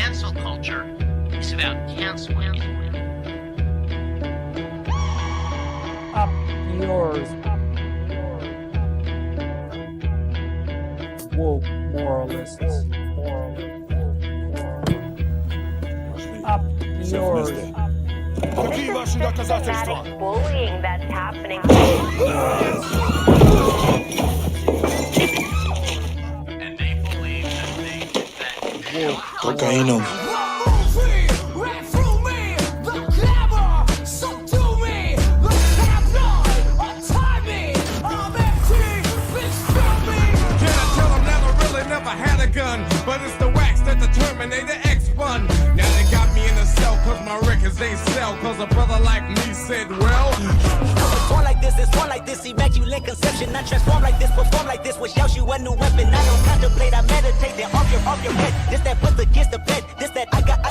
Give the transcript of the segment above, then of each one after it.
Cancel culture is about canceling. Up yours. Woke moralists. Up yours. Systematic bullying that's happening. And they believe that Cocaína. Never had a gun, but it's the wax that the Terminator X spun. Now they got me in a cell cause my records they sell. Cause a brother like me said, well, it's one like this, immaculate conception. Not transform like this, perform like this, which yells you a new weapon. I don't contemplate, I meditate, then off your head. This that puts against the bed, this that I got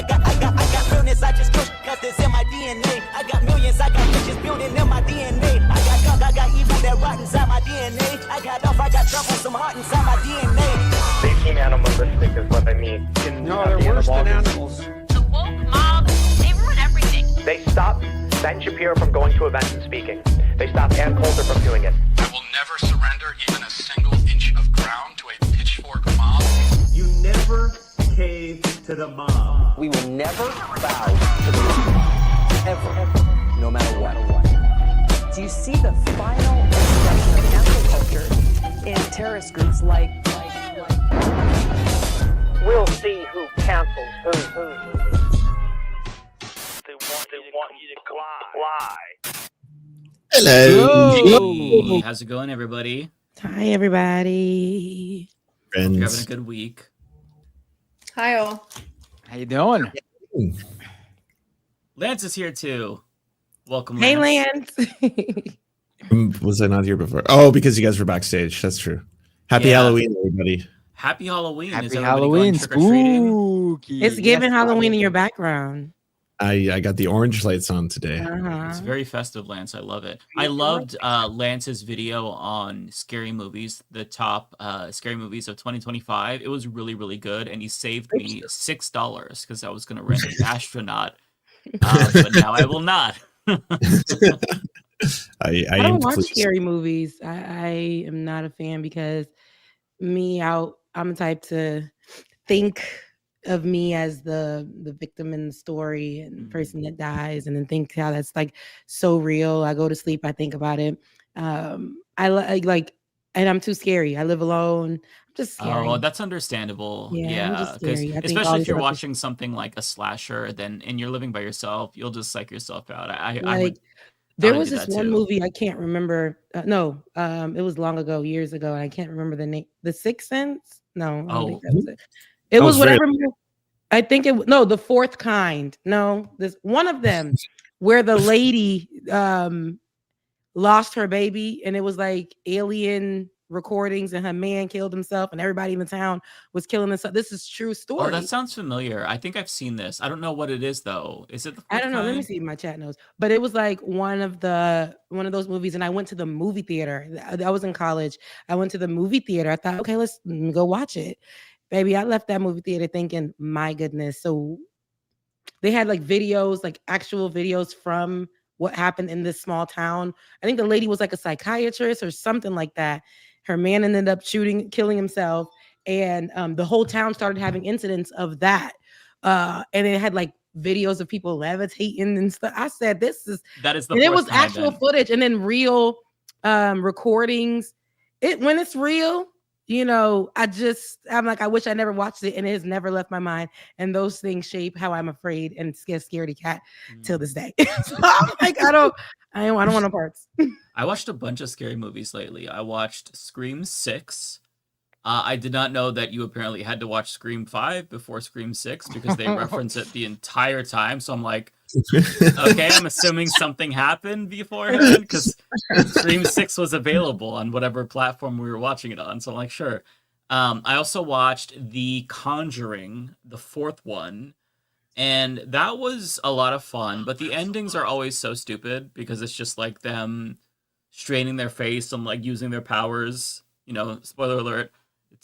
realness, I just push, cause it's in my DNA. I got millions, I got riches building in my DNA. I got gunk, I got evil that rot inside my DNA. I got off, I got trouble, some heart inside my DNA. They seem animalistic is what I mean. No, they're worse than animals. The woke mob, they ruin everything. They stop Ben Shapiro from going to events and speaking. They stop Ann Coulter from doing it. I will never surrender even a single inch of ground to a pitchfork mob. You never cave to the mob. We will never bow to the mob. Ever. No matter what. Do you see the final expression of cancel culture in terrorist groups like We'll see who cancels who. They want you to comply. Hello. Hey, how's it going, everybody? Hi, everybody. Friends. You're having a good week. Hi, all. How you doing? Lance is here too. Welcome, Hey, Lance. Lance. Was I not here before? Oh, because you guys were backstage. That's true. Happy Halloween, everybody. Happy Halloween. Happy Is everybody Halloween. going trick-or-treating? Spooky. It's giving Yes, Halloween in your background. I got the orange lights on today. It's very festive, Lance. I love it. I loved Lance's video on scary movies, the top scary movies of 2025. It was really, really good. And he saved me $6 because I was going to rent an astronaut. But now I will not. I don't watch scary movies. I am not a fan because I'm the type to think of me as the victim in the story and the person that dies, and then think how that's like so real. I go to sleep, I think about it. I like, and I'm too scary. I live alone. I'm just scary. Oh, well, that's understandable. Yeah, because especially if you're watching something like a slasher, and you're living by yourself, you'll just psych yourself out. There was this one movie I can't remember. It was long ago, years ago, and I can't remember the name. The Sixth Sense? No, I don't think that was it. It was whatever. I think The Fourth Kind. No, this one of them where the lady lost her baby, and it was like alien recordings, and her man killed himself, and everybody in the town was killing themselves. This is true story. Oh, that sounds familiar. I think I've seen this. I don't know what it is though. Is it the I don't know. Let me see my chat notes. But it was like one of those movies, and I went to the movie theater. I was in college. I went to the movie theater. I thought, okay, let me go watch it. Baby, I left that movie theater thinking, my goodness. So they had like videos, like actual videos from what happened in this small town. I think the lady was like a psychiatrist or something like that. Her man ended up killing himself, and the whole town started having incidents of that. And it had like videos of people levitating and stuff. I said, that is the and it was actual footage, and then real recordings. When it's real, I'm like, I wish I never watched it, and it has never left my mind. And those things shape how I'm afraid and scaredy cat till this day. So I'm like, I don't want no parts. I watched a bunch of scary movies lately. I watched Scream 6. I did not know that you apparently had to watch Scream 5 before Scream 6 because they reference it the entire time. So I'm like, okay, I'm assuming something happened beforehand because Scream 6 was available on whatever platform we were watching it on. So I'm like, sure. I also watched The Conjuring, the fourth one, and that was a lot of fun. But the endings are always so stupid because it's just like them straining their face and like using their powers, spoiler alert,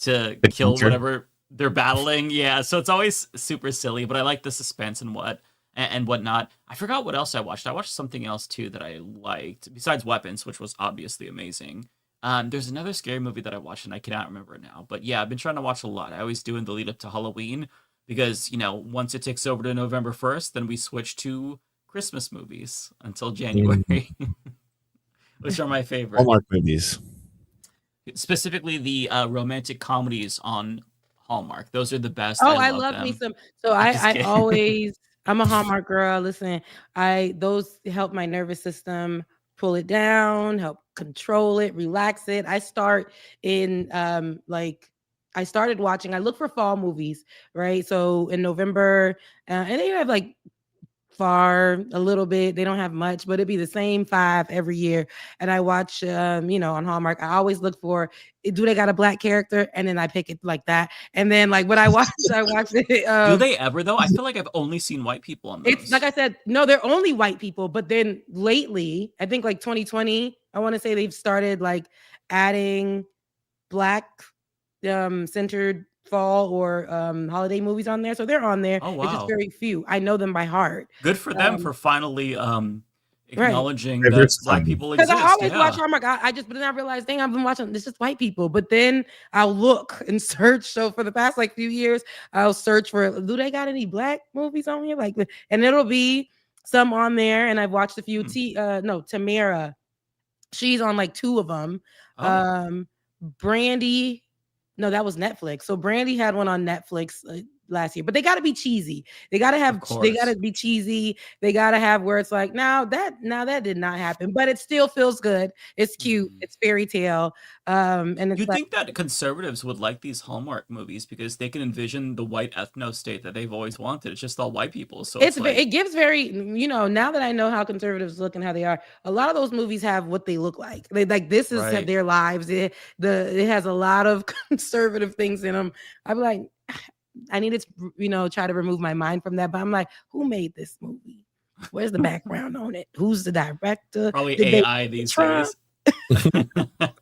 to kill whatever they're battling. Yeah, so it's always super silly, but I like the suspense and whatnot. I forgot what else I watched. I watched something else too that I liked besides Weapons, which was obviously amazing. There's another scary movie that I watched and I cannot remember it now. But yeah, I've been trying to watch a lot. I always do in the lead up to Halloween because, you know, once it ticks over to November 1st, then we switch to Christmas movies until January, which are my favorite. Hallmark movies. Specifically the romantic comedies on Hallmark. Those are the best. Oh, I love me some. So I always, I'm a Hallmark girl. Listen, those help my nervous system pull it down, help control it, relax it. I start in I started watching, I look for fall movies, right? So in November, and they have like far a little bit, they don't have much, but it'd be the same 5 every year. And I watch you know, on Hallmark, I always look for, do they got a black character? And then I pick it like that. And then like when I watch it. Do they ever though? I feel like I've only seen white people on those. It's like I said, no, they're only white people. But then lately, I think like 2020, I want to say they've started like adding black centered fall or holiday movies on there. So they're on there. Oh, wow. It's just very few. I know them by heart. Good for them for finally acknowledging Right. that black people exist. Because I always yeah. watch Hallmark. But then I realized, dang, I've been watching this just white people. But then I'll look and search. So for the past like few years, I'll search for, do they got any black movies on here? Like, and it'll be some on there. And I've watched a few. Tamara, she's on like 2 of them. Oh. Brandy. No, that was Netflix. So Brandy had one on Netflix last year, but they got to be cheesy. They got to be cheesy. They got to have where it's like, now that did not happen, but it still feels good. It's cute. It's fairy tale. And it's You'd think that conservatives would like these Hallmark movies because they can envision the white ethno state that they've always wanted. It's just all white people. So it gives very, you know, now that I know how conservatives look and how they are, a lot of those movies have what they look like. They like, this is Right. their lives. It has a lot of conservative things in them. I'm like, I need to, you know, try to remove my mind from that. But I'm like, who made this movie? Where's the background on it? Who's the director? Probably AI these days. What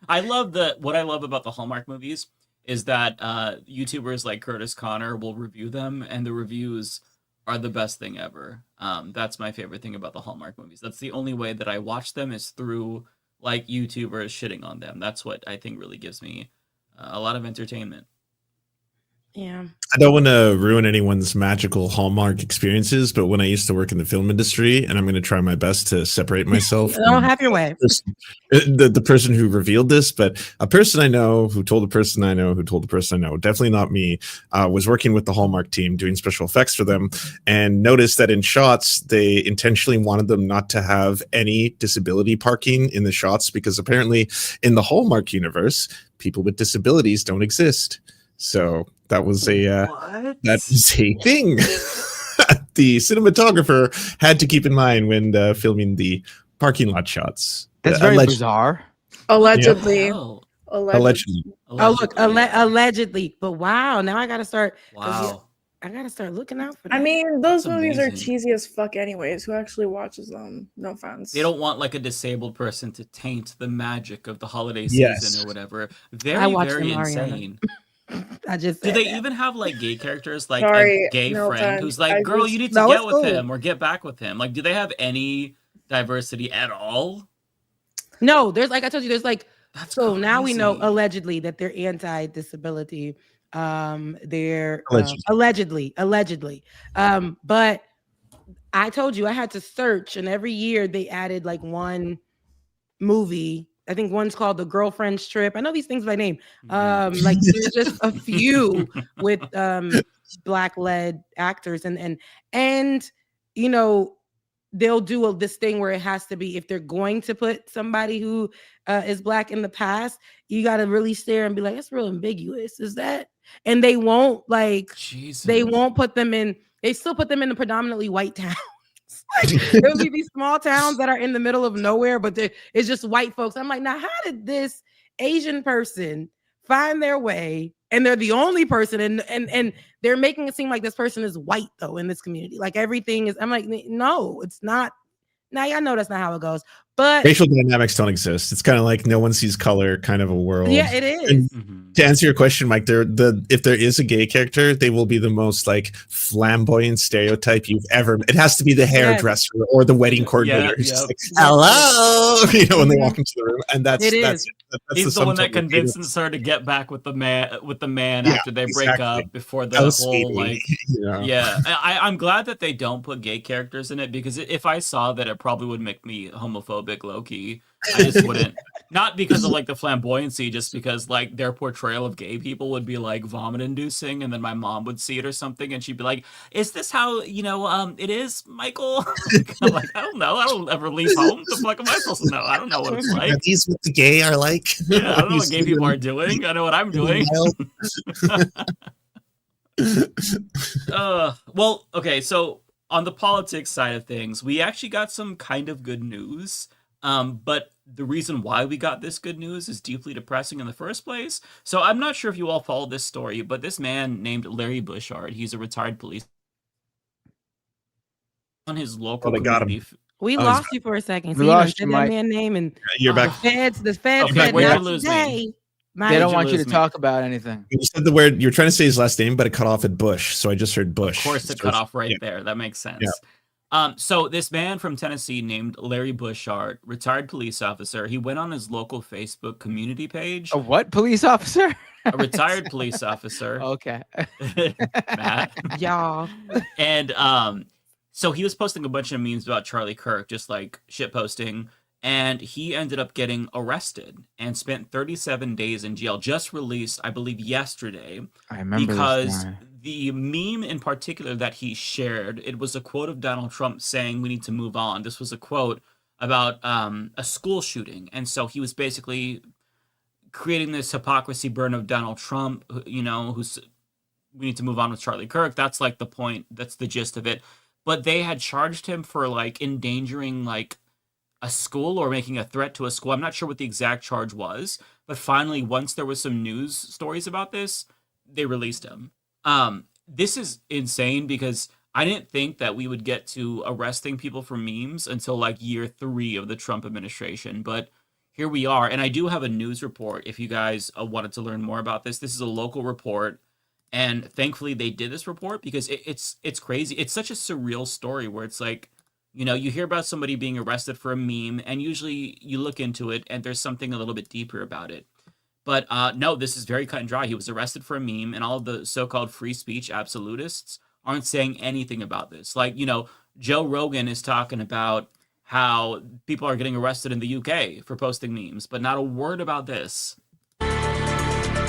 I love about the Hallmark movies is that YouTubers like Curtis Connor will review them, and the reviews are the best thing ever. That's my favorite thing about the Hallmark movies. That's the only way that I watch them is through like YouTubers shitting on them. That's what I think really gives me a lot of entertainment. Yeah. I don't want to ruin anyone's magical Hallmark experiences, but when I used to work in the film industry, and I'm going to try my best to separate myself. Don't have your way. The person who revealed this, but a person I know who told a person I know who told the person I know, definitely not me, was working with the Hallmark team doing special effects for them, and noticed that in shots, they intentionally wanted them not to have any disability parking in the shots because apparently in the Hallmark universe, people with disabilities don't exist. So that was a thing. The cinematographer had to keep in mind when filming the parking lot shots. That's very bizarre. Allegedly. Yeah. Allegedly. Oh, look, allegedly. But wow, now I got to start. Wow. I got to start looking out for that. I mean, those That's movies are amazing. cheesy as fuck anyways. Who actually watches them? No offense. They don't want like a disabled person to taint the magic of the holiday season Yes. or whatever. I Very, watch very them, Ariana. insane. I just Do said they that. even have like gay characters, like Sorry, a gay no friend offense. who's like, I girl, just- you need to No, get it's with cool. him or get back with him? Like, do they have any diversity at all? No, there's like I told you, there's like That's so now we know crazy. allegedly that they're anti-disability. They're Allegedly. allegedly. But I told you I had to search, and every year they added like one movie. I think one's called The Girlfriend's Trip. I know these things by name. Like there's just a few with black led actors, and you know, they'll do this thing where it has to be, if they're going to put somebody who is black in the past, you got to really stare and be like, that's real ambiguous. Is that? And they won't they won't put them in. They still put them in the predominantly white towns. Like, there'll be these small towns that are in the middle of nowhere, but it's just white folks. I'm like, now how did this Asian person find their way? And they're the only person, and they're making it seem like this person is white though in this community. Like everything is. I'm like, no, it's not. Now y'all know that's not how it goes. But Racial dynamics don't exist. It's kind of like no one sees color kind of a world. yeah, it is. And Mhm. To answer your question, Mike, if there is a gay character, they will be the most like flamboyant stereotype you've ever. It has to be the hairdresser or the wedding coordinator. Who's just like, hello, when they walk into the room, and that's He's the one that convinces her to get back with the man after they break up before the whole I'm glad that they don't put gay characters in it, because if I saw that, it probably would make me homophobic low key. I just wouldn't. Not because of like the flamboyancy, just because like their portrayal of gay people would be like vomit inducing, and then my mom would see it or something and she'd be like, is this how it is, Michael? I'm like, I don't know. I don't ever leave home. The fuck am I supposed to know? I don't know what it's like. These what the gay are like. Yeah, I don't know what gay people are doing. I know what I'm doing. Well, okay, so on the politics side of things, we actually got some kind of good news. But the reason why we got this good news is deeply depressing in the first place. So I'm not sure if you all followed this story, but this man named Larry Bushart, he's a retired police on his local community. We lost you for a second. We lost you, that man's name, and you're back. The feds Okay, said where'd you not lose today. me? They don't want you to talk about anything. You said the word. You're trying to say his last name, but it cut off at Bush, so I just heard Bush. Of course, it cut off right there. That makes sense. Yeah. So this man from Tennessee named Larry Bushart, retired police officer, he went on his local Facebook community page. A what police officer? A retired police officer. Okay. Matt. Y'all. And so he was posting a bunch of memes about Charlie Kirk, just like shit posting, and he ended up getting arrested and spent 37 days in jail, just released, I believe, yesterday. I remember because the meme in particular that he shared, it was a quote of Donald Trump saying we need to move on. This was a quote about a school shooting. And so he was basically creating this hypocrisy burn of Donald Trump, who's we need to move on with Charlie Kirk. That's like the point. That's the gist of it. But they had charged him for like endangering like a school or making a threat to a school. I'm not sure what the exact charge was, but finally, once there was some news stories about this, they released him. This is insane because I didn't think that we would get to arresting people for memes until like year 3 of the Trump administration, but here we are. And I do have a news report if you guys wanted to learn more about this. This is a local report, and thankfully they did this report because it's crazy. It's such a surreal story where it's like, you hear about somebody being arrested for a meme, and usually you look into it and there's something a little bit deeper about it. But no, this is very cut and dry. He was arrested for a meme, and all of the so-called free speech absolutists aren't saying anything about this. Like, Joe Rogan is talking about how people are getting arrested in the UK for posting memes, but not a word about this.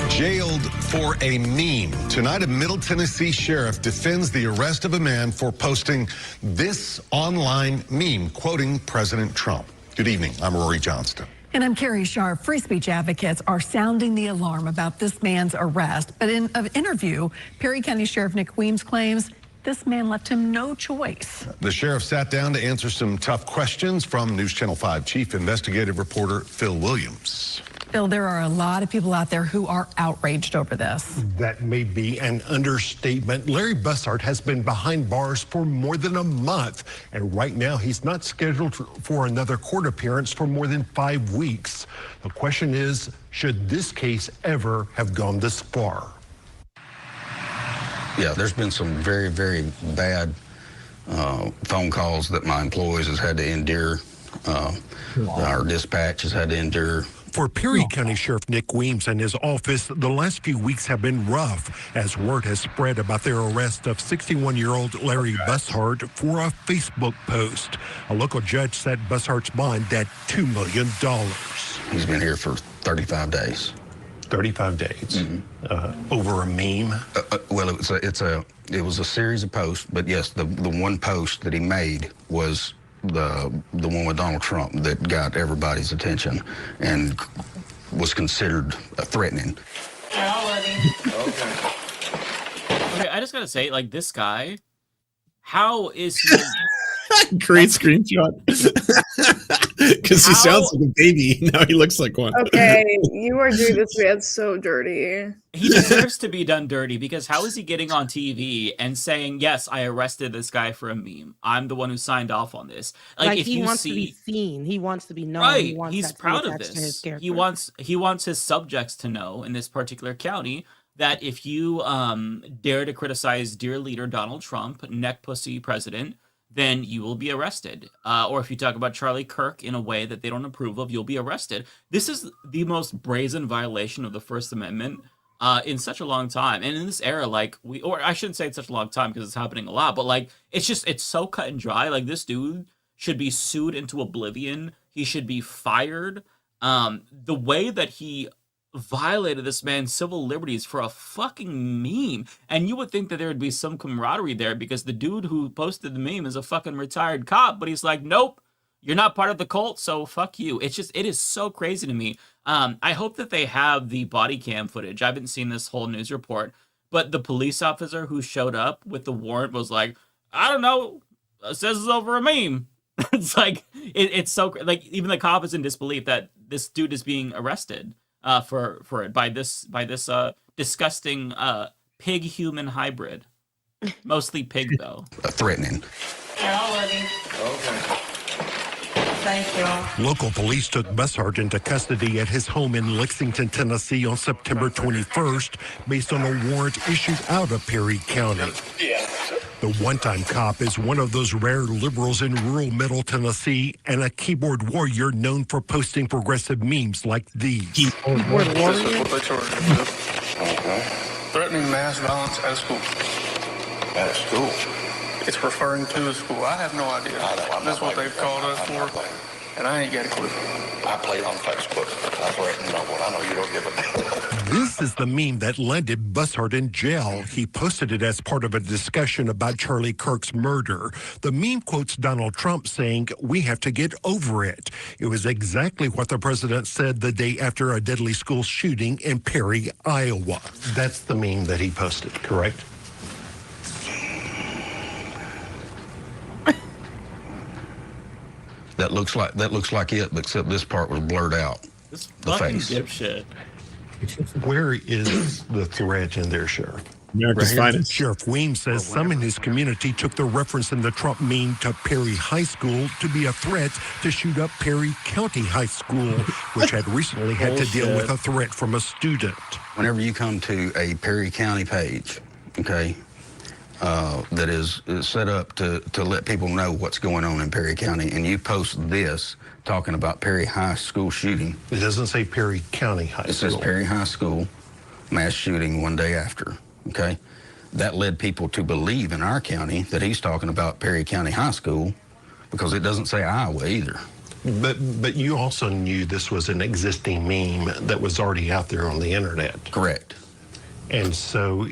Jailed for a meme. Tonight, a Middle Tennessee sheriff defends the arrest of a man for posting this online meme, quoting President Trump. Good evening. I'm Rory Johnston. And I'm Carrie Sharp. Free speech advocates are sounding the alarm about this man's arrest. But in an interview, Perry County Sheriff Nick Weems claims this man left him no choice. The sheriff sat down to answer some tough questions from News Channel 5 chief investigative reporter Phil Williams. Phil, there are a lot of people out there who are outraged over this. That may be an understatement. Larry Bushart has been behind bars for more than a month, and right now he's not scheduled for another court appearance for more than 5 weeks. The question is, should this case ever have gone this far? Yeah, there's been some very, very bad phone calls that my employees has had to endure. Our dispatch has had to endure. For Perry County Sheriff Nick Weems and his office, the last few weeks have been rough as word has spread about their arrest of 61-year-old Larry Bushart for a Facebook post. A local judge set Bushart's bond at $2 million. He's been here for 35 days. 35 days over a meme. Well, it was a series of posts, but yes, the one post that he made was the one with Donald Trump that got everybody's attention and was considered threatening. Okay, I just gotta say, like, this guy, how is he? Great screenshot. Because he sounds like a baby. Now he looks like one. Okay, you are doing this man so dirty. He deserves to be done dirty because how is he getting on TV and saying, yes, I arrested this guy for a meme. I'm the one who signed off on this. Like if he you wants see, to be seen. He wants to be known. right, He wants he's that to be proud of attached to his this. character. He wants his subjects to know in this particular county that if you dare to criticize dear leader Donald Trump, neck pussy president, then you will be arrested. Or if you talk about Charlie Kirk in a way that they don't approve of, you'll be arrested. This is the most brazen violation of the First Amendment in such a long time. And in this era, like, or I shouldn't say it's such a long time because it's happening a lot, but like, it's so cut and dry. Like, this dude should be sued into oblivion. He should be fired. The way that he violated this man's civil liberties for a fucking meme, and you would think that there would be some camaraderie there because the dude who posted the meme is a fucking retired cop, but he's like, nope, you're not part of the cult, so fuck you. It is so crazy to me. I hope that they have the body cam footage. I haven't seen this whole news report, but the police officer who showed up with the warrant was like, I don't know, says it's over a meme. It's like, it's so, like, even the cop is in disbelief that this dude is being arrested for it by this disgusting pig human hybrid, mostly pig though. Threatening. Okay. Thank you. Local police took Bushart into custody at his home in Lexington, Tennessee on September 21st based on a warrant issued out of Perry County. The one-time cop is one of those rare liberals in rural Middle Tennessee and a keyboard warrior known for posting progressive memes like these. Keyboard warrior? This is what they charge you with. Threatening mass violence at a school. At a school? It's referring to a school. I have no idea. That's what they've called us for, and I ain't got a clue. I played on Facebook. I threatened no one. I know you don't give a damn. This is the meme that landed Bushart in jail. He posted it as part of a discussion about Charlie Kirk's murder. The meme quotes Donald Trump saying, "We have to get over it." It was exactly what the president said the day after a deadly school shooting in Perry, Iowa. That's the meme that he posted, correct? That looks like it, but except this part was blurred out. This the fucking face. dipshit. Where is the threat in there, Sheriff? America's finest. Sheriff Weems says some in his community took the reference in the Trump meme to Perry High School to be a threat to shoot up Perry County High School, which had recently had to deal with a threat from a student. Whenever you come to a Perry County page, okay, that is set up to let people know what's going on in Perry County, and you post this talking about Perry High School shooting. It doesn't say Perry County High School. It says Perry High School mass shooting one day after, okay? That led people to believe in our county that he's talking about Perry County High School because it doesn't say Iowa either. But you also knew this was an existing meme that was already out there on the internet. Correct. And so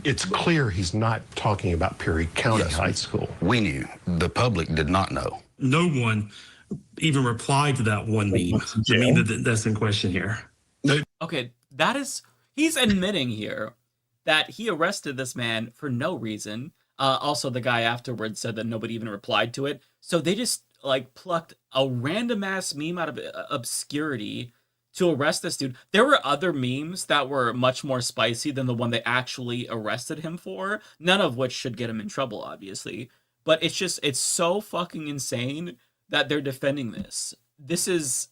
it's clear he's not talking about Perry County High School. We knew. The public did not know. No one even replied to that one meme. The meme that's in question here. Okay, he's admitting here that he arrested this man for no reason. Also, the guy afterwards said that nobody even replied to it. So they just like plucked a random ass meme out of obscurity to arrest this dude. There were other memes that were much more spicy than the one they actually arrested him for, none of which should get him in trouble, obviously. But it's so fucking insane that they're defending this. This is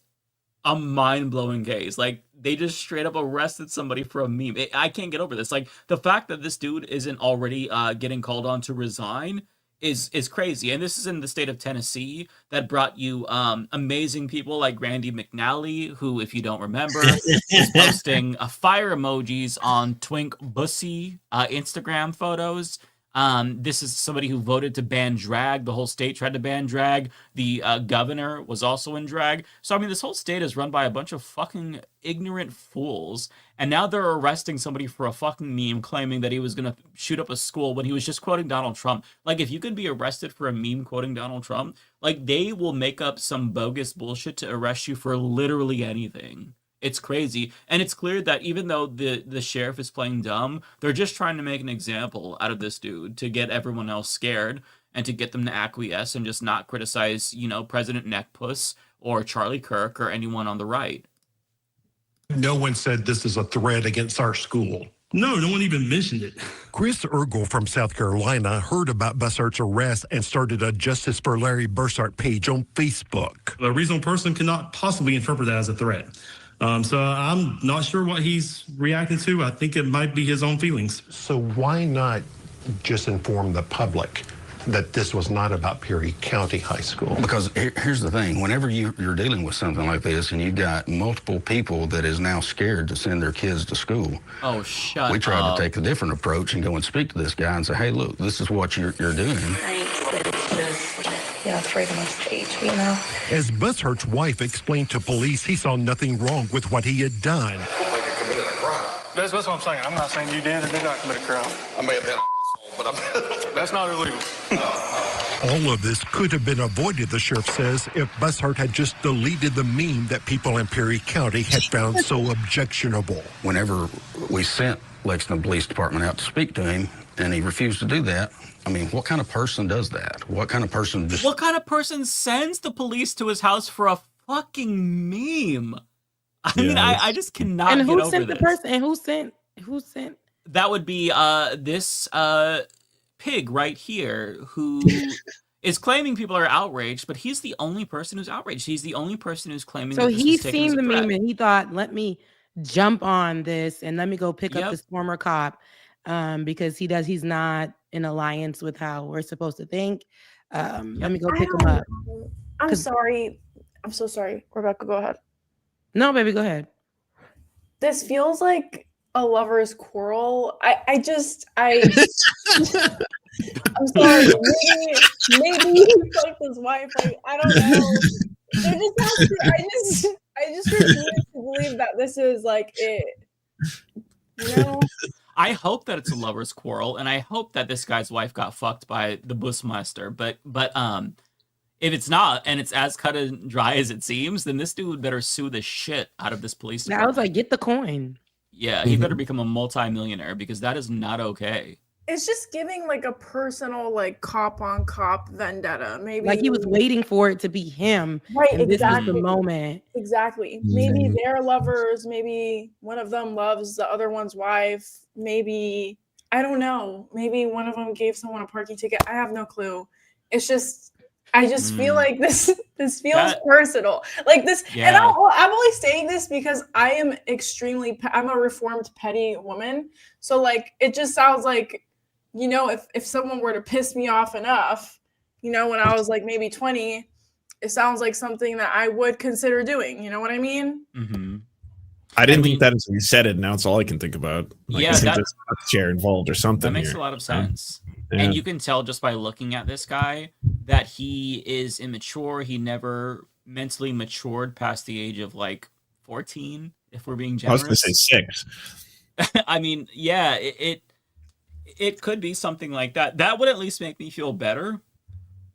a mind-blowing case. Like, they just straight up arrested somebody for a meme. I can't get over this. Like, the fact that this dude isn't already getting called on to resign is crazy. And this is in the state of Tennessee that brought you amazing people like Randy McNally, who, if you don't remember, is posting fire emojis on Twink Bussy Instagram photos. This is somebody who voted to ban drag. The whole state tried to ban drag. The governor was also in drag. So, I mean, this whole state is run by a bunch of fucking ignorant fools. And now they're arresting somebody for a fucking meme claiming that he was going to shoot up a school when he was just quoting Donald Trump. Like, if you could be arrested for a meme quoting Donald Trump, like, they will make up some bogus bullshit to arrest you for literally anything. It's crazy. And it's clear that even though the sheriff is playing dumb, they're just trying to make an example out of this dude to get everyone else scared and to get them to acquiesce and just not criticize, President Neckpuss or Charlie Kirk or anyone on the right. No one said this is a threat against our school. No one even mentioned it. Chris Ergel from South Carolina heard about Bushart's arrest and started a Justice for Larry Bushart page on Facebook. A reasonable person cannot possibly interpret that as a threat. So I'm not sure what he's reacting to. I think it might be his own feelings. So why not just inform the public that this was not about Perry County High School? Because here's the thing, whenever you're dealing with something like this and you've got multiple people that is now scared to send their kids to school. Oh, shut up. We tried to take a different approach and go and speak to this guy and say, hey, look, this is what you're doing. Freedom of speech, you know. As Bushart's wife explained to police, he saw nothing wrong with what he had done. That's what I'm saying. I'm not saying you did or did not commit a crime. I may have been an asshole, but that's not illegal. All of this could have been avoided, the sheriff says, if Bushart had just deleted the meme that people in Perry County had found so objectionable. Whenever we sent Lexington Police Department out to speak to him and he refused to do that, I mean, what kind of person does that? What kind of person just... What kind of person sends the police to his house for a fucking meme? I mean, I just cannot and get who over sent this. the person? And who sent? That would be this pig right here who is claiming people are outraged, but he's the only person who's outraged. He's the only person who's claiming So that this he's is taken as seen a the threat. meme and he thought, let me jump on this and let me go pick up this former cop because he's not in alliance with how we're supposed to think. Let me go pick him up. I'm sorry. I'm so sorry. Rebecca, go ahead. No, baby, go ahead. This feels like a lover's quarrel. I'm sorry. Maybe he fucked his wife. Like, I don't know. There just has to, I just refuse to believe that this is like it. You know? I hope that it's a lover's quarrel, and I hope that this guy's wife got fucked by the Busmaster. But if it's not, and it's as cut and dry as it seems, then this dude better sue the shit out of this police department. I was like, get the coin. Yeah, he better become a multi-millionaire because that is not okay. It's just giving like a personal like cop on cop vendetta. Maybe Like he was waiting for it to be him. Right, and exactly. This is the moment. Exactly. Maybe they're lovers. Maybe one of them loves the other one's wife. Maybe, I don't know. Maybe one of them gave someone a parking ticket. I have no clue. It's just, I just feel like this feels personal. Like this, and I'm only saying this because I am I'm a reformed petty woman. So like, it just sounds like, you know, if someone were to piss me off enough, you know, when I was like maybe 20, it sounds like something that I would consider doing. You know what I mean? Mm-hmm. I didn't think that until you said it. Now it's all I can think about. Like, Yeah, I think that- there's a chair involved or something. That makes here. a lot of sense. Yeah. And you can tell just by looking at this guy that he is immature. He never mentally matured past the age of like 14, if we're being I was generous. going to say 6. I mean, yeah, it could be something like that. That would at least make me feel better.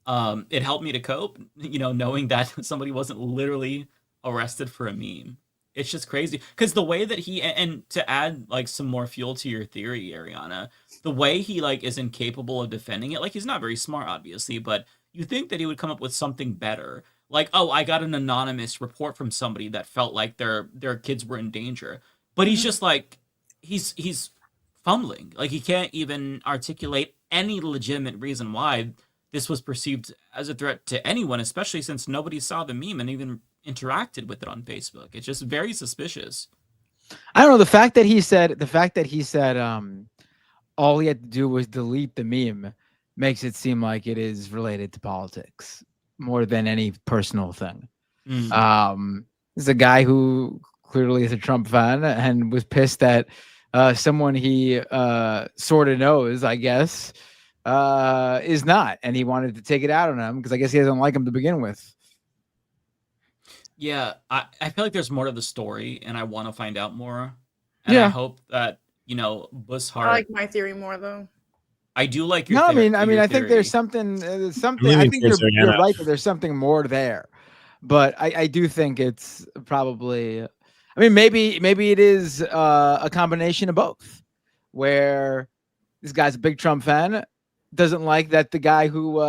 It helped me to cope, you know, knowing that somebody wasn't literally arrested for a meme. It's just crazy because the way that and to add like some more fuel to your theory, Ariana, the way he like is incapable of defending it, like he's not very smart, obviously, but you think that he would come up with something better. Like, oh, I got an anonymous report from somebody that felt like their kids were in danger. But he's just like, he's fumbling. Like he can't even articulate any legitimate reason why this was perceived as a threat to anyone, especially since nobody saw the meme and even interacted with it on Facebook. It's just very suspicious. I don't know. The fact that he said all he had to do was delete the meme makes it seem like it is related to politics more than any personal thing. This is a guy who clearly is a Trump fan and was pissed that someone he sort of knows, I guess, is not, and he wanted to take it out on him because I guess he doesn't like him to begin with. Yeah, I feel like there's more to the story, and I want to find out more. And Yeah. I hope that, you know, Bushart. I like my theory more though. I do like your. No, theory, I mean, I think there's something. I think you're right that there's something more there, but I do think it's probably. I mean, maybe it is a combination of both, where this guy's a big Trump fan, doesn't like that the guy who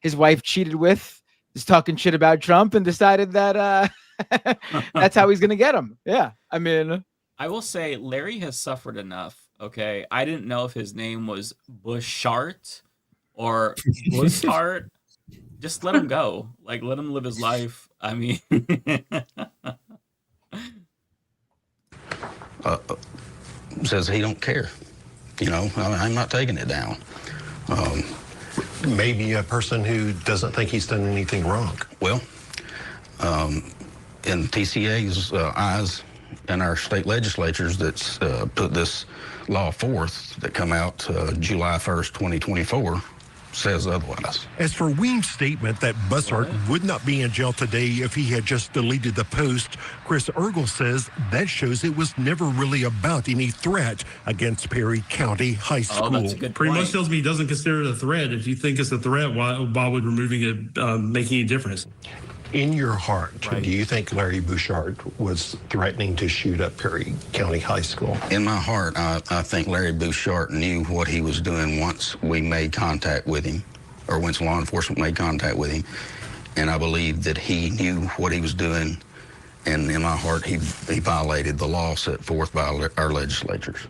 his wife cheated with just talking shit about Trump and decided that that's how he's gonna get him. Yeah, I mean, I will say Larry has suffered enough. Okay, I didn't know if his name was Bushart or Bushart. Just let him go. Like, let him live his life. I mean, says he don't care. You know, I'm not taking it down. Maybe a person who doesn't think he's done anything wrong. Well, in TCA's eyes, and our state legislatures that's put this law forth that come out July 1st, 2024, says otherwise. As for Weems' statement that Bushart would not be in jail today if he had just deleted the post, Chris Ergel says that shows it was never really about any threat against Perry County High School. That's a good Pretty point. much tells me he doesn't consider it a threat. If you think it's a threat, why would removing it make any difference? In your heart, do you think Larry Bushart was threatening to shoot up Perry County High School? In my heart, I think Larry Bushart knew what he was doing once we made contact with him, or once law enforcement made contact with him. And I believe that he knew what he was doing. And in my heart, he violated the law set forth by our legislatures.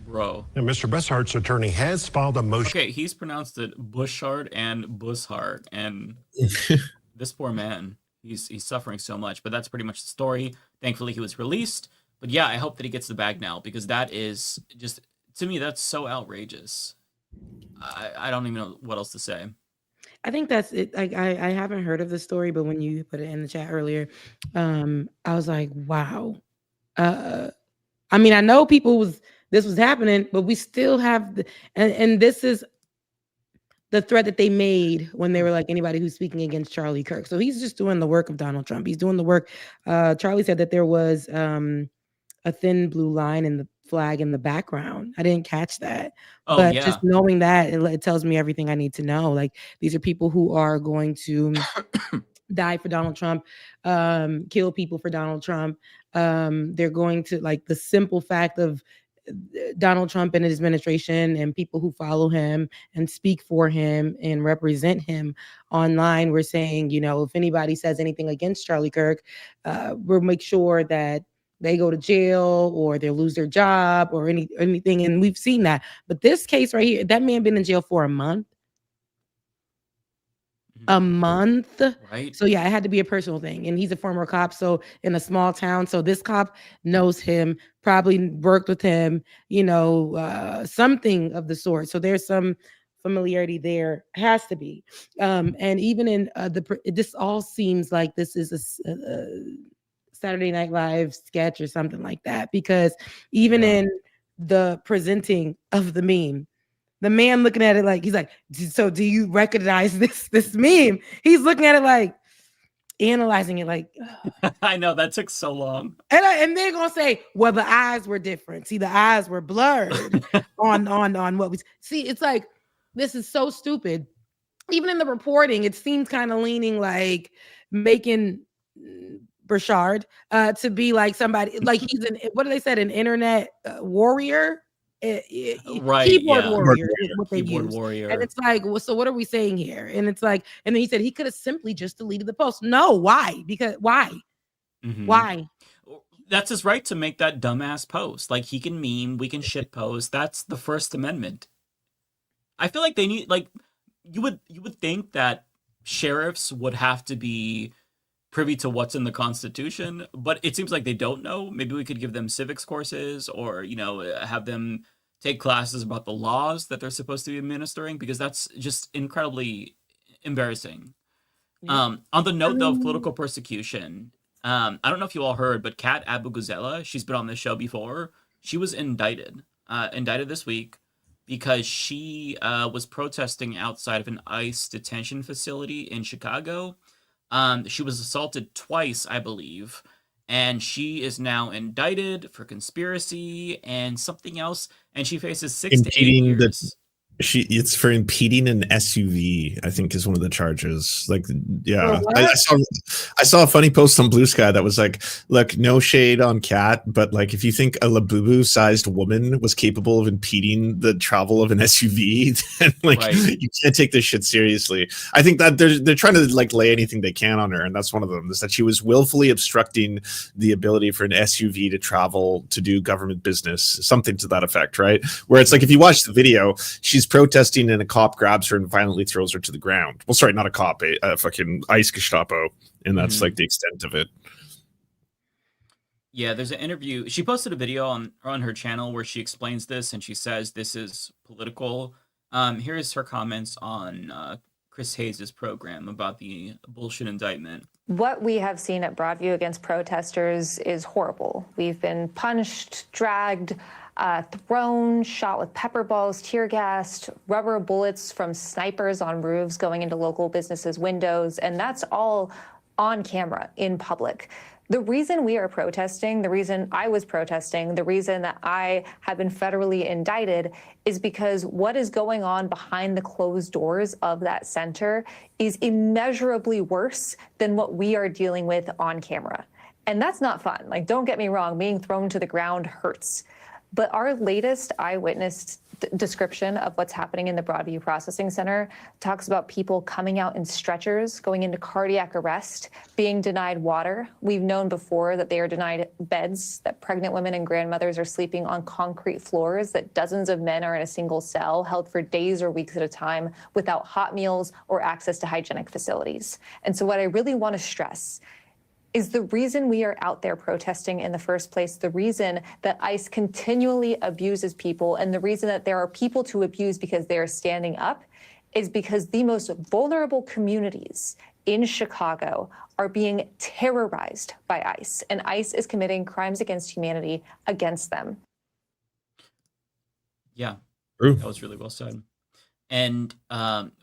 Bro. And Mr. Bushart's attorney has filed a motion. Okay, he's pronounced it Bushart and Bushart, and this poor man, he's suffering so much. But that's pretty much the story. Thankfully, he was released. But yeah, I hope that he gets the bag now, because that is just, to me, that's so outrageous. I don't even know what else to say. I think that's it. Like, I haven't heard of the story, but when you put it in the chat earlier, I was like, wow. I mean, I know this was happening, but we still have and this is the threat that they made when they were like, anybody who's speaking against Charlie Kirk. So he's just doing the work of Donald Trump. He's doing the work. Charlie said that there was a thin blue line in the flag in the background. I didn't catch that. Oh, but yeah. just knowing that, it tells me everything I need to know. Like, these are people who are going to die for Donald Trump, kill people for Donald Trump. They're going to, like, the simple fact of Donald Trump and his administration and people who follow him and speak for him and represent him online. We're saying, you know, if anybody says anything against Charlie Kirk, we'll make sure that they go to jail or they'll lose their job or anything. And we've seen that. But this case right here, that man been in jail for a month. A month. Right. So yeah, it had to be a personal thing. And he's a former cop, so in a small town. So this cop knows him, probably worked with him, you know, something of the sort. So there's some familiarity there. Has to be. And even in this all seems like this is a Saturday Night Live sketch or something like that. Because even in the presenting of the meme, the man looking at it like, he's like, so do you recognize this meme? He's looking at it like, analyzing it like, I know, that took so long. And they're gonna say, well, the eyes were different. See, the eyes were blurred on what we see. It's like, this is so stupid. Even in the reporting, it seems kind of leaning like making Bushart to be like somebody, like he's what do they said, an internet warrior? Right, Keyboard yeah. warrior is what they Keyboard use. warrior. And it's like, well, so what are we saying here? And it's like, and then he said he could have simply just deleted the post. No, why? Because why? Mhm. Why? That's his right to make that dumbass post. Like, he can meme, we can shit post. That's the First Amendment. I feel like they need, like, you would think that sheriffs would have to be privy to what's in the Constitution, but it seems like they don't know. Maybe we could give them civics courses, or, you know, have them take classes about the laws that they're supposed to be administering, because that's just incredibly embarrassing. On the note, though, of political persecution, I don't know if you all heard, but Kat Abu Gazella, she's been on this show before. She was indicted this week because she was protesting outside of an ICE detention facility in Chicago. She was assaulted twice, I believe, and she is now indicted for conspiracy and something else, and she faces 6 to 8 years. It's for impeding an SUV, I think is one of the charges. Like, yeah, For I what? saw a funny post on Blue Sky that was like, look, no shade on Cat, but like if you think a Labubu sized woman was capable of impeding the travel of an SUV, then like you can't take this shit seriously. I think that they're trying to like lay anything they can on her, and that's one of them, is that she was willfully obstructing the ability for an SUV to travel to do government business, something to that effect, right? Where it's like if you watch the video, she's protesting and a cop grabs her and violently throws her to the ground. Well, sorry, not a cop, a fucking ICE Gestapo, and that's like the extent of it. Yeah, there's an interview. She posted a video on her channel where she explains this, and she says this is political. Here's her comments on Chris Hayes' program about the bullshit indictment. What we have seen at Broadview against protesters is horrible. We've been punched, dragged, thrown, shot with pepper balls, tear gassed, rubber bullets from snipers on roofs going into local businesses' windows, and that's all on camera in public. The reason we are protesting, the reason I was protesting, the reason that I have been federally indicted is because what is going on behind the closed doors of that center is immeasurably worse than what we are dealing with on camera. And that's not fun. Like, don't get me wrong, being thrown to the ground hurts. But our latest eyewitness description of what's happening in the Broadview Processing Center talks about people coming out in stretchers, going into cardiac arrest, being denied water. We've known before that they are denied beds, that pregnant women and grandmothers are sleeping on concrete floors, that dozens of men are in a single cell, held for days or weeks at a time without hot meals or access to hygienic facilities. And so what I really want to stress is the reason we are out there protesting in the first place, the reason that ICE continually abuses people, and the reason that there are people to abuse because they are standing up, is because the most vulnerable communities in Chicago are being terrorized by ICE, and ICE is committing crimes against humanity against them. Yeah, True. That was really well said. And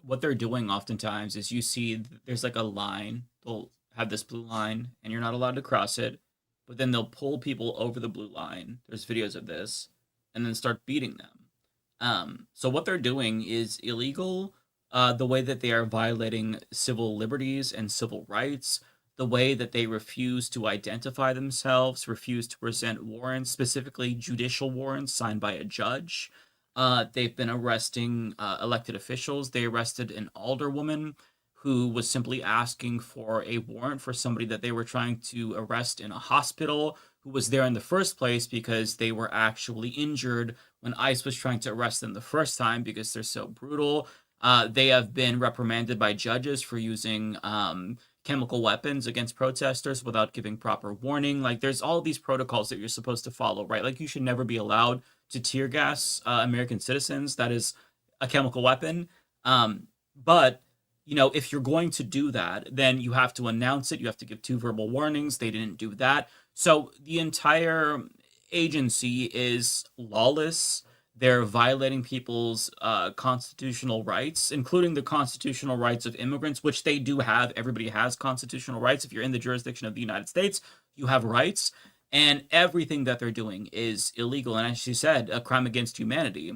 what they're doing oftentimes is you see there's like a line, they'll have this blue line and you're not allowed to cross it, but then they'll pull people over the blue line. There's videos of this, and then start beating them. So what they're doing is illegal. The way that they are violating civil liberties and civil rights, the way that they refuse to identify themselves, refuse to present warrants, specifically judicial warrants signed by a judge. They've been arresting elected officials. They arrested an alderwoman who was simply asking for a warrant for somebody that they were trying to arrest in a hospital, who was there in the first place because they were actually injured when ICE was trying to arrest them the first time because they're so brutal. They have been reprimanded by judges for using chemical weapons against protesters without giving proper warning. Like, there's all these protocols that you're supposed to follow, right? Like, you should never be allowed to tear gas American citizens. That is a chemical weapon. But you know, if you're going to do that, then you have to announce it. You have to give 2 verbal warnings. They didn't do that. So the entire agency is lawless. They're violating people's constitutional rights, including the constitutional rights of immigrants, which they do have. Everybody has constitutional rights. If you're in the jurisdiction of the United States, you have rights. And everything that they're doing is illegal. And as she said, a crime against humanity.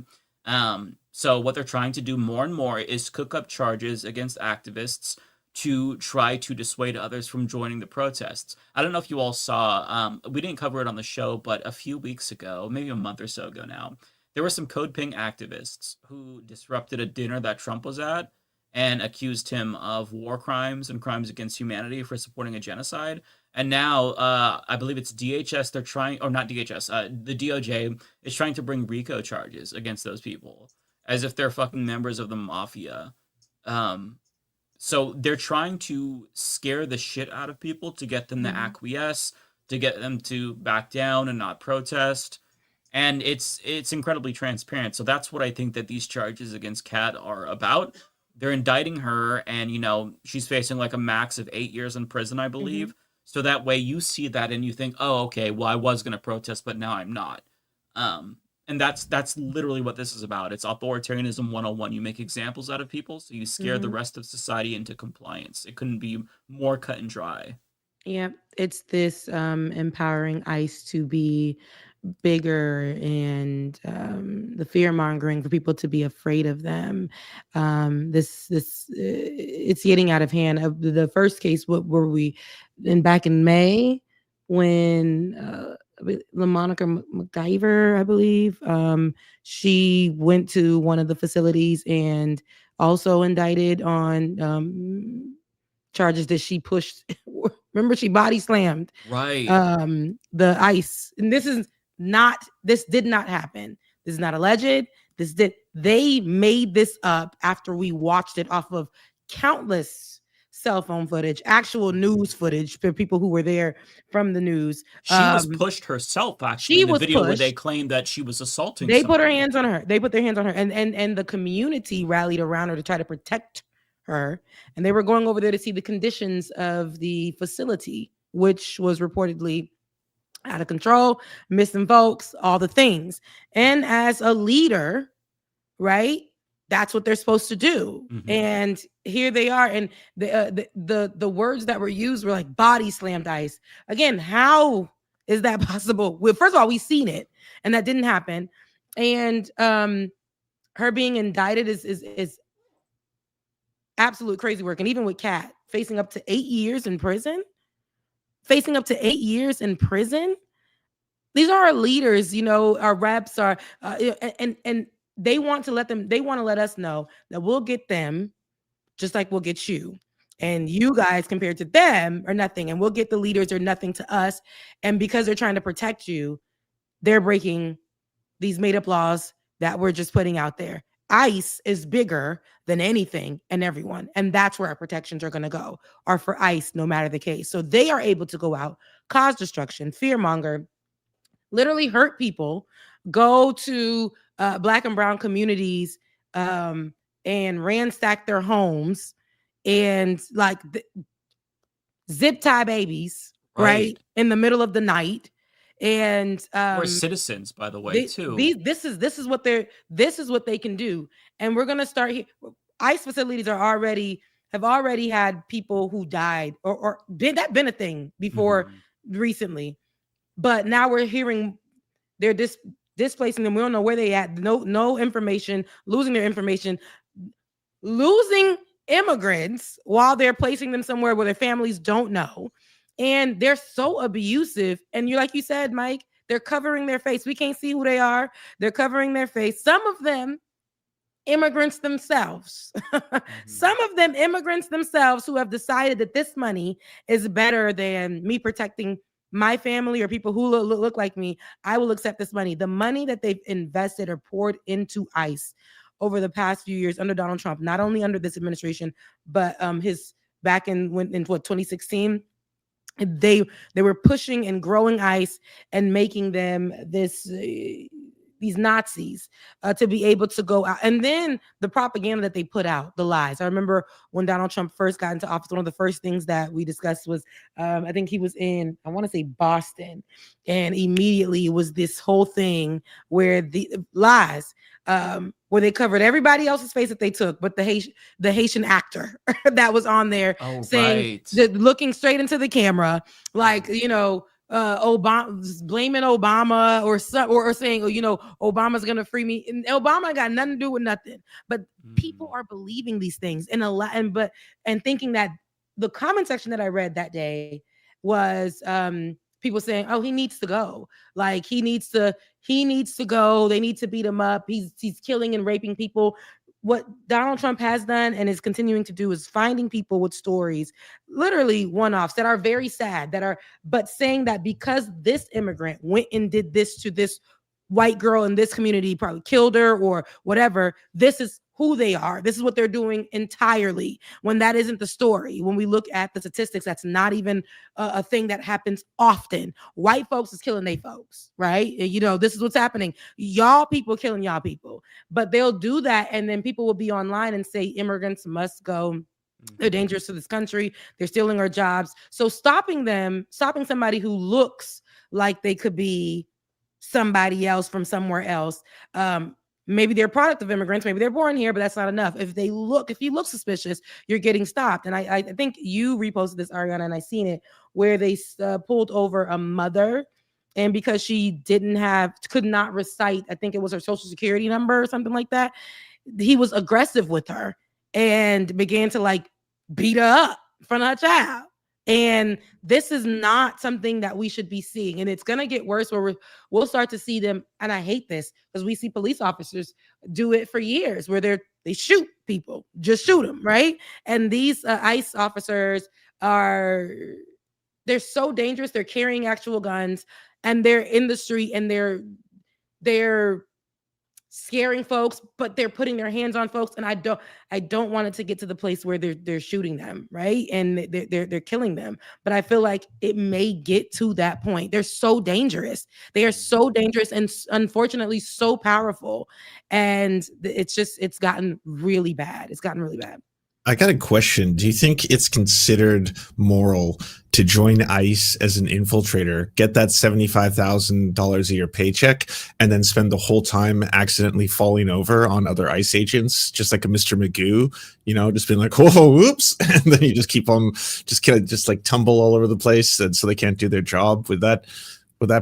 So what they're trying to do more and more is cook up charges against activists to try to dissuade others from joining the protests. I don't know if you all saw, we didn't cover it on the show, but a few weeks ago, maybe a month or so ago now, there were some Code Pink activists who disrupted a dinner that Trump was at and accused him of war crimes and crimes against humanity for supporting a genocide. And now, I believe it's DHS, they're trying, or not DHS, the DOJ is trying to bring RICO charges against those people, as if they're fucking members of the mafia. So they're trying to scare the shit out of people to get them to acquiesce, to get them to back down and not protest. And it's incredibly transparent. So that's what I think that these charges against Kat are about. They're indicting her, and, you know, she's facing like a max of 8 years in prison, I believe. So that way you see that and you think, oh, okay, well, I was going to protest, but now I'm not. And that's literally what this is about. It's authoritarianism 101. You make examples out of people, so you scare the rest of society into compliance. It couldn't be more cut and dry. Yeah, it's this empowering ICE to be bigger, and the fear mongering for people to be afraid of them. It's getting out of hand. The first case, what were we back in May when LaMonica McIver, I believe, she went to one of the facilities and also indicted on charges that she pushed. Remember, she body slammed the ICE, and this did not happen. This is not alleged. They made this up after we watched it off of countless cell phone footage, actual news footage for people who were there from the news. She was pushed herself, actually, in the video where they claimed that she was assaulting They somebody. put her hands on her. They put their hands on her, and the community rallied around her to try to protect her. And they were going over there to see the conditions of the facility, which was reportedly out of control, missing folks, all the things. And as a leader, right, that's what they're supposed to do. And here they are, and the words that were used were like body slammed ICE. Again, how is that possible? Well, first of all, we've seen it, and that didn't happen. And her being indicted is absolute crazy work. And even with Kat facing up to 8 years in prison, these are our leaders, our reps are, and they want to let us know that we'll get them just like we'll get you. And you guys compared to them are nothing, and we'll get the leaders are nothing to us. And because they're trying to protect you, they're breaking these made up laws that we're just putting out there. ICE is bigger than anything and everyone. And that's where our protections are going to go, are for ICE, no matter the case. So they are able to go out, cause destruction, fearmonger, literally hurt people, go to Black and brown communities and ransack their homes and zip tie babies, right, in the middle of the night. And we're citizens, by the way, too. This is what they can do. And we're gonna start here. ICE facilities have already had people who died or been a thing before recently. But now we're hearing they're displacing them. We don't know where they at. No information, losing their information, losing immigrants while they're placing them somewhere where their families don't know. And they're so abusive. And like you said, Mike, they're covering their face. We can't see who they are. They're covering their face. Some of them immigrants themselves. Some of them immigrants themselves who have decided that this money is better than me protecting my family or people who look like me. I will accept this money. The money that they've invested or poured into ICE over the past few years under Donald Trump, not only under this administration, but his back in 2016. They were pushing and growing ICE and making them these Nazis to be able to go out. And then the propaganda that they put out, the lies. I remember when Donald Trump first got into office, one of the first things that we discussed was, I think he was in, I want to say Boston, and immediately it was this whole thing where the lies, where they covered everybody else's face that they took, but the Haitian actor that was on there saying, looking straight into the camera, like, Obama, blaming Obama or saying, Obama's gonna free me. And Obama got nothing to do with nothing. But people are believing these things and thinking that the comment section that I read that day was people saying, "Oh, he needs to go. Like he needs to go. They need to beat him up. He's killing and raping people." What Donald Trump has done and is continuing to do is finding people with stories, literally one-offs that are very sad, but saying that because this immigrant went and did this to this white girl in this community, probably killed her or whatever, this is who they are. This is what they're doing entirely, when that isn't the story. When we look at the statistics, that's not even a thing that happens often. White folks is killing they folks, right? This is what's happening. Y'all people killing y'all people. But they'll do that, and then people will be online and say immigrants must go. They're dangerous to this country. They're stealing our jobs. So stopping somebody who looks like they could be somebody else from somewhere else, maybe they're a product of immigrants, maybe they're born here, but that's not enough. If you look suspicious, you're getting stopped. And I think you reposted this, Ariana, and I seen it, where they pulled over a mother and because she could not recite, I think it was her social security number or something like that, he was aggressive with her and began to like beat her up in front of her child. And this is not something that we should be seeing. And it's going to get worse where we'll start to see them. And I hate this because we see police officers do it for years where they shoot people, just shoot them, right? And these ICE officers they're so dangerous. They're carrying actual guns and they're in the street and they're scaring folks, but they're putting their hands on folks. And I don't want it to get to the place where they're shooting them, right? And they're killing them. But I feel like it may get to that point. They're so dangerous. They are so dangerous and unfortunately so powerful. And it's gotten really bad. It's gotten really bad. I got a question. Do you think it's considered moral to join ICE as an infiltrator, get that $75,000 a year paycheck, and then spend the whole time accidentally falling over on other ICE agents, just like a Mr. Magoo, just being like, "Whoa, whoops," and then you just keep on, just like tumble all over the place, and so they can't do their job? Would that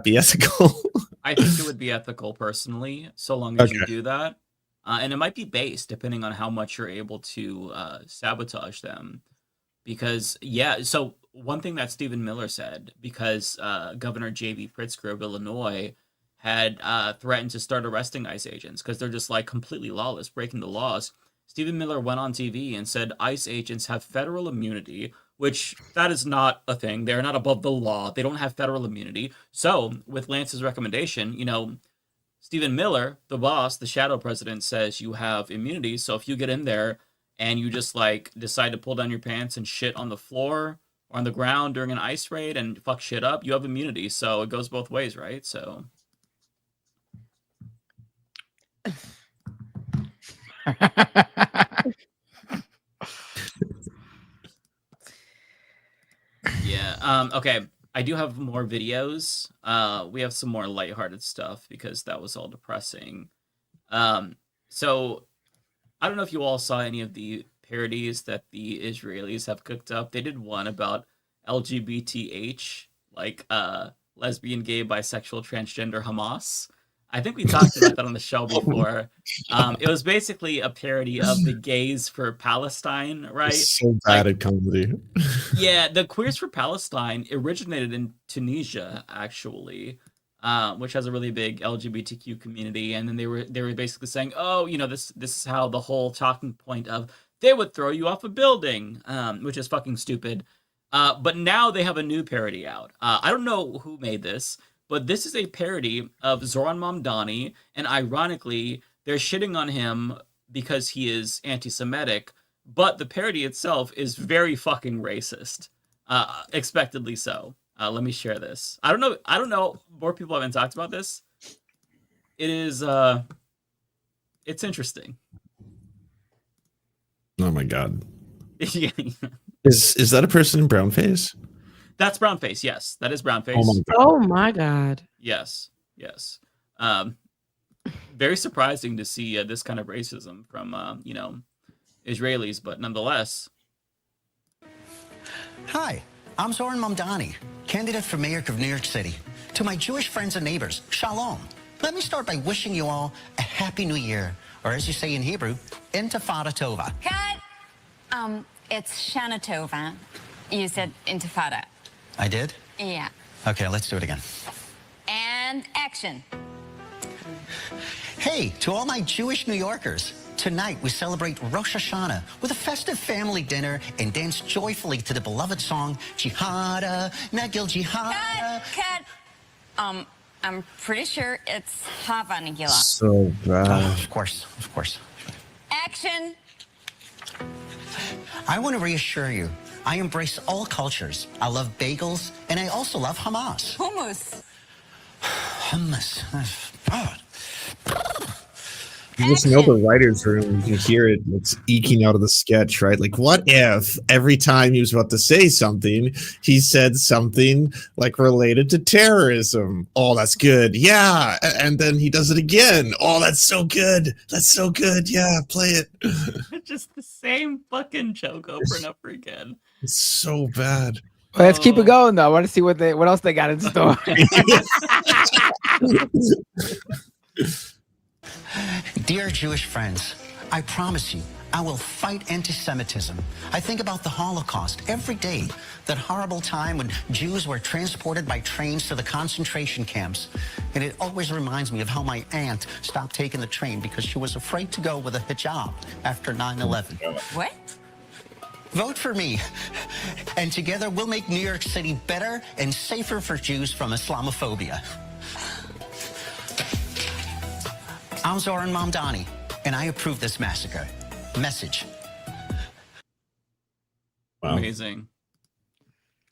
be ethical? I think it would be ethical personally, so long as you do that. And it might be based depending on how much you're able to sabotage them. Because, so one thing that Stephen Miller said, because Governor J.B. Pritzker of Illinois had threatened to start arresting ICE agents because they're just like completely lawless, breaking the laws. Stephen Miller went on TV and said ICE agents have federal immunity, which that is not a thing. They're not above the law. They don't have federal immunity. So with Lance's recommendation, Stephen Miller, the boss, the shadow president, says you have immunity. So if you get in there and you just like decide to pull down your pants and shit on the floor or on the ground during an ICE raid and fuck shit up, you have immunity. So it goes both ways, right? So. Yeah. Okay. I do have more videos. We have some more lighthearted stuff because that was all depressing. So I don't know if you all saw any of the parodies that the Israelis have cooked up. They did one about LGBTH, like lesbian, gay, bisexual, transgender Hamas. I think we talked about that on the show before. It was basically a parody of the Gays for Palestine, right? It's so bad at comedy. Yeah, the Queers for Palestine originated in Tunisia, actually, which has a really big LGBTQ community. And then they were basically saying, oh, this is how the whole talking point of they would throw you off a building, which is fucking stupid. But now they have a new parody out. I don't know who made this, but this is a parody of Zohran Mamdani, and ironically, they're shitting on him because he is anti-Semitic, but the parody itself is very fucking racist, expectedly so. Let me share this. I don't know. More people haven't talked about this. It is, it's interesting. Oh my God. Yeah. Is that a person in brownface? That's brownface. Yes, that is brownface. Oh my God. Yes. Very surprising to see this kind of racism from Israelis, but nonetheless. Hi, I'm Zohran Mamdani, candidate for mayor of New York City. To my Jewish friends and neighbors, shalom. Let me start by wishing you all a happy new year, or as you say in Hebrew, intifada tova. Cut. It's Shana Tova. You said intifada. I did? Yeah. Okay, let's do it again. And action. Hey, to all my Jewish New Yorkers, tonight we celebrate Rosh Hashanah with a festive family dinner and dance joyfully to the beloved song, Jihada, Nagil Jihada. Cut. I'm pretty sure it's Hava Nagila. So bad. Of course. Action. I want to reassure you, I embrace all cultures. I love bagels, and I also love Hamas. Hummus. Hummus. God. You just know the writer's room. You can hear it. It's eking out of the sketch, right? Like, what if every time he was about to say something, he said something like related to terrorism? Oh, that's good. Yeah. And then he does it again. Oh, that's so good. That's so good. Yeah, play it. Just the same fucking joke over and over again. It's so bad. Let's keep it going though. I want to see what else they got in store. Dear Jewish friends, I promise you, I will fight anti-Semitism. I think about the Holocaust every day, that horrible time when Jews were transported by trains to the concentration camps. And it always reminds me of how my aunt stopped taking the train because she was afraid to go with a hijab after 9/11. What? Vote for me, and together we'll make New York City better and safer for Jews from Islamophobia. I'm Zoran Mamdani, and I approve this massacre. Message. Wow. Amazing.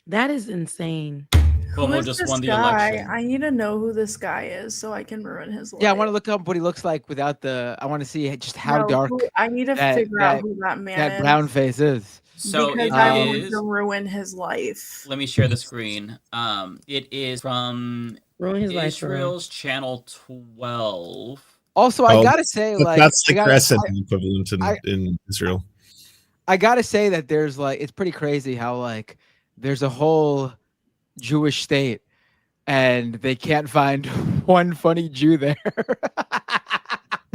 That is insane. Who Cuomo is just this won the guy? election. I need to know who this guy is so I can ruin his life. Yeah, I want to look up what he looks like without the. I want to see just how No, dark. I need to figure out who that man that is. brown face is. So because it I want is. to ruin his life. Let me share the screen. It is from Ruin his life for him. Israel's channel 12. Also, I gotta say, like that's I like gotta- Crescent I- equivalent in Israel. I gotta say that there's like it's pretty crazy how like there's a whole Jewish state and they can't find one funny Jew there.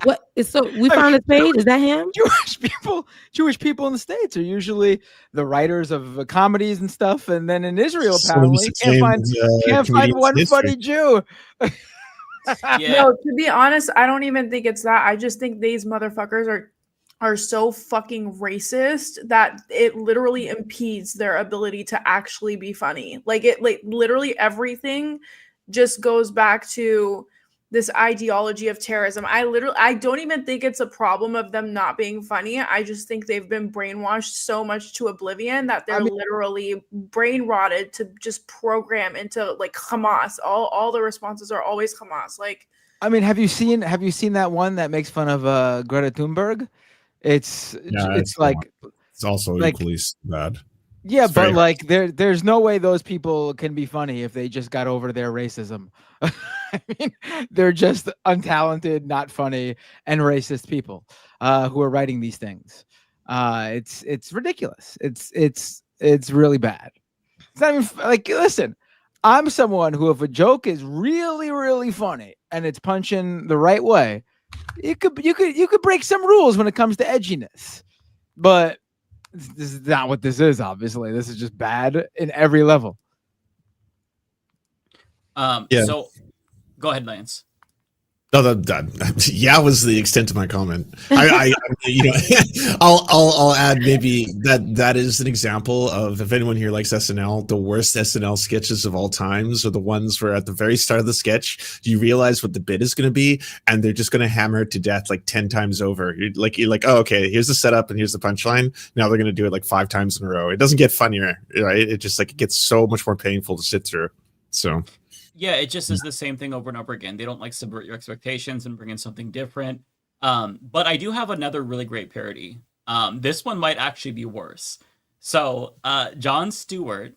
What? So we found his page. Is that him? Jewish people in the States are usually the writers of comedies and stuff, and then in Israel Some of apparently the can't find comedians one in funny history. Jew. No, to be honest, I don't even think it's that. I just think these motherfuckers are so fucking racist that it literally impedes their ability to actually be funny. Like literally everything just goes back to this ideology of terrorism. I don't even think it's a problem of them not being funny. I just think they've been brainwashed so much to oblivion that they're literally brain rotted to just program into like Hamas. All the responses are always Hamas. Like, I mean, have you seen that one that makes fun of Greta Thunberg? It's like it's also like- equally bad. Yeah, It's but very- like there's no way those people can be funny if they just got over their racism. I mean, they're just untalented, not funny, and racist people who are writing these things. It's ridiculous. It's really bad. It's not even like, listen, I'm someone who, if a joke is really, really funny and it's punching the right way, you could break some rules when it comes to edginess. But this is not what this is. Obviously, this is just bad in every level. Yeah. So go ahead, Lance. No, that yeah was the extent of my comment. I you know, I'll add maybe that is an example of, if anyone here likes SNL, the worst SNL sketches of all times are the ones where at the very start of the sketch you realize what the bit is going to be, and they're just going to hammer it to death like 10 times over. You're like, oh, okay, here's the setup and here's the punchline. Now they're going to do it like 5 times in a row. It doesn't get funnier, right? It just like it gets so much more painful to sit through. So. Yeah, it just is the same thing over and over again. They don't like subvert your expectations and bring in something different. But I do have another really great parody. This one might actually be worse. So Jon Stewart,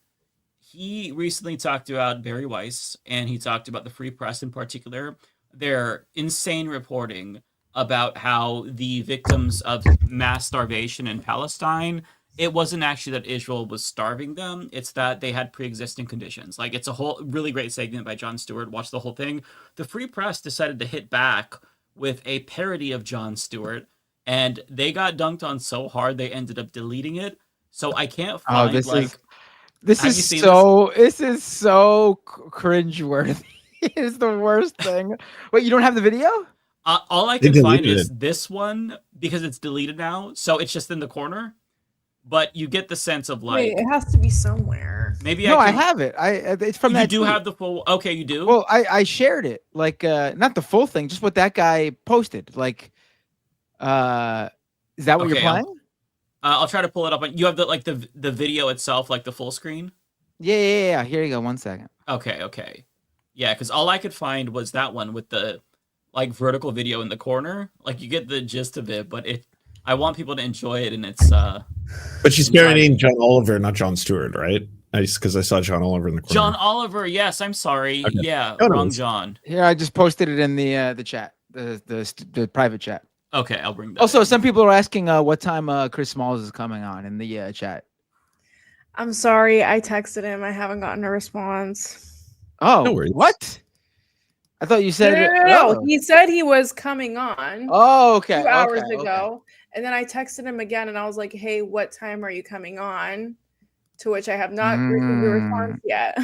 he recently talked about Barry Weiss, and he talked about the Free Press in particular. Their insane reporting about how the victims of mass starvation in Palestine, it wasn't actually that Israel was starving them. It's that they had pre-existing conditions. Like, it's a whole really great segment by Jon Stewart. Watch the whole thing. The Free Press decided to hit back with a parody of Jon Stewart, and they got dunked on so hard they ended up deleting it. So I can't find This is seen so cringeworthy. It's the worst thing. Wait, you don't have the video? All I They can find deleted is it. this one because it's deleted now. So it's just in the corner. But you get the sense of like, wait, it has to be somewhere. maybe No, I can, have it. It's from you that. do tweet. have the full. Okay, you do. Well, I shared it, like not the full thing, just what that guy posted. Like, is that what you're Okay, playing? I'll try to pull it up. You have the video itself, like the full screen. Yeah. Here you go. 1 second. Okay. Yeah, because all I could find was that one with the like vertical video in the corner. Like, you get the gist of it, but I want people to enjoy it, and it's But she's parodying John Oliver, not Jon Stewart, right? Because I saw John Oliver in the corner. John Oliver. Yes, I'm sorry. Okay. Yeah, No, no, wrong it's- John. Here, I just posted it in the chat, the private chat. Okay, I'll bring that. Also, some people are asking what time Chris Smalls is coming on in the chat. I'm sorry. I texted him. I haven't gotten a response. Oh, No worries. what? I thought you said No. oh. He said he was coming on. Oh, okay. 2 hours okay, ago. And then I texted him again and I was like, hey, what time are you coming on? To which I have not received a response yet.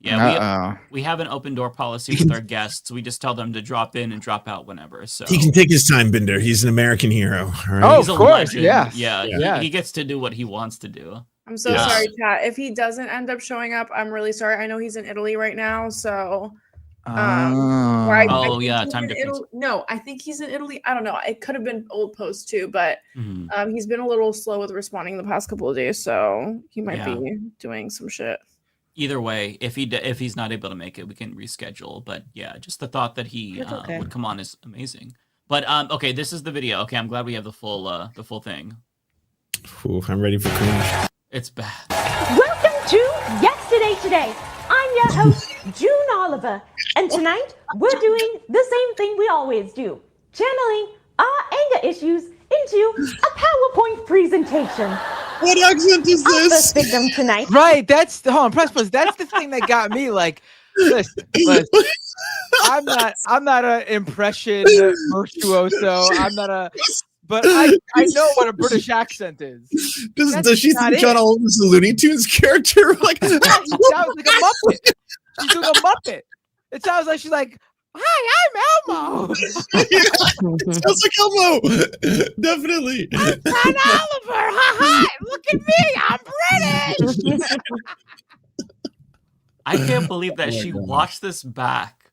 Yeah, we have an open door policy with our guests. We just tell them to drop in and drop out whenever. So He can take his time, Binder. He's an American hero. All right? Oh, he's of a course, legend. yeah. He gets to do what he wants to do. I'm so sorry, chat. If he doesn't end up showing up, I'm really sorry. I know he's in Italy right now, so I think yeah, he's time in difference. No, I think he's in Italy. I don't know. It could have been old post too, but he's been a little slow with responding the past couple of days, so he might be doing some shit. Either way, if he's not able to make it, we can reschedule. But yeah, just the thought that he would come on is amazing. But okay, this is the video. Okay, I'm glad we have the full thing. Ooh, I'm ready for cringe. It's bad. Welcome to Yesterday Today. I'm your host, June Oliver, and tonight we're doing the same thing we always do, channeling our anger issues into a PowerPoint presentation. What accent is Our this? first victim tonight. Right, that's hold on, press pause. That's the thing that got me. Like, listen, I'm not an impression virtuoso. I'm not a, but I know what a British accent is. Does she think John Oliver's a Looney Tunes character? Like, she sounds like a Muppet. She's doing a Muppet. It sounds like she's like, "Hi, I'm Elmo." It sounds like Elmo. Definitely. I'm John Oliver. Hi, look at me. I'm British. I can't believe that she watched this back.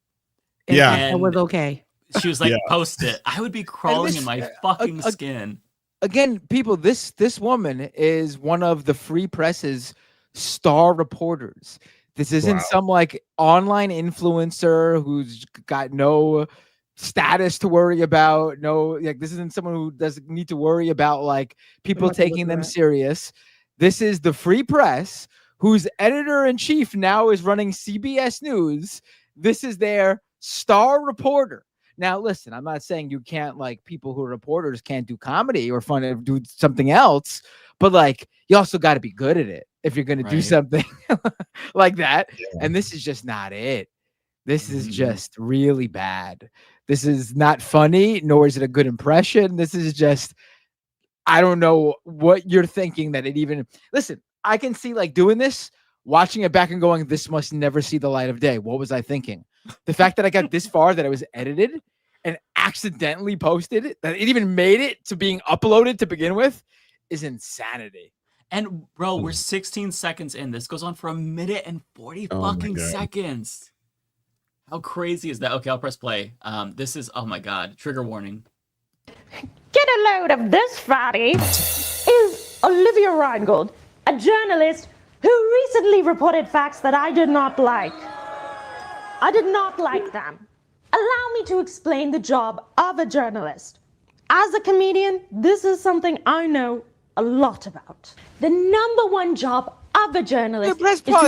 It was okay. She was like, post it. I would be crawling in my fucking skin. Again, people, this woman is one of the Free Press's star reporters. This isn't some like online influencer who's got no status to worry about. No, like this isn't someone who doesn't need to worry about like people taking them serious. This is the Free Press, whose editor-in-chief now is running CBS News. This is their star reporter. Now, listen, I'm not saying you can't, like, people who are reporters can't do comedy or fun and do something else, but like, you also got to be good at it if you're going to do something like that. Yeah. And this is just not it. This is just really bad. This is not funny, nor is it a good impression. This is just, I don't know what you're thinking that it even, listen, I can see like doing this, watching it back and going, this must never see the light of day. What was I thinking? The fact that I got this far, that it was edited and accidentally posted, that it even made it to being uploaded to begin with, is insanity. And bro, we're 16 seconds in. This goes on for 1 minute and 40 fucking seconds. How crazy is that? Okay, I'll press play. This is, oh my God, trigger warning. Get a load of this fatty. Is Olivia Reingold, a journalist who recently reported facts that I did not like. I did not like them. Allow me to explain the job of a journalist. As a comedian, this is something I know a lot about. The #1 job of a journalist is to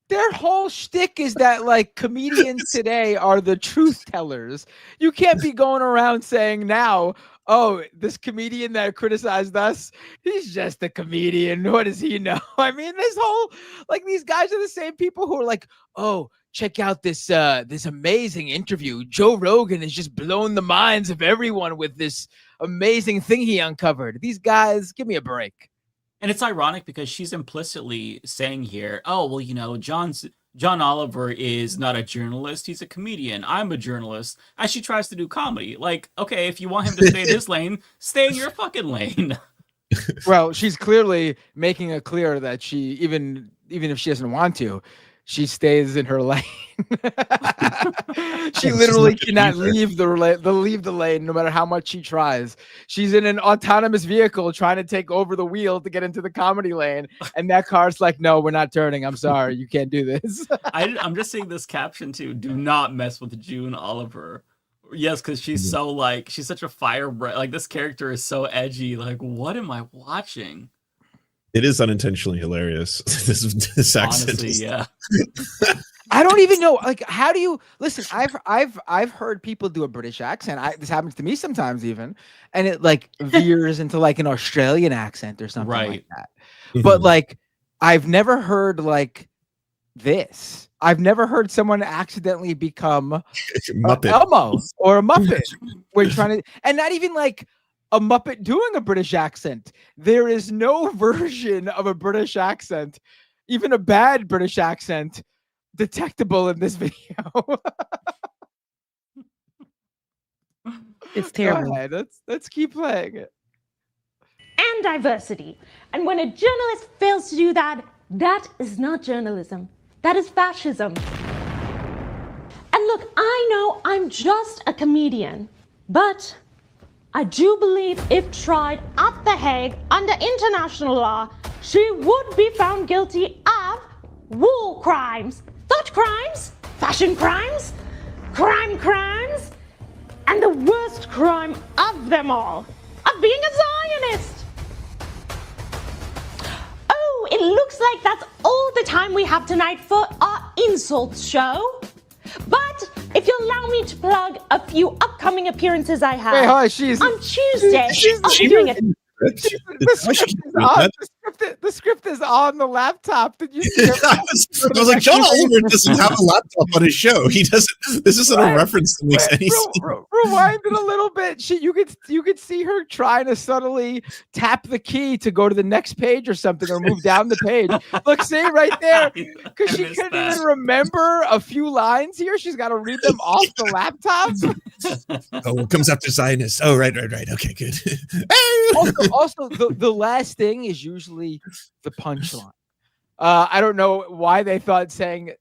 Their whole shtick is that like comedians today are the truth tellers. You can't be going around saying now, oh, this comedian that criticized us, he's just a comedian. What does he know? I mean, this whole, like, these guys are the same people who are like, oh, check out this this amazing interview. Joe Rogan has just blown the minds of everyone with this amazing thing he uncovered. These guys, give me a break. And it's ironic because she's implicitly saying here, oh, well, you know, John Oliver is not a journalist. He's a comedian. I'm a journalist. As she tries to do comedy. Like, okay, if you want him to stay in his lane, stay in your fucking lane. Well, she's clearly making it clear that she, even if she doesn't want to, she stays in her lane. She literally cannot leave the lane no matter how much she tries. She's in an autonomous vehicle trying to take over the wheel to get into the comedy lane, and that car's like, no, we're not turning. I'm sorry, you can't do this. I'm just seeing this caption too. Do not mess with June Oliver. Yes, because she's so like, she's such a firebrand. Like, this character is so edgy. Like, what am I watching? It is unintentionally hilarious. This accent. Honestly, yeah. I don't even know. Like, how do you listen? I've heard people do a British accent. This happens to me sometimes even, and it like veers into like an Australian accent or something like that. But like, I've never heard like this. I've never heard someone accidentally become Elmo or a Muppet. We're trying to, and not even like a Muppet doing a British accent. There is no version of a British accent, even a bad British accent, detectable in this video. It's terrible. Go ahead. Let's keep playing it. And diversity. And when a journalist fails to do that, that is not journalism. That is fascism. And look, I know I'm just a comedian, but I do believe if tried at The Hague under international law, she would be found guilty of war crimes, thought crimes, fashion crimes, crimes, and the worst crime of them all, of being a Zionist. Oh, it looks like that's all the time we have tonight for our insults show. But if you'll allow me to plug a few upcoming appearances I have. Wait, hold on, on Tuesday, I'll be doing it. The script is on the laptop. Did you see it? I was like, John Oliver doesn't have a laptop on his show. He doesn't. This isn't a reference that makes any sense. Rewind it a little bit. You could see her trying to subtly tap the key to go to the next page or something, or move down the page. Look, see right there, because she couldn't even remember a few lines here. She's got to read them off the laptop. Oh, what comes after Zionist? Oh, right. Okay, good. Also, the last thing is usually the punchline. I don't know why they thought saying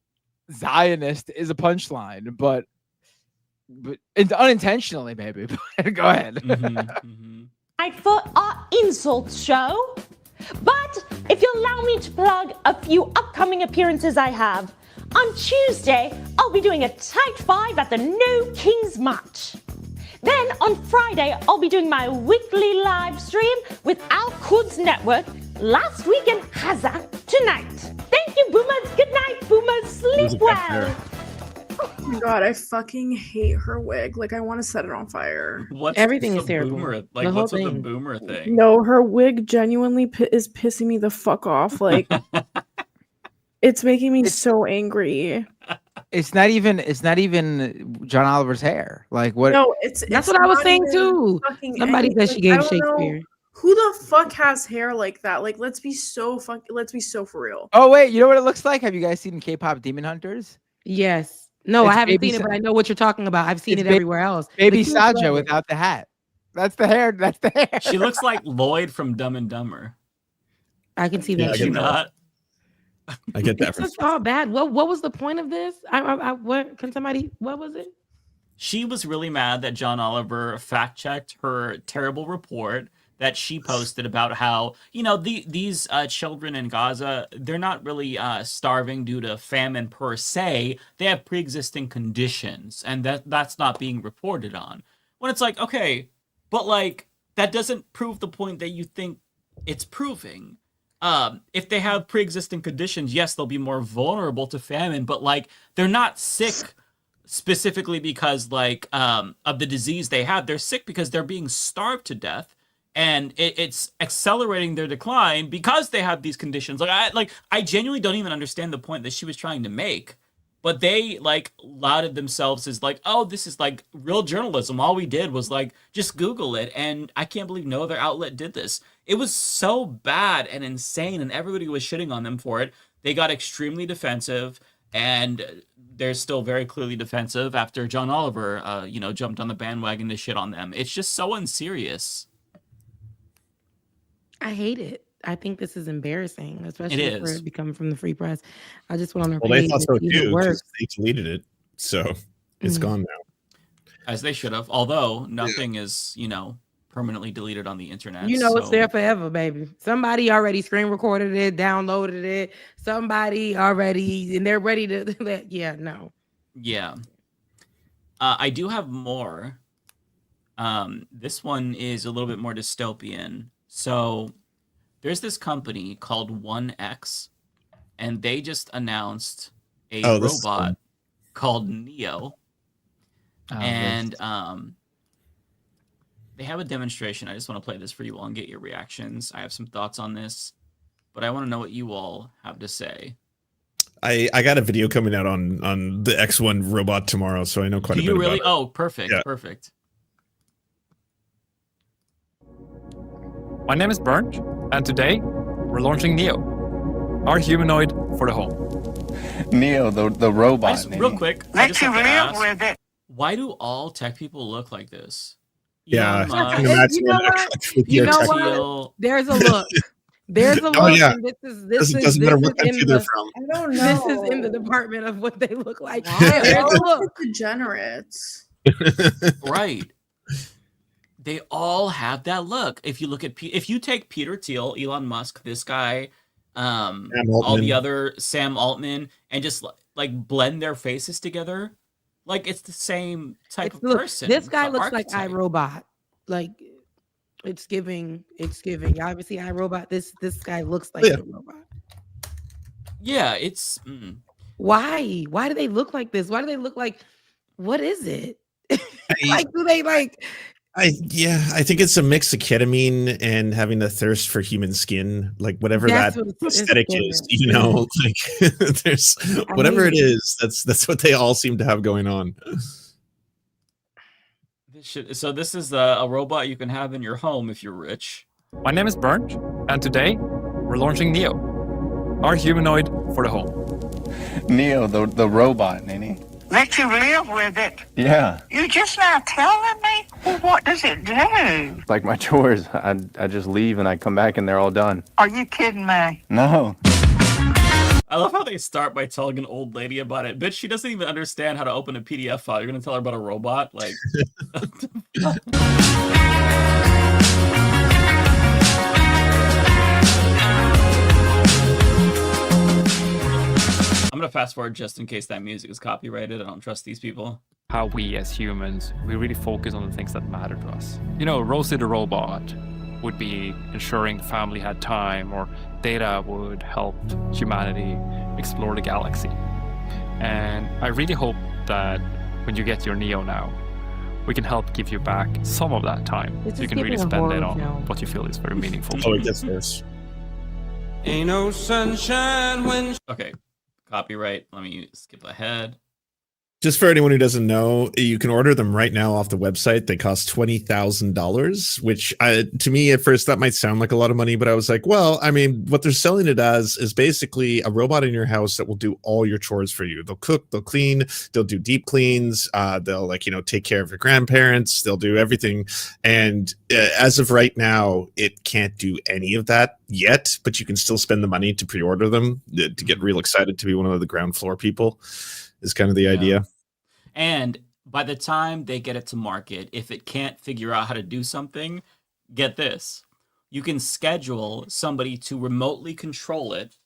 Zionist is a punchline, but unintentionally, maybe. Go ahead. For our insults show. But if you'll allow me to plug a few upcoming appearances I have. On Tuesday, I'll be doing a tight 5 at the No King's March. Then on Friday, I'll be doing my weekly live stream with Al Quds Network. Last week in Gaza tonight. Thank you, Boomers. Good night, Boomers. Sleep well. Oh my god, I fucking hate her wig. Like, I want to set it on fire. Everything is terrible. Like, what's with the boomer thing? No, her wig genuinely is pissing me the fuck off. Like, it's making me so angry. It's not even John Oliver's hair. Like, what? No, that's what I was saying too. Somebody said she gave Shakespeare. Who the fuck has hair like that? Like, let's be so for real. Oh wait, you know what it looks like? Have you guys seen K-pop Demon Hunters? Yes. No, I haven't seen it, but I know what you're talking about. I've seen it everywhere else. Baby Saja without the hat. That's the hair. That's the hair. She looks like Lloyd from Dumb and Dumber. I can see that. Does she not? I get that. It's all bad. What was the point of this? What was it? She was really mad that John Oliver fact-checked her terrible report that she posted about how, these children in Gaza, they're not really starving due to famine per se. They have pre-existing conditions, and that's not being reported on. When it's like, okay, but like, that doesn't prove the point that you think it's proving. If they have pre-existing conditions, yes, they'll be more vulnerable to famine, but like, they're not sick specifically because of the disease they have. They're sick because they're being starved to death, and it's accelerating their decline because they have these conditions. I genuinely don't even understand the point that she was trying to make, but they lauded themselves as oh, this is real journalism. All we did was just Google it, and I can't believe no other outlet did this. It was so bad and insane, and everybody was shitting on them for it. They got extremely defensive, and they're still very clearly defensive after John Oliver, jumped on the bandwagon to shit on them. It's just so unserious. I hate it. I think this is embarrassing, especially It for is. it becoming from the Free Press. I just went on her Well, page. they thought so and see if it too. works. 'Cause they deleted it, so it's gone now. As they should have. Although nothing is, permanently deleted on the internet. It's there forever, baby. Somebody already screen recorded it, downloaded it. Somebody already, and they're ready to. Yeah, no. Yeah. I do have more. This one is a little bit more dystopian. So there's this company called 1X, and they just announced a this is robot fun. called Neo, Oh, and they have a demonstration. I just want to play this for you all and get your reactions. I have some thoughts on this, but I want to know what you all have to say. I got a video coming out on the X1 robot tomorrow, so I know quite Do a you bit really? about it. Oh, perfect, Yeah. perfect. My name is Bernd, and today we're launching Neo, our humanoid for the home. Neo, the robot. Real quick, I just have to ask, why do all tech people look like this? Yeah, Elon Musk, I can imagine You know that what? with You your know tech- what? There's a look. There's a look. Oh, yeah. And this Doesn't matter what country in they're the, from. I don't know. This is in the department of what they look like. They There's all a look look. like degenerates. right? They all have that look. If you look at if you take Peter Thiel, Elon Musk, this guy, all the Altman. other Sam Altman, and just like blend their faces together, like it's the same type of Look, person. this guy the looks like archetype. iRobot. Like it's giving. You obviously iRobot. This guy looks like a robot. Yeah, it's Why? Why do they look like this? Why do they look like? What is it? Like, do they like? I think it's a mix of ketamine and having a thirst for human skin, like whatever That's that what it's aesthetic for. is, you know, like there's whatever it is, that's what they all seem to have going on. So this is a robot you can have in your home if you're rich. My name is Bernd, and today we're launching Neo, our humanoid for the home. Neo, the robot, Nene. Let you live with it. Yeah. You just now telling me? Well, what does it do? Like my chores, I just leave and I come back and they're all done. Are you kidding me? No. I love how they start by telling an old lady about it. Bitch, she doesn't even understand how to open a PDF file. You're gonna tell her about a robot? Like I'm gonna fast forward just in case that music is copyrighted. I don't trust these people. How we as humans, we really focus on the things that matter to us. You know, Rosie the robot would be ensuring family had time, or Data would help humanity explore the galaxy. And I really hope that when you get your Neo now, we can help give you back some of that time. It's So you just can really giving a spend it horror on film. what you feel is very meaningful. Oh, it gets worse. Ain't no sunshine when. Okay, copyright. Let me skip ahead. Just for anyone who doesn't know, you can order them right now off the website. They cost $20,000, which to me at first that might sound like a lot of money, but I was like, well, I mean, what they're selling it as is basically a robot in your house that will do all your chores for you. They'll cook, they'll clean, they'll do deep cleans, they'll take care of your grandparents, they'll do everything. And as of right now, it can't do any of that yet, but you can still spend the money to pre-order them to get real excited to be one of the ground floor people. Is kind of the idea. And by the time they get it to market, if it can't figure out how to do something, get this. You can schedule somebody to remotely control it,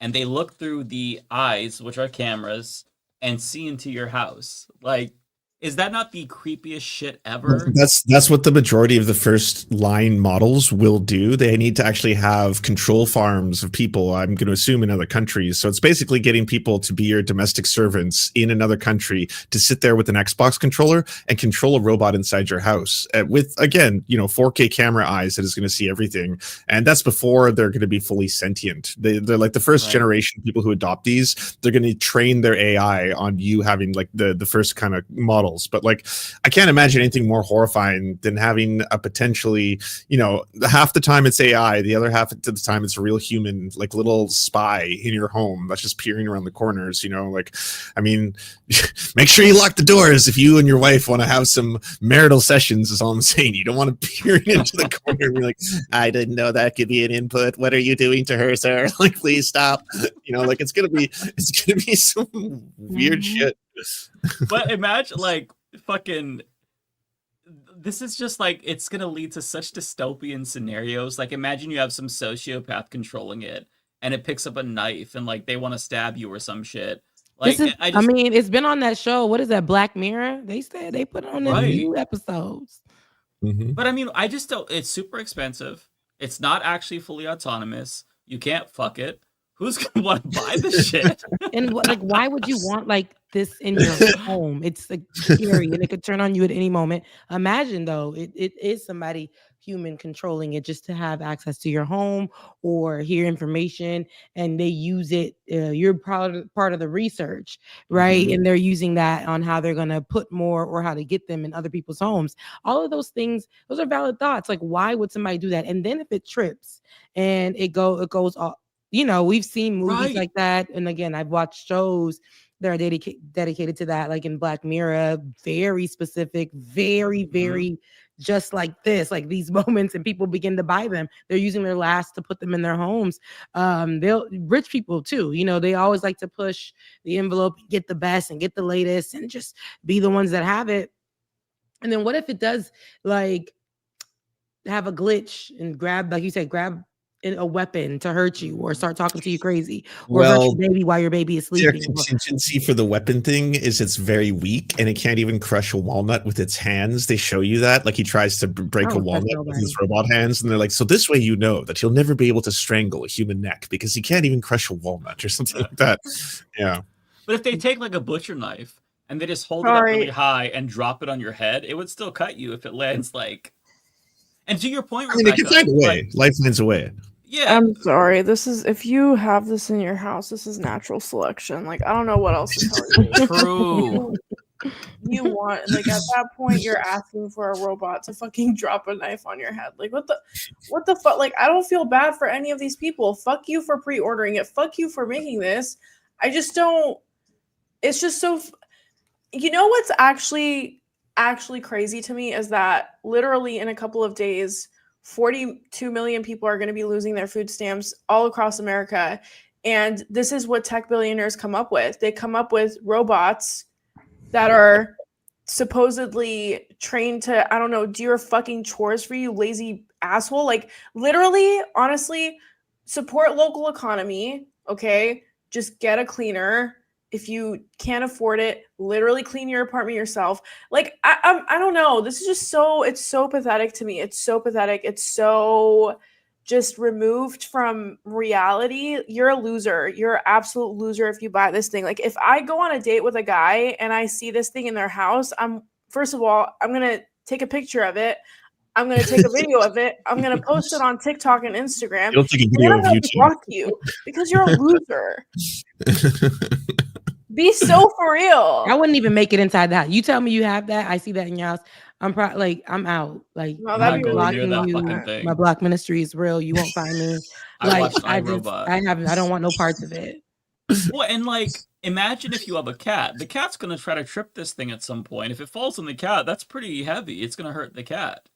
and they look through the eyes, which are cameras, and see into your house. Like, is that not the creepiest shit ever? That's what the majority of the first line models will do. They need to actually have control farms of people, I'm going to assume in other countries. So it's basically getting people to be your domestic servants in another country to sit there with an Xbox controller and control a robot inside your house with, again, 4K camera eyes that is going to see everything. And that's before they're going to be fully sentient. They're like the first generation people who adopt these. They're going to train their AI on you having like the first kind of models. But like, I can't imagine anything more horrifying than having a potentially, half the time it's AI, the other half of the time it's a real human, like little spy in your home that's just peering around the corners. I mean, make sure you lock the doors if you and your wife want to have some marital sessions. Is all I'm saying. You don't want to peer into the corner and be like, I didn't know that could be an input. What are you doing to her, sir? Like, please stop. It's gonna be some weird shit. But imagine this is just like, it's gonna lead to such dystopian scenarios. Like, imagine you have some sociopath controlling it and it picks up a knife and like they want to stab you or some shit. Like, I mean, it's been on that show. What is that, Black Mirror? They said they put it on them new episodes. But I mean, I just don't. It's super expensive. It's not actually fully autonomous. You can't fuck it. Who's gonna want to buy this shit? And like, why would you want like this in your home? It's like scary, and it could turn on you at any moment. Imagine though, it is somebody human controlling it just to have access to your home or hear information, and they use it. You're part of the research, right? And they're using that on how they're gonna put more or how to get them in other people's homes. All of those things, those are valid thoughts. Like, why would somebody do that? And then if it trips and it goes off. We've seen movies like that. And again, I've watched shows that are dedicated to that, like in Black Mirror, very specific, very, very just like this, like these moments, and people begin to buy them. They're using their last to put them in their homes. Rich people too, they always like to push the envelope, get the best and get the latest and just be the ones that have it. And then what if it does like have a glitch and grab, like you said, grab a weapon to hurt you or start talking to you crazy or hurt your baby while your baby is sleeping. Their contingency for the weapon thing is it's very weak and it can't even crush a walnut with its hands. They show you that, like he tries to break a walnut with his robot hands, and they're like, so this way that he'll never be able to strangle a human neck because he can't even crush a walnut or something like that. Yeah. But if they take like a butcher knife and they just hold it up really high and drop it on your head, it would still cut you if it lands like. And to your point, I mean, they can find a way. Life finds a way. Yeah. I'm sorry. If you have this in your house, this is natural selection. Like, I don't know what else to tell you. True. You want, like, at that point, you're asking for a robot to fucking drop a knife on your head. Like, what the fuck? Like, I don't feel bad for any of these people. Fuck you for pre-ordering it. Fuck you for making this. I just don't. It's just so. What's actually crazy to me is that literally in a couple of days, 42 million people are going to be losing their food stamps all across America. And this is what tech billionaires come up with. They come up with robots that are supposedly trained to, I don't know, do your fucking chores for you, lazy asshole. Like, literally, honestly, support local economy, okay? Just get a cleaner. If you can't afford it, literally clean your apartment yourself. Like, I don't know. This is just it's so pathetic to me. It's so pathetic. It's so just removed from reality. You're a loser. You're an absolute loser if you buy this thing. Like, if I go on a date with a guy and I see this thing in their house, first of all, I'm going to take a picture of it. I'm going to take a video of it. I'm going to post it on TikTok and Instagram. You'll take a video of you too. Block you because you're a loser. Be so for real. I wouldn't even make it inside the house. You tell me you have that. I see that in your house. I'm I'm out. Like, no, that'd be blocking you. My block ministry is real. You won't find me. Like, I don't want no parts of it. Well, and like, imagine if you have a cat. The cat's gonna try to trip this thing at some point. If it falls on the cat, that's pretty heavy. It's gonna hurt the cat.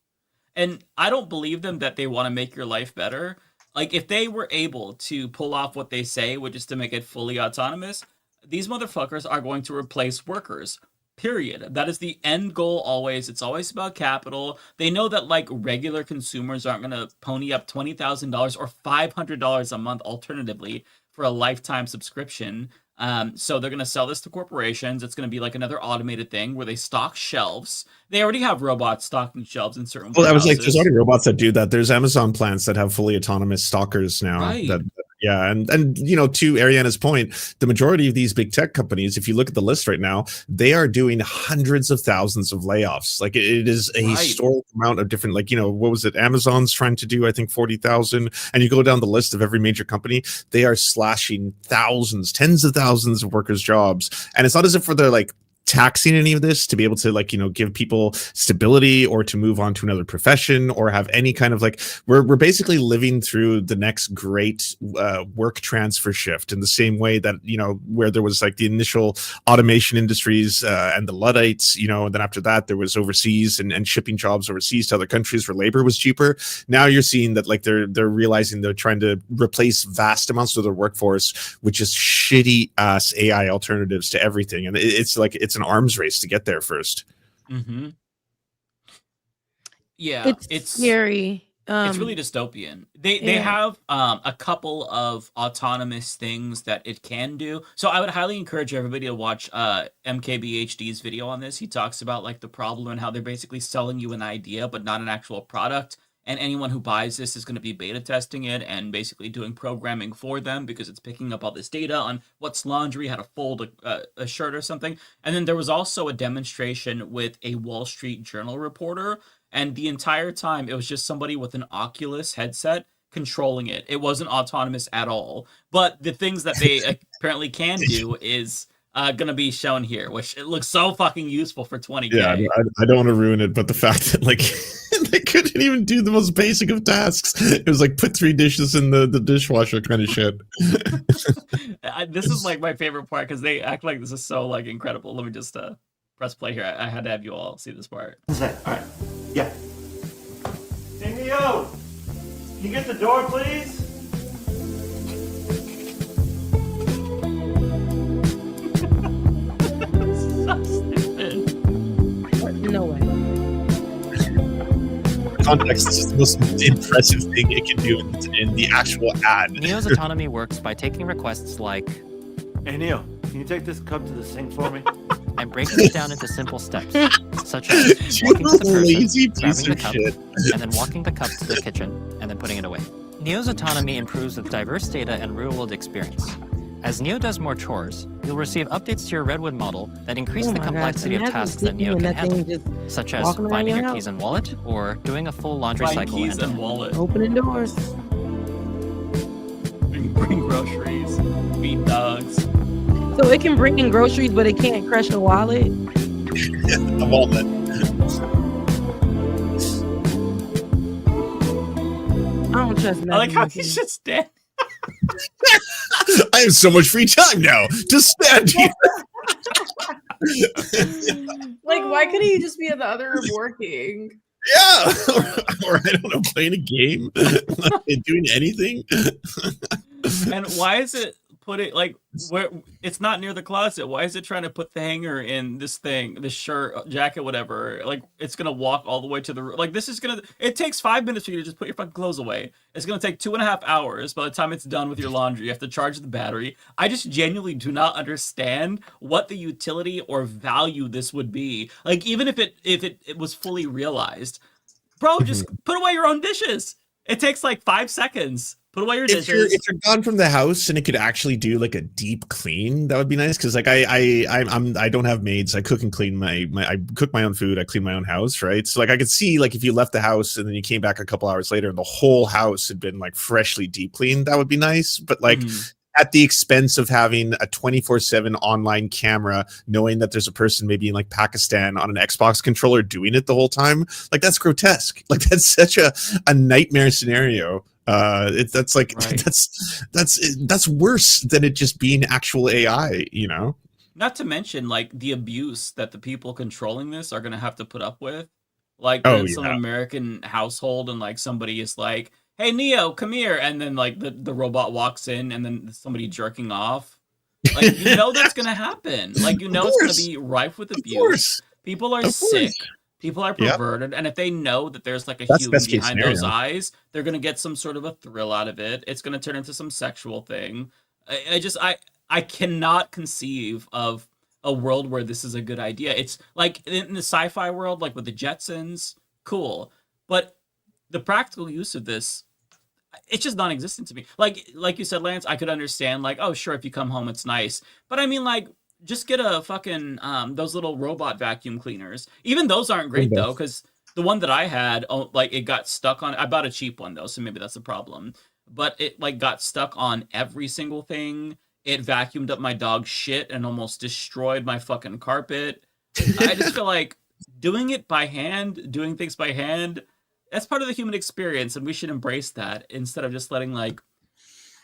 And I don't believe them that they want to make your life better. Like, if they were able to pull off what they say, which is to make it fully autonomous, these motherfuckers are going to replace workers, period. That is the end goal always. It's always about capital. They know that, like, regular consumers aren't going to pony up $20,000 or $500 a month alternatively for a lifetime subscription. So they're going to sell this to corporations. It's going to be like another automated thing where they stock shelves. They already have robots stocking shelves in certain Well, I was like, there's already robots that do that. There's Amazon plants that have fully autonomous stalkers now. Right. Yeah, and to Ariana's point, the majority of these big tech companies, if you look at the list right now, they are doing hundreds of thousands of layoffs. Like, it is a historic amount of different, like, what was it? Amazon's trying to do, I think, 40,000. And you go down the list of every major company, they are slashing thousands, tens of thousands of workers' jobs. And it's not as if they're like taxing any of this to be able to, like, give people stability or to move on to another profession or have any kind of, like, we're basically living through the next great work transfer shift in the same way that, where there was like the initial automation industries and the Luddites, and then after that there was overseas and shipping jobs overseas to other countries where labor was cheaper. Now you're seeing that, like, they're realizing they're trying to replace vast amounts of their workforce with just shitty ass AI alternatives to everything. And it's an arms race to get there first. Mm-hmm. Yeah, it's scary. It's really dystopian. They have a couple of autonomous things that it can do. So I would highly encourage everybody to watch MKBHD's video on this. He talks about, like, the problem and how they're basically selling you an idea but not an actual product. and anyone who buys this is going to be beta testing it and basically doing programming for them because it's picking up all this data on what's laundry, how to fold a shirt or something. And then there was also a demonstration with a Wall Street Journal reporter, and the entire time it was just somebody with an Oculus headset controlling it. It wasn't autonomous at all. But the things that they apparently can do is going to be shown here, which it looks so fucking useful for 20K. Yeah, I don't want to ruin it, but the fact that like they couldn't even do the most basic of tasks. It was like put 3 dishes in the dishwasher kind of shit. This is like my favorite part because they act like this is so like incredible. Let me just press play here. I had to have you all see this part. All right. Yeah. Hey, Neo! Can you get the door, please? So stupid. No way. Context, this is the most impressive thing it can do in the actual ad. Neo's autonomy works by taking requests like, Hey, Neo, can you take this cup to the sink for me? and breaking it down into simple steps, such as walking to the person, grabbing the cup, and then walking the cup to the kitchen, and then putting it away. Neo's autonomy improves with diverse data and real-world experience. As Neo does more chores, you'll receive updates to your Redwood model that increase the complexity of tasks that Neo can handle, such as finding your keys and wallet, or doing a full laundry cycle. Keys and wallet. Opening doors. Bring groceries. Feed dogs. So it can bring in groceries, but it can't crush a wallet? A wallet. I don't trust nothing. I like how he's just standing. I have so much free time now to stand here. Like, why couldn't he just be at the other room working? Yeah, or I don't know, playing a game, doing anything. And why is it putting like where it's not near the closet? Why is it trying to put the hanger in this thing, this shirt, jacket, whatever? Like it's gonna walk all the way to the like. This is gonna. It takes 5 minutes for you to just put your fucking clothes away. It's gonna take 2.5 hours. By the time it's done with your laundry, you have to charge the battery. I just genuinely do not understand what the utility or value this would be. Like even if it was fully realized, bro, just put away your own dishes. It takes like 5 seconds. Put away your dishes. If you're gone from the house and it could actually do like a deep clean, that would be nice. Because like I don't have maids. I cook and clean I cook my own food. I clean my own house, right? So like I could see like if you left the house and then you came back a couple hours later and the whole house had been like freshly deep cleaned, that would be nice. But like at the expense of having a 24/7 online camera, knowing that there's a person maybe in like Pakistan on an Xbox controller doing it the whole time, like that's grotesque. Like that's such a nightmare scenario. That's like that's worse than it just being actual AI, you know? Not to mention like the abuse that the people controlling this are gonna have to put up with. Like some American household and like somebody is like, hey Neo, come here, and then like the robot walks in and then somebody jerking off. Like you know that's gonna happen. Like you know it's gonna be rife with abuse. People are sick. People are perverted, and if they know that there's like a human behind those eyes, they're gonna get some sort of a thrill out of it. It's gonna turn into some sexual thing. I cannot conceive of a world where this is a good idea. It's like in the sci-fi world, like with the Jetsons, cool, but the practical use of this, it's just non-existent to me. Like you said, Lance, I could understand like, oh sure, if you come home, it's nice, but I mean like. Just get a fucking those little robot vacuum cleaners. Even those aren't great though, because the one that I had, like it got stuck on. I bought a cheap one though, so maybe that's a problem. But it like got stuck on every single thing. It vacuumed up my dog's shit and almost destroyed my fucking carpet. I just feel like doing it by hand, doing things by hand, that's part of the human experience, and we should embrace that instead of just letting like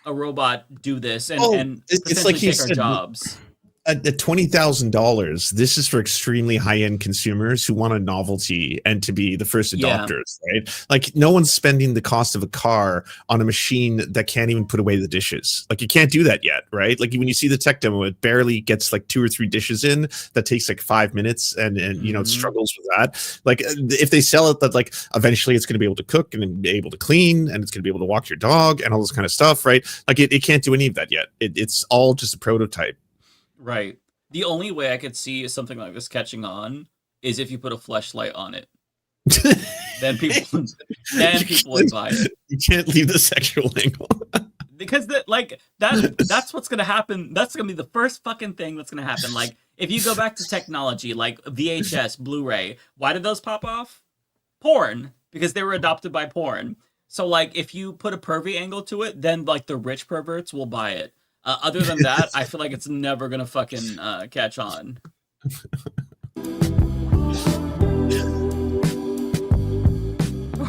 a robot do this and it's like take our jobs. At $20,000, this is for extremely high-end consumers who want a novelty and to be the first adopters, right? Like no one's spending the cost of a car on a machine that can't even put away the dishes. Like you can't do that yet, right? Like when you see the tech demo, it barely gets like 2 or 3 dishes in. That takes like 5 minutes, and you know it struggles with that. Like if they sell it, that like eventually it's going to be able to cook and be able to clean, and it's going to be able to walk your dog and all this kind of stuff, right? Like it can't do any of that yet. It's all just a prototype. Right. The only way I could see something like this catching on is if you put a fleshlight on it. then people would buy it. You can't leave the sexual angle. Because that's what's gonna happen. That's gonna be the first fucking thing that's gonna happen. Like, if you go back to technology, like VHS, Blu-ray, why did those pop off? Porn, because they were adopted by porn. So, like, if you put a pervy angle to it, then, like, the rich perverts will buy it. Other than that, I feel like it's never gonna fucking catch on.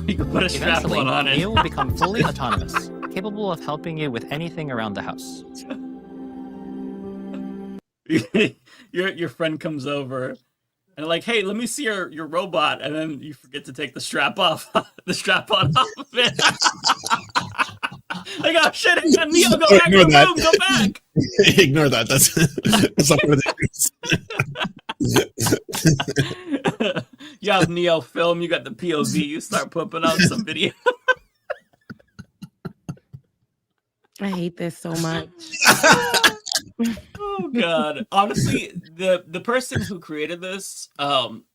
You can put a strap on it. Neo will become fully autonomous, capable of helping you with anything around the house. Your friend comes over and like, hey, let me see your robot, and then you forget to take the strap on off of it. Like, oh shit, Neo, go back to the room, go back. Ignore that. That's not what it is. You have Neo film, you got the POV, you start pumping out some video. I hate this so much. Oh god. Honestly, the person who created this,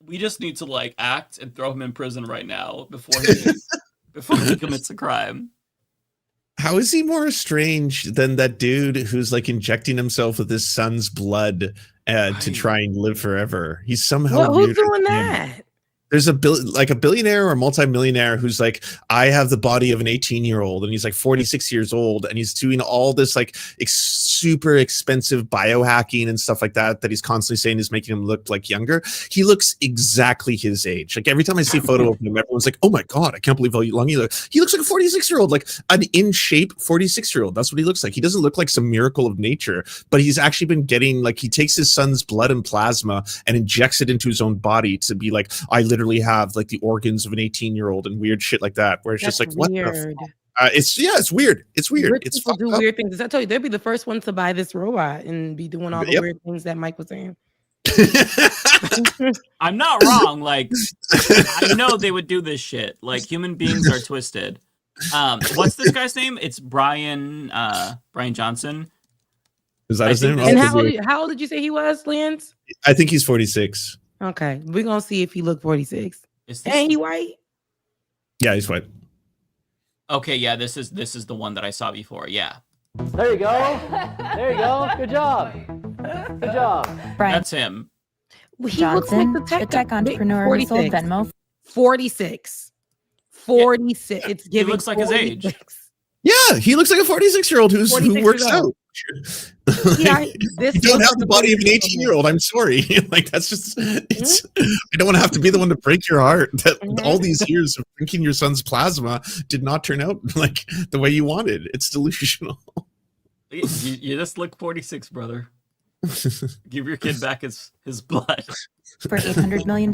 we just need to like act and throw him in prison right now before he commits a crime. How is he more strange than that dude who's like injecting himself with his son's blood to try and live forever? He's somehow who's doing that? There's a billionaire or multimillionaire who's like, I have the body of an 18-year-old, and he's like 46 years old, and he's doing all this like super expensive biohacking and stuff like that he's constantly saying is making him look like younger. He looks exactly his age. Like every time I see a photo of him, everyone's like, oh my god, I can't believe how long he looks. He looks like a 46-year-old, like an in shape 46-year-old. That's what he looks like. He doesn't look like some miracle of nature, but he's actually been getting, like, he takes his son's blood and plasma and injects it into his own body to be like, I literally have like the organs of an 18-year-old and weird shit like that, where it's just like, what the fuck? It's weird. It's weird. Rich people do weird things. I told you, they'd be the first ones to buy this robot and be doing all the weird things that Mike was saying. I'm not wrong. Like, I know they would do this shit. Like, human beings are twisted. What's this guy's name? It's Bryan Johnson. Is that his name? And how old did you say he was, Lance? I think he's 46. Okay, we're gonna see if he looked 46. Ain't he white? Yeah, he's white. Okay, yeah, this is the one that I saw before. Yeah. There you go. There you go. Good job. Good job. Bryan. That's him. He looks like the tech entrepreneur who sold Venmo. 46. 46. It's giving. He looks like 46. His age. Yeah, he looks like a 46-year-old who works out. Yeah, you don't have the body of an 18-year-old. I'm sorry. Like, that's just, it's, I don't want to have to be the one to break your heart that all these years of drinking your son's plasma did not turn out like the way you wanted. It's delusional. You just look 46, brother. Give your kid back his blood. For $800 million,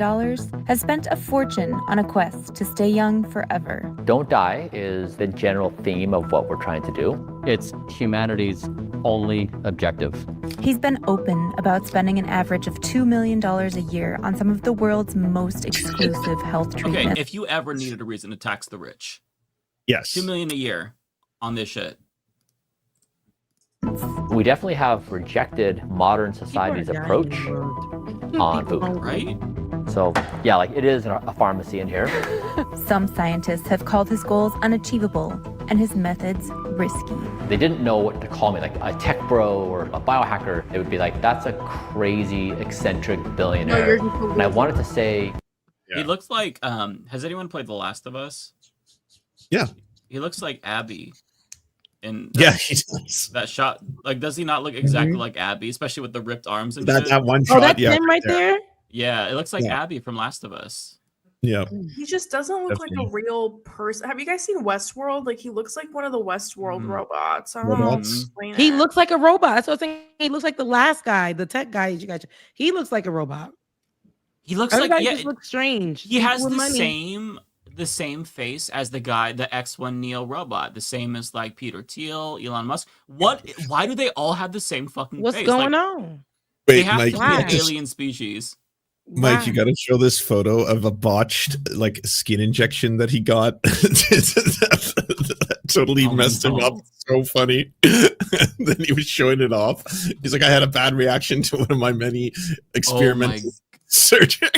has spent a fortune on a quest to stay young forever. Don't die is the general theme of what we're trying to do. It's humanity's only objective. He's been open about spending an average of $2 million a year on some of the world's most exclusive health treatments. Okay, if you ever needed a reason to tax the rich, yes, $2 million a year on this shit. We definitely have rejected modern society's approach on food. Right? So, yeah, like it is a pharmacy in here. Some scientists have called his goals unachievable and his methods risky. They didn't know what to call me, like a tech bro or a biohacker. They would be like, that's a crazy, eccentric billionaire. And I wanted to say... He looks like, has anyone played The Last of Us? Yeah. He looks like Abby. And yeah, he does. That shot, like, does he not look exactly like Abby, especially with the ripped arms and shit? That one shot, that's him right there? Yeah, it looks like Abby from Last of Us. Yeah. He just doesn't look like a real person. Have you guys seen Westworld? Like, he looks like one of the Westworld robots. I don't know how to explain it. He looks like a robot. That's what I'm saying. He looks like the last guy, the tech guy. You guys, he looks like a robot. He looks Everybody like, just looks strange. He has the same face as the guy, the X1 Neo robot, the same as like Peter Thiel, Elon Musk. Why do they all have the same fucking What's face? going like, on? They Wait, have Mike, to be alien species. Mike, you got to show this photo of a botched like skin injection that he got. That totally messed him up. So funny. Then he was showing it off. He's like, I had a bad reaction to one of my many experiments. Surgery.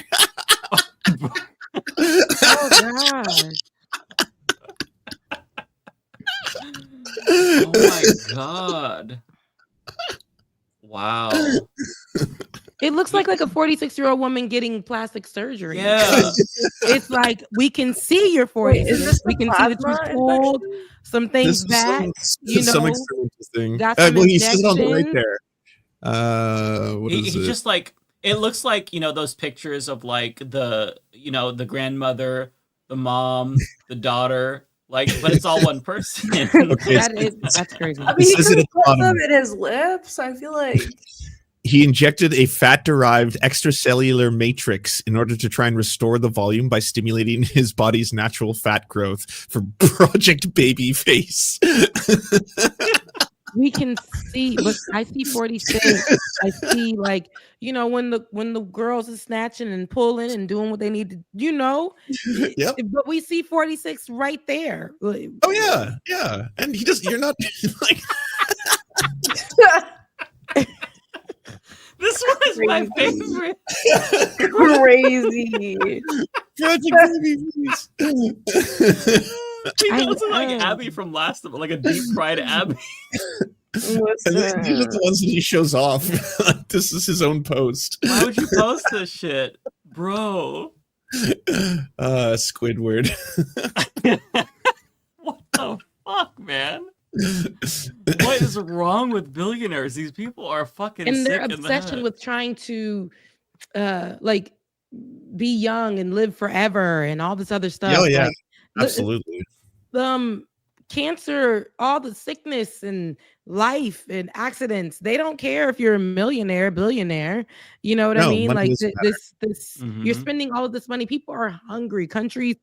Oh my god. Wow. It looks like a 46-year-old woman getting plastic surgery. Yeah. It's like we can see your 46. We can see that you pulled some things back. Some experimental thing. Got some He says it on the right injections. there. What is He it? just like, it looks like, those pictures of like the grandmother, the mom, the daughter, like, but it's all one person. Okay, that's crazy. I mean, he says could it have at the put bottom. them in his lips. I feel like He injected a fat-derived extracellular matrix in order to try and restore the volume by stimulating his body's natural fat growth for Project Baby Face. We can see, but I see 46. I see when the girls are snatching and pulling and doing what they need to, Yep. But we see 46 right there. Oh yeah. And you're not like This one is my favorite. crazy. Project Baby Face. He looks like Abby from Last of Us, like a deep fried Abby. And these are the ones that he shows off. This is his own post. Why would you post this shit, bro? Squidward. What the fuck, man? What is wrong with billionaires? These people are fucking And sick their in the obsession head. with trying to be young and live forever and all this other stuff. Oh yeah, Like, absolutely. Cancer, all the sickness and life and accidents, they don't care if you're a millionaire, billionaire. You know what I No, mean? money Like doesn't this Mhm. you're spending all of this money. People are hungry. Countries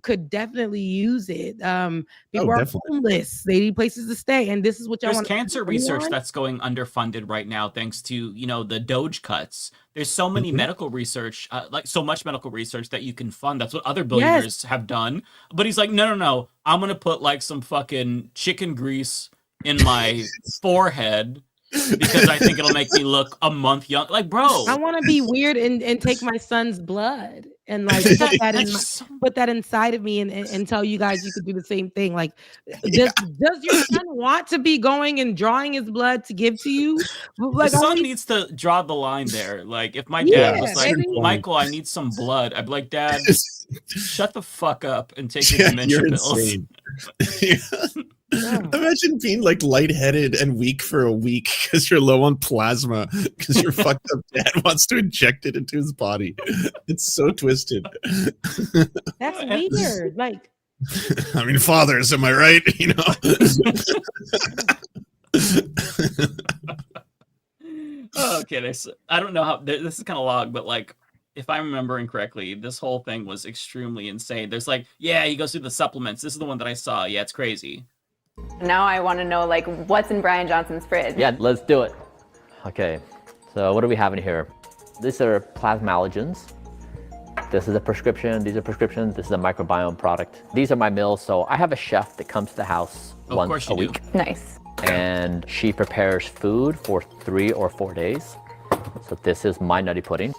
could definitely use it. People are definitely. homeless. They need places to stay. And this is what y'all There's want. cancer research that's going underfunded right now thanks to, the Doge cuts. There's so many medical research, so much medical research that you can fund. That's what other billionaires have done. But he's like, no. I'm going to put like some fucking chicken grease in my forehead because I think it'll make me look a month young. Like, bro. I want to be weird and take my son's blood and like put that inside of me and tell you guys you could do the same thing. Like, does your son want to be going and drawing his blood to give to you? Like, The son needs to draw the line there. Like, if my dad was like, baby. Michael, I need some blood, I'd be like, Dad, shut the fuck up and take your Yeah, dementia you're pills. insane. Imagine being like lightheaded and weak for a week because you're low on plasma because your fucked up dad wants to inject it into his body. It's so twisted. That's weird. Like, I mean, fathers, am I right? Okay, I don't know how this is kind of long, but like, if I'm remembering correctly, this whole thing was extremely insane. There's like, he goes through the supplements. This is the one that I saw. Yeah, it's crazy. Now I want to know, like, what's in Bryan Johnson's fridge? Yeah, let's do it. Okay, so what do we have in here? These are plasmalogens. This is a prescription. These are prescriptions. This is a microbiome product. These are my meals. So I have a chef that comes to the house once a week. Nice. And she prepares food for 3 or 4 days. So this is my nutty pudding.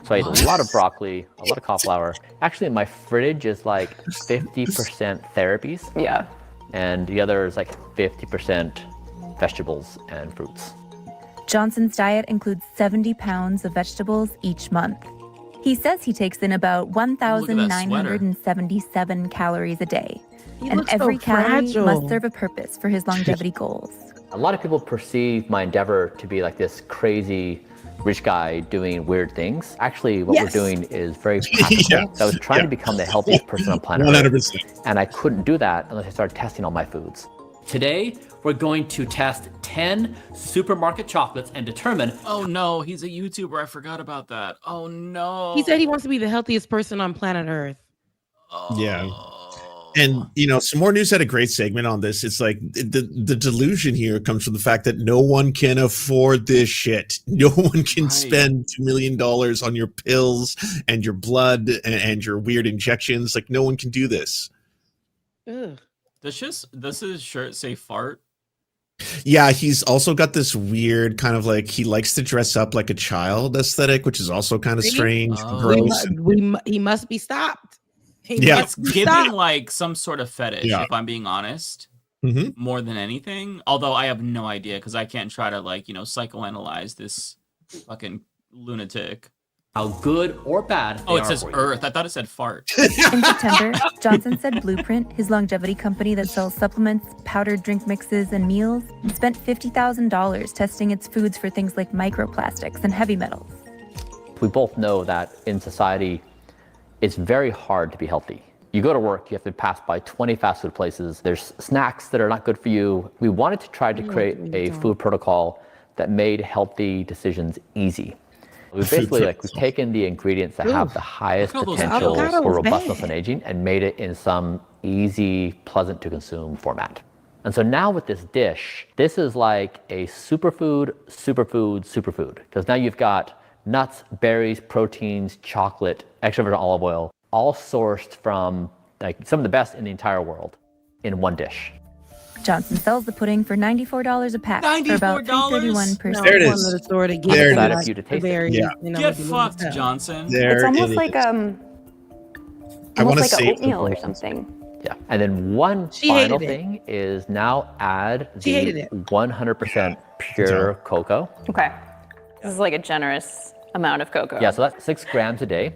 So I eat a lot of broccoli, a lot of cauliflower. Actually, my fridge is like 50% therapies. Yeah. And the other is like 50% vegetables and fruits. Johnson's diet includes 70 pounds of vegetables each month. He says he takes in about 1,977 calories a day. He And looks so every calorie fragile. must serve a purpose for his longevity goals. A lot of people perceive my endeavor to be like this crazy rich guy doing weird things. Actually, what we're doing is very practical. So I was trying to become the healthiest person on planet Earth. 100%. And I couldn't do that unless I started testing all my foods. Today, we're going to test 10 supermarket chocolates and determine. Oh no, he's a YouTuber. I forgot about that. Oh no. he said he wants to be the healthiest person on planet Earth. Yeah. And some more news had a great segment on this. It's like the delusion here comes from the fact that no one can afford this shit. No one can spend $2 million on your pills and your blood and your weird injections. Like, no one can do this. Ugh. Does his shirt say fart? Yeah, he's also got this weird kind of like he likes to dress up like a child aesthetic, which is also kind of strange, and gross. He must be stopped. Yeah. It's giving like some sort of fetish, if I'm being honest. more than anything. Although I have no idea because I can't try to psychoanalyze this fucking lunatic. How good or bad Oh, they it are says for you. Earth. I thought it said fart. In September, Johnson said Blueprint, his longevity company that sells supplements, powdered drink mixes, and meals, spent $50,000 testing its foods for things like microplastics and heavy metals. We both know that in society, it's very hard to be healthy. You go to work, you have to pass by 20 fast food places. There's snacks that are not good for you. We wanted to try to create a food protocol that made healthy decisions easy. We've basically we've taken the ingredients that have the highest potential for robustness and aging and made it in some easy, pleasant to consume format. And so now with this dish, this is like a superfood, because now you've got nuts, berries, proteins, chocolate, extra virgin olive oil, all sourced from some of the best in the entire world in one dish. Johnson sells the pudding for $94 a pack for about $3.31 per There it is. There it is. Get fucked, Johnson. It's almost like I want to like say oatmeal or something. Yeah, and then one final thing is now add the 100% pure cocoa. Okay. This is like a generous amount of cocoa. Yeah, so that's 6 grams a day.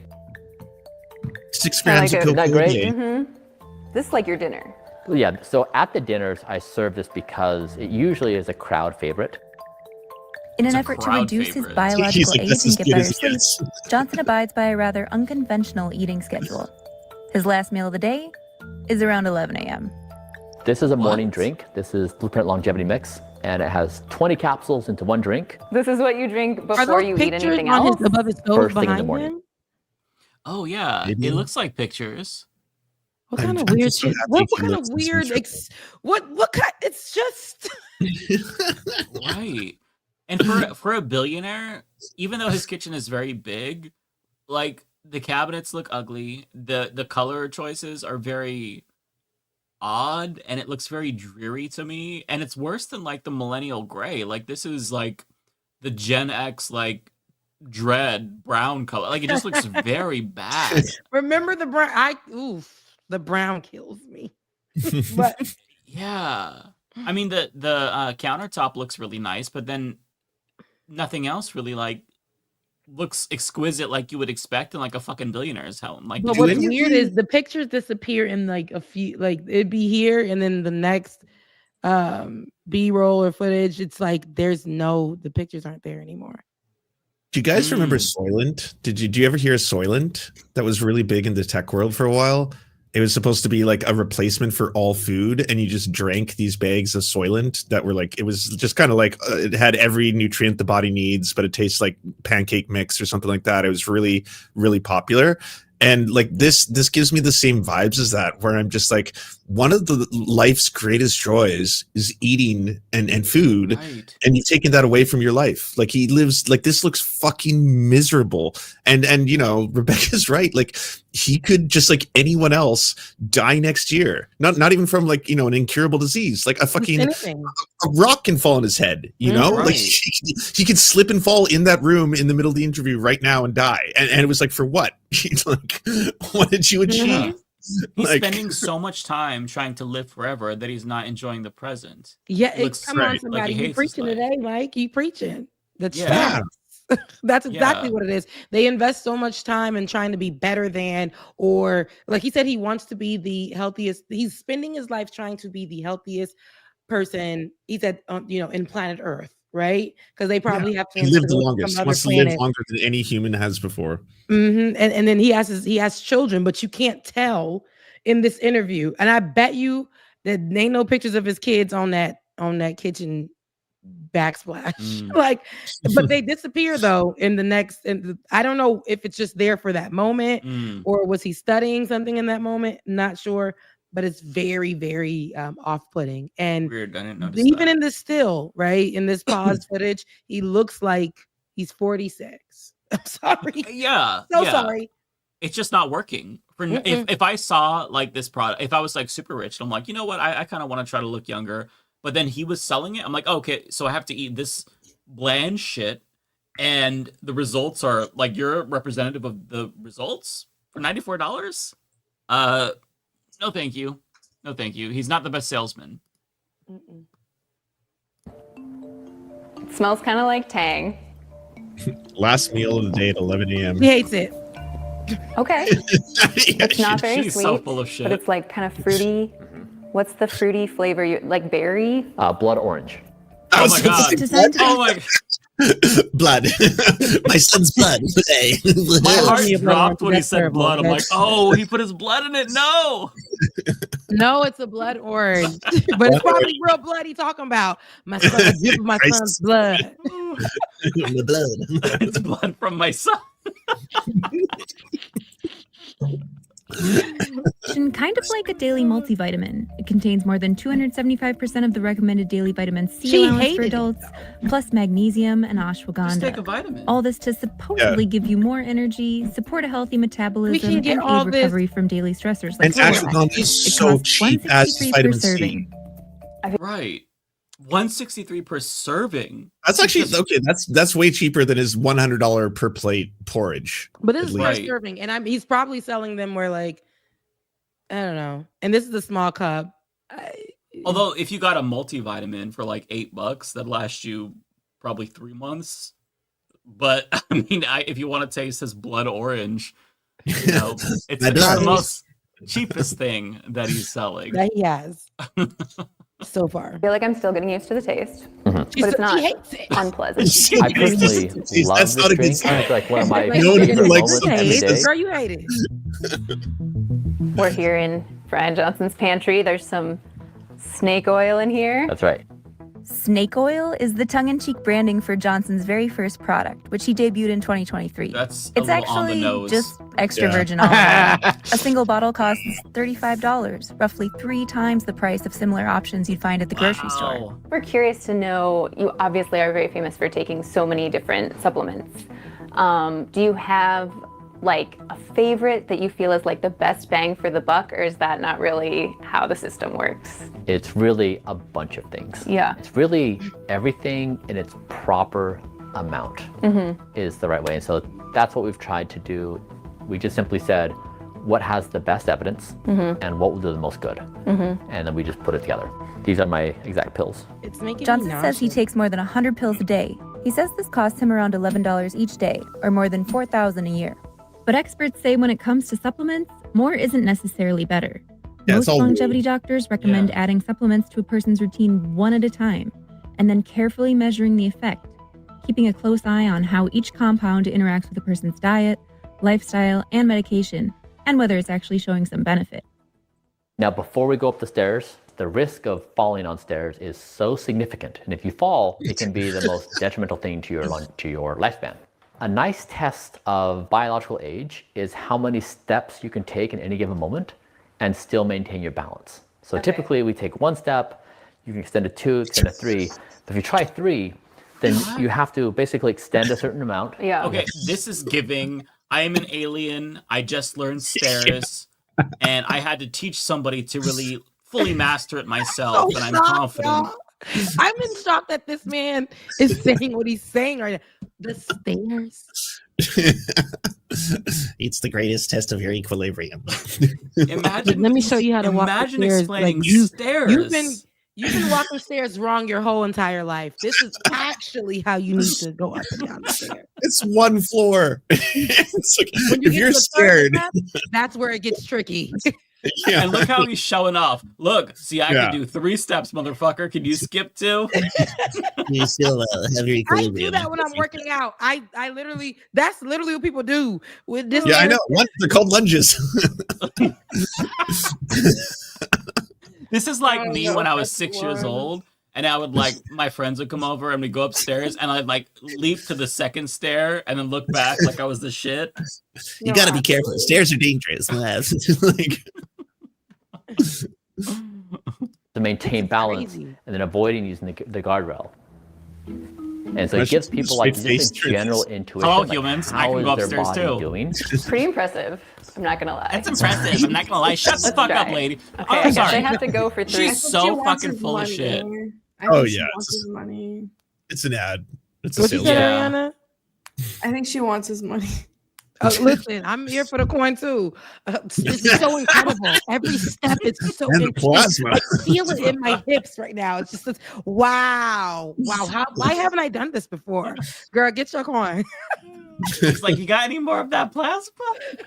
6 grams of cocoa. Isn't that great? Mm-hmm. This is like your dinner. Yeah, so at the dinners, I serve this because it usually is a crowd favorite. In an effort to reduce his biological age and get better sleep, Johnson abides by a rather unconventional eating schedule. His last meal of the day is around 11 a.m. This is a morning drink. This is Blueprint Longevity Mix, and it has 20 capsules into one drink. This is what you drink before you eat anything else? First thing in the morning. Oh yeah, it looks like pictures. What kind of weird shit? What kind of weird? What kind? It's just Right. And for a billionaire, even though his kitchen is very big, like the cabinets look ugly. The color choices are very odd, and it looks very dreary to me. And it's worse than like the millennial gray. Like this is like the Gen X dread brown color. Like it just looks very bad. remember the brown. The brown kills me. But yeah, I mean the countertop looks really nice, but then nothing else really looks exquisite like you would expect in like a fucking billionaire's home. Like, but what's weird is the pictures disappear in like a few. Like it'd be here, and then the next B-roll or footage, it's like the pictures aren't there anymore. Do you guys remember Soylent? Did you ever hear Soylent? That was really big in the tech world for a while. It was supposed to be like a replacement for all food, and you just drank these bags of Soylent that were like, it was just kind of like it had every nutrient the body needs, but it tastes like pancake mix or something like that. It was really, really popular. And like this gives me the same vibes as that, where I'm just like, one of the life's greatest joys is eating and food, right. And you've taken that away from your life. Like he lives like this looks fucking miserable. And you know, Rebecca's right. Like he could just like anyone else die next year. Not even from like, you know, an incurable disease. Like a fucking a rock can fall on his head, you know? Right. Like he could slip and fall in that room in the middle of the interview right now and die. And it was like, for what? Like, what did you achieve? Yeah. He's spending so much time trying to live forever that he's not enjoying the present. Yeah, come on, somebody. You preaching today, Mike. You preaching. That's that's exactly what it is. They invest so much time in trying to be better than, or like he said, he wants to be the healthiest. He's spending his life trying to be the healthiest person. He said, in planet Earth. Right? Because they probably have he lived the longest. He wants to live longer than any human has before. Mm-hmm. And then he has children, but you can't tell in this interview. And I bet you that ain't no pictures of his kids on that kitchen backsplash. But they disappear though in the next. And I don't know if it's just there for that moment or was he studying something in that moment? Not sure. But it's very, very off-putting. And weird. I didn't notice even that. in this still, right, in this pause footage, he looks like he's 46. I'm sorry. Yeah. Sorry. It's just not working. If I saw like this product, if I was like super rich, I'm like, you know what? I kind of want to try to look younger. But then he was selling it. I'm like, okay, so I have to eat this bland shit. And the results are like, you're representative of the results for $94? No, thank you. No, thank you. He's not the best salesman. It smells kind of like Tang. Last meal of the day at 11 a.m. He hates it. Okay. It's not very She's so sweet, full of shit. but it's like kind of fruity. What's the fruity flavor? You like berry? Blood orange. Oh my god. Oh my god. Blood. My son's blood. My heart dropped when he said blood. I'm like, oh, he put his blood in it. No. No, it's a blood orange, but it's probably real blood he talking about. My son's blood. My blood. It's blood from my son. Kind of like a daily multivitamin. It contains more than 275% of the recommended daily vitamin C She allowance for hated adults, plus magnesium and ashwagandha. Just take a vitamin. All this to supposedly give you more energy, support a healthy metabolism, can get and all aid this- recovery from daily stressors like And ashwagandha is so cheap as vitamin C. Right. 163 per serving. That's actually okay. That's way cheaper than his $100 per plate porridge. But this at is least. for serving, and he's probably selling them where like I don't know. And this is a small cup. Although if you got a multivitamin for like $8, that'd last you probably 3 months. But I mean, if you want to taste his blood orange, you know, it's the most cheapest thing that he's selling. That he has so far. I feel like I'm still getting used to the taste, Mhm. but it's not She hates it. unpleasant. I personally love That's this not a good drink. sign. It's like one of my No one favorite ever likes moments every something. day. Girl, you hate it. We're here in Bryan Johnson's pantry. There's some snake oil in here. That's right. Snake oil is the tongue-in-cheek branding for Johnson's very first product, which he debuted in 2023. That's It's a little on the actually nose. just extra Yeah. virgin olive oil. A single bottle costs $35, roughly 3 times the price of similar options you'd find at the grocery store. We're curious to know, you obviously are very famous for taking so many different supplements. Do you have like a favorite that you feel is like the best bang for the buck, or is that not really how the system works? It's really a bunch of things. Yeah. It's really everything in its proper amount is the right way. And so that's what we've tried to do. We just simply said, what has the best evidence and what will do the most good? And then we just put it together. These are my exact pills. It's making Johnson me says he nauseous. takes more than 100 pills a day. He says this costs him around $11 each day, or more than $4,000 a year. But experts say when it comes to supplements, more isn't necessarily better. Yeah, it's Most all longevity doctors recommend adding supplements to a person's routine one at a time, and then carefully measuring the effect, keeping a close eye on how each compound interacts with a person's diet, lifestyle, and medication, and whether it's actually showing some benefit. Now, before we go up the stairs, the risk of falling on stairs is so significant. And if you fall, it can be the most detrimental thing to your lifespan. A nice test of biological age is how many steps you can take in any given moment and still maintain your balance. So typically we take 1 step, you can extend to 2, extend to 3. But if you try 3, then you have to basically extend a certain amount. Yeah. Okay, this is giving. I am an alien. I just learned stairs, and I had to teach somebody to really fully master it myself, and I'm confident. Y'all. I'm in shock that this man is saying what he's saying right now. The stairs. It's the greatest test of your equilibrium. Imagine. Let me show you how to walk the Imagine stairs. explaining stairs. You've been walking stairs wrong your whole entire life. This is actually how you need to go up and down the stairs. It's 1 floor. It's like, When you if get you're to the third scared, step, that's where it gets tricky. Yeah. And look how he's showing off. Look, see, I Yeah. can do 3 steps, motherfucker. Can you skip 2? You still have your I equilibrium. do that when I'm working out. I literally, that's literally what people do with this. yeah, I know. They're called lunges. This is like Oh, me no, when I was that's 6 years one. old, and I would like my friends would come over and we'd go upstairs, and I'd like leap to the second stair and then look back like I was the shit. You gotta be careful. Stairs are dangerous. Like, To maintain balance crazy. and then avoiding using the guardrail. And so it That's gives just people like just straight-faced a general truth. intuition. Hello, like, humans. I how can is go their upstairs body too. doing? Pretty impressive. I'm not gonna lie. That's impressive. I'm not gonna lie. Shut the Let's fuck up, try. lady. Okay, Oh, I I'm guess sorry. I have to go for 3. She's so fucking full of shit. Oh, She yeah. wants his money. It's an ad. It's a What you sales said, Yeah. Ariana? I think she wants his money. Listen, I'm here for the coin too. This is so incredible. Every step is so And the interesting. plasma. I feel it in my hips right now. It's just wow. Why haven't I done this before? Girl, get your coin. It's like, you got any more of that plasma?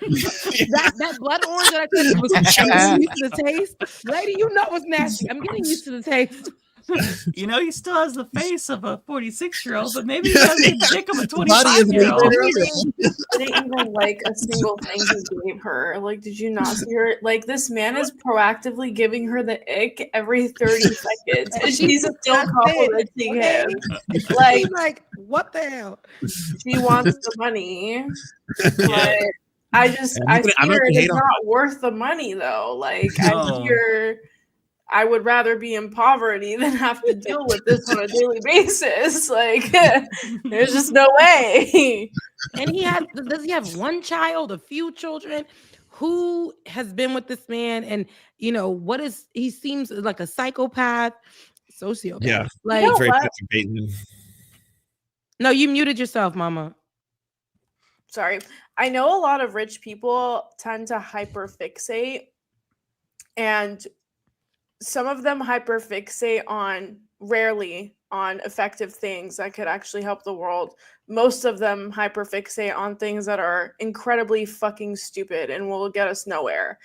that blood orange that I said was getting used to the taste. Lady, you know it's nasty. I'm getting used to the taste. You know, he still has the face of a 46-year-old, but maybe he has the dick of a 25-year-old. Didn't even like a single thing he gave her. Like, did you not see her? Like, this man is proactively giving her the ick every 30 seconds, and she's still complimenting him. Like, what the hell? She wants the money, but I see her. It's not worth the money, though. Like, I hear. I would rather be in poverty than have to deal with this on a daily basis. Like, there's just no way. And does he have one child, a few children? Who has been with this man? And he seems like a psychopath, sociopath. Yeah, like very Bateman. No, you muted yourself, Mama. Sorry. I know a lot of rich people tend to hyperfixate, and some of them hyperfixate rarely on effective things that could actually help the world. Most of them hyperfixate on things that are incredibly fucking stupid and will get us nowhere.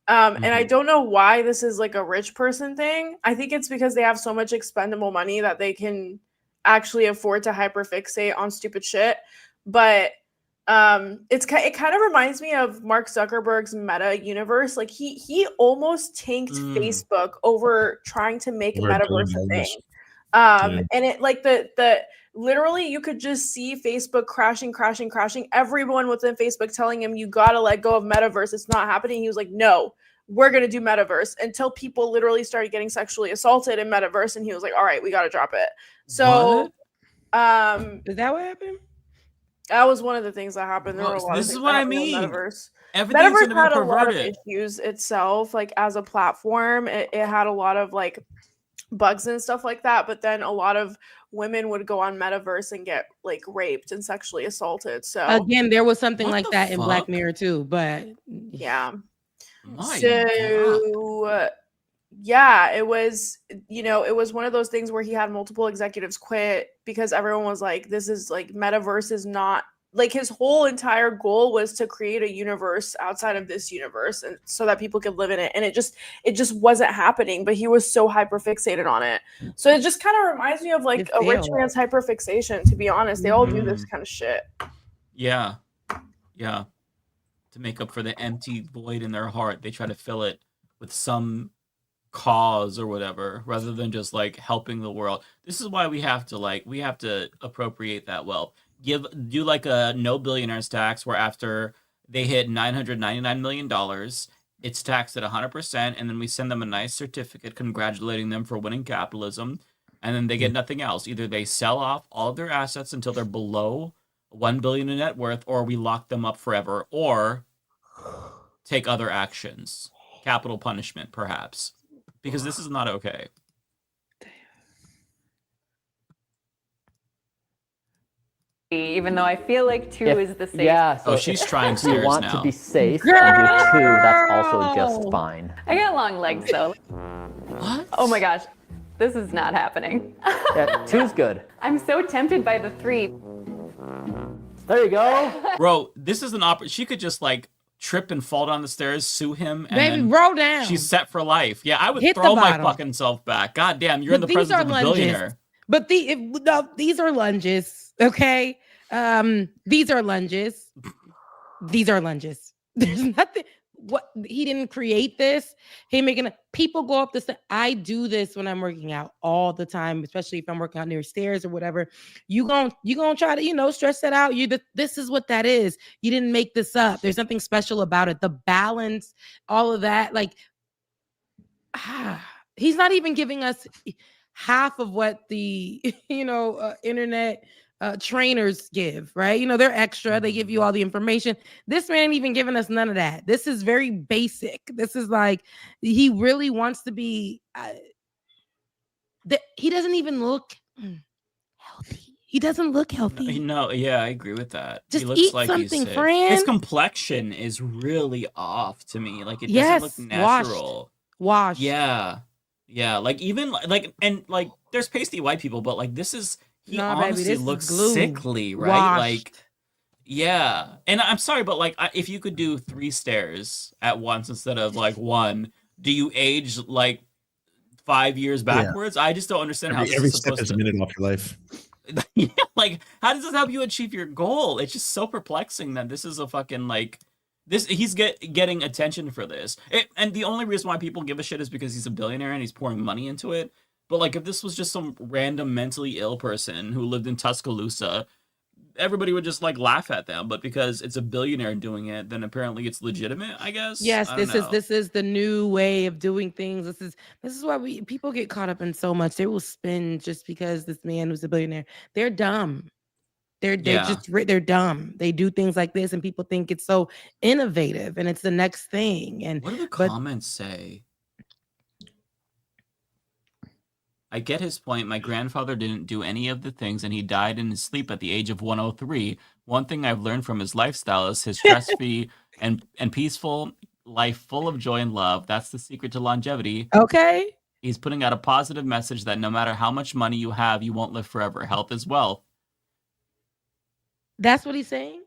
And I don't know why this is like a rich person thing. I think it's because they have so much expendable money that they can actually afford to hyperfixate on stupid shit. But it kind of reminds me of Mark Zuckerberg's Meta universe. Like he almost tanked Facebook over trying to make Metaverse a thing. And it like the literally you could just see Facebook crashing. Everyone within Facebook telling him, you gotta let go of Metaverse. It's not happening. He was like, no, we're gonna do Metaverse, until people literally started getting sexually assaulted in Metaverse, and he was like, all right, we gotta drop it. So is that what happened? That was one of the things that happened. There were a lot this of is things what that I happened with mean. Metaverse. Everything's Metaverse gonna had be a lot of perverted. issues itself, like as a platform. It had a lot of like bugs and stuff like that. But then a lot of women would go on Metaverse and get like raped and sexually assaulted. So again, there was something What like the that in Black fuck? Mirror too. But yeah. My So yeah, it was, it was one of those things where he had multiple executives quit because everyone was like, this is like Metaverse is not like, his whole entire goal was to create a universe outside of this universe, and so that people could live in it. And it just wasn't happening, but he was so hyper fixated on it. So it just kind of reminds me of like a rich man's hyperfixation, to be honest. They all do this kind of shit. Yeah. To make up for the empty void in their heart, they try to fill it with some cause or whatever, rather than just like helping the world. This is why we have to appropriate that wealth. Do like a no billionaires tax, where after they hit $999 million, it's taxed at 100%, and then we send them a nice certificate congratulating them for winning capitalism, and then they get nothing else. Either they sell off all of their assets until they're below $1 billion in net worth, or we lock them up forever, or take other actions, capital punishment, perhaps, because this is not okay. Even though I feel like 2 is the safe. Yeah. So she's trying if you stairs want now. to be safe and do 2, that's also just fine. I got long legs though. What? Oh my gosh. This is not happening. Yeah, 2's good. I'm so tempted by the 3. There you go. Bro, this is an she could just like trip and fall down the stairs, sue him, and baby, then roll down. she's set for life. Yeah, I would Hit the throw my bottom. fucking self back. God damn, you're in the But these presence are of a lunges. billionaire. But these are lunges, okay? These are lunges. These are lunges. There's nothing. What he didn't create this. He making people go up the. I do this when I'm working out all the time, especially if I'm working out near stairs or whatever. You gonna try to stress that out. This is what that is. You didn't make this up. There's something special about it. The balance, all of that. Like, he's not even giving us half of what the internet trainers give, right? They're extra. They give you all the information. This man ain't even giving us none of that. This is very basic. This is like, he really wants to be he doesn't even look healthy. He doesn't look healthy. No, yeah, I agree with that. Just he looks eat like something, he's sick. friend. His complexion is really off to me. Like it Yes, doesn't look natural. Washed. Yeah. Yeah, like even like and like there's pasty white people, but like this is he Nah, baby, honestly this is looks glue. sickly, right? Washed. Like yeah. And I'm sorry, but like if you could do 3 stares at once instead of like 1, do you age like 5 years backwards? I just don't understand how this Every is step supposed is to a minute off your life. yeah, like how does this help you achieve your goal? It's just so perplexing that this is a fucking like this he's getting attention for this. And the only reason why people give a shit is because he's a billionaire and he's pouring money into it. But like if this was just some random mentally ill person who lived in Tuscaloosa, everybody would just like laugh at them. But because it's a billionaire doing it, then apparently it's legitimate, I guess. Yes, I don't know. this is the new way of doing things. This is why people get caught up in so much. They will spin just because this man was a billionaire. They're dumb. They're dumb. They do things like this, and people think it's so innovative, and it's the next thing. And what do the comments say? I get his point. My grandfather didn't do any of the things, and he died in his sleep at the age of 103. One thing I've learned from his lifestyle is his stress-free and peaceful life full of joy and love. That's the secret to longevity. Okay. He's putting out a positive message that no matter how much money you have, you won't live forever. Health is wealth. That's what he's saying?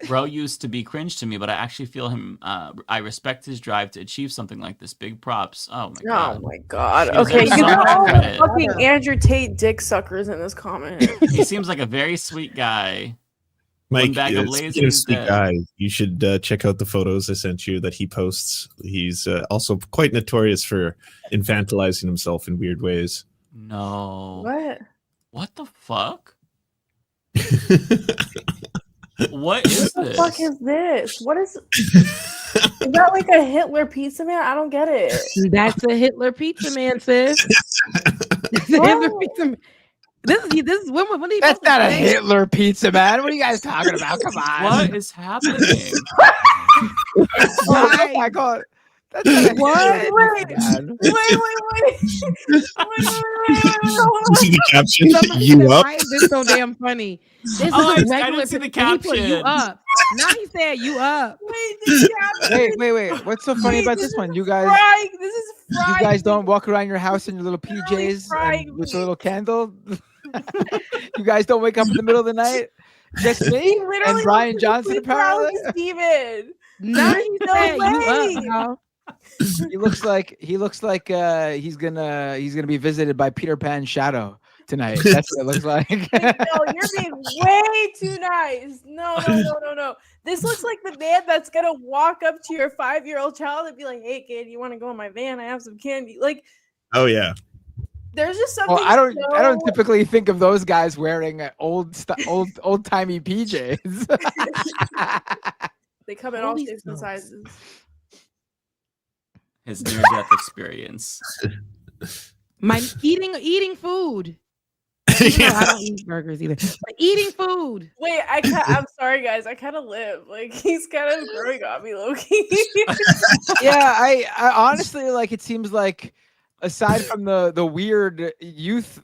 Bro used to be cringe to me, but I actually feel him. I respect his drive to achieve something like this. Big props. Oh my god. Oh my god. He Okay, deserves you so got much all the credit. fucking Andrew Tate dick suckers in this comment. He seems like a very sweet guy. Mike, One bag of speaking of lasers sweet that- guy, you should check out the photos I sent you that he posts. He's also quite notorious for infantilizing himself in weird ways. No. What? What the fuck? What is What the this? fuck is this? What is is that like a Hitler pizza man? I don't get it. That's a Hitler pizza man, sis. That's a Hitler pizza man. This is when are you That's supposed to not a say? Hitler pizza, man. What are you guys talking about? Come on. What is happening? Oh my god. That's not a What? Hitler Wait, pizza, man. wait. See the caption? Somebody You said, up? why is this so damn funny? This Oh, is a I regular didn't see the pizza. He put you caption. up. Now he said you up. Wait, this caption. Wait. What's so funny about this one? You guys Frying. This is you frying. guys don't walk around your house in your little Literally PJs frying and with me. a little candle? You guys don't wake up in the middle of the night? Just He me literally and Bryan looks Johnson like apparently? Steven. Now he No said you way. up, y'all. He looks like he's gonna be visited by Peter Pan's shadow tonight. That's what it looks like. No, you're being way too nice. No. This looks like the man that's gonna walk up to your 5-year-old child and be like, "Hey, kid, you want to go in my van? I have some candy." Like, Oh yeah. there's just something. Well, I don't so- typically think of those guys wearing old timey PJs. They come in all Holy shapes and smokes. sizes. His near-death experience. My eating food. Even though I don't eat burgers either. But eating food. Wait, I'm sorry, guys. I kind of live. Like, he's kind of growing on me, Loki. Yeah, I honestly like. It seems like aside from the weird youth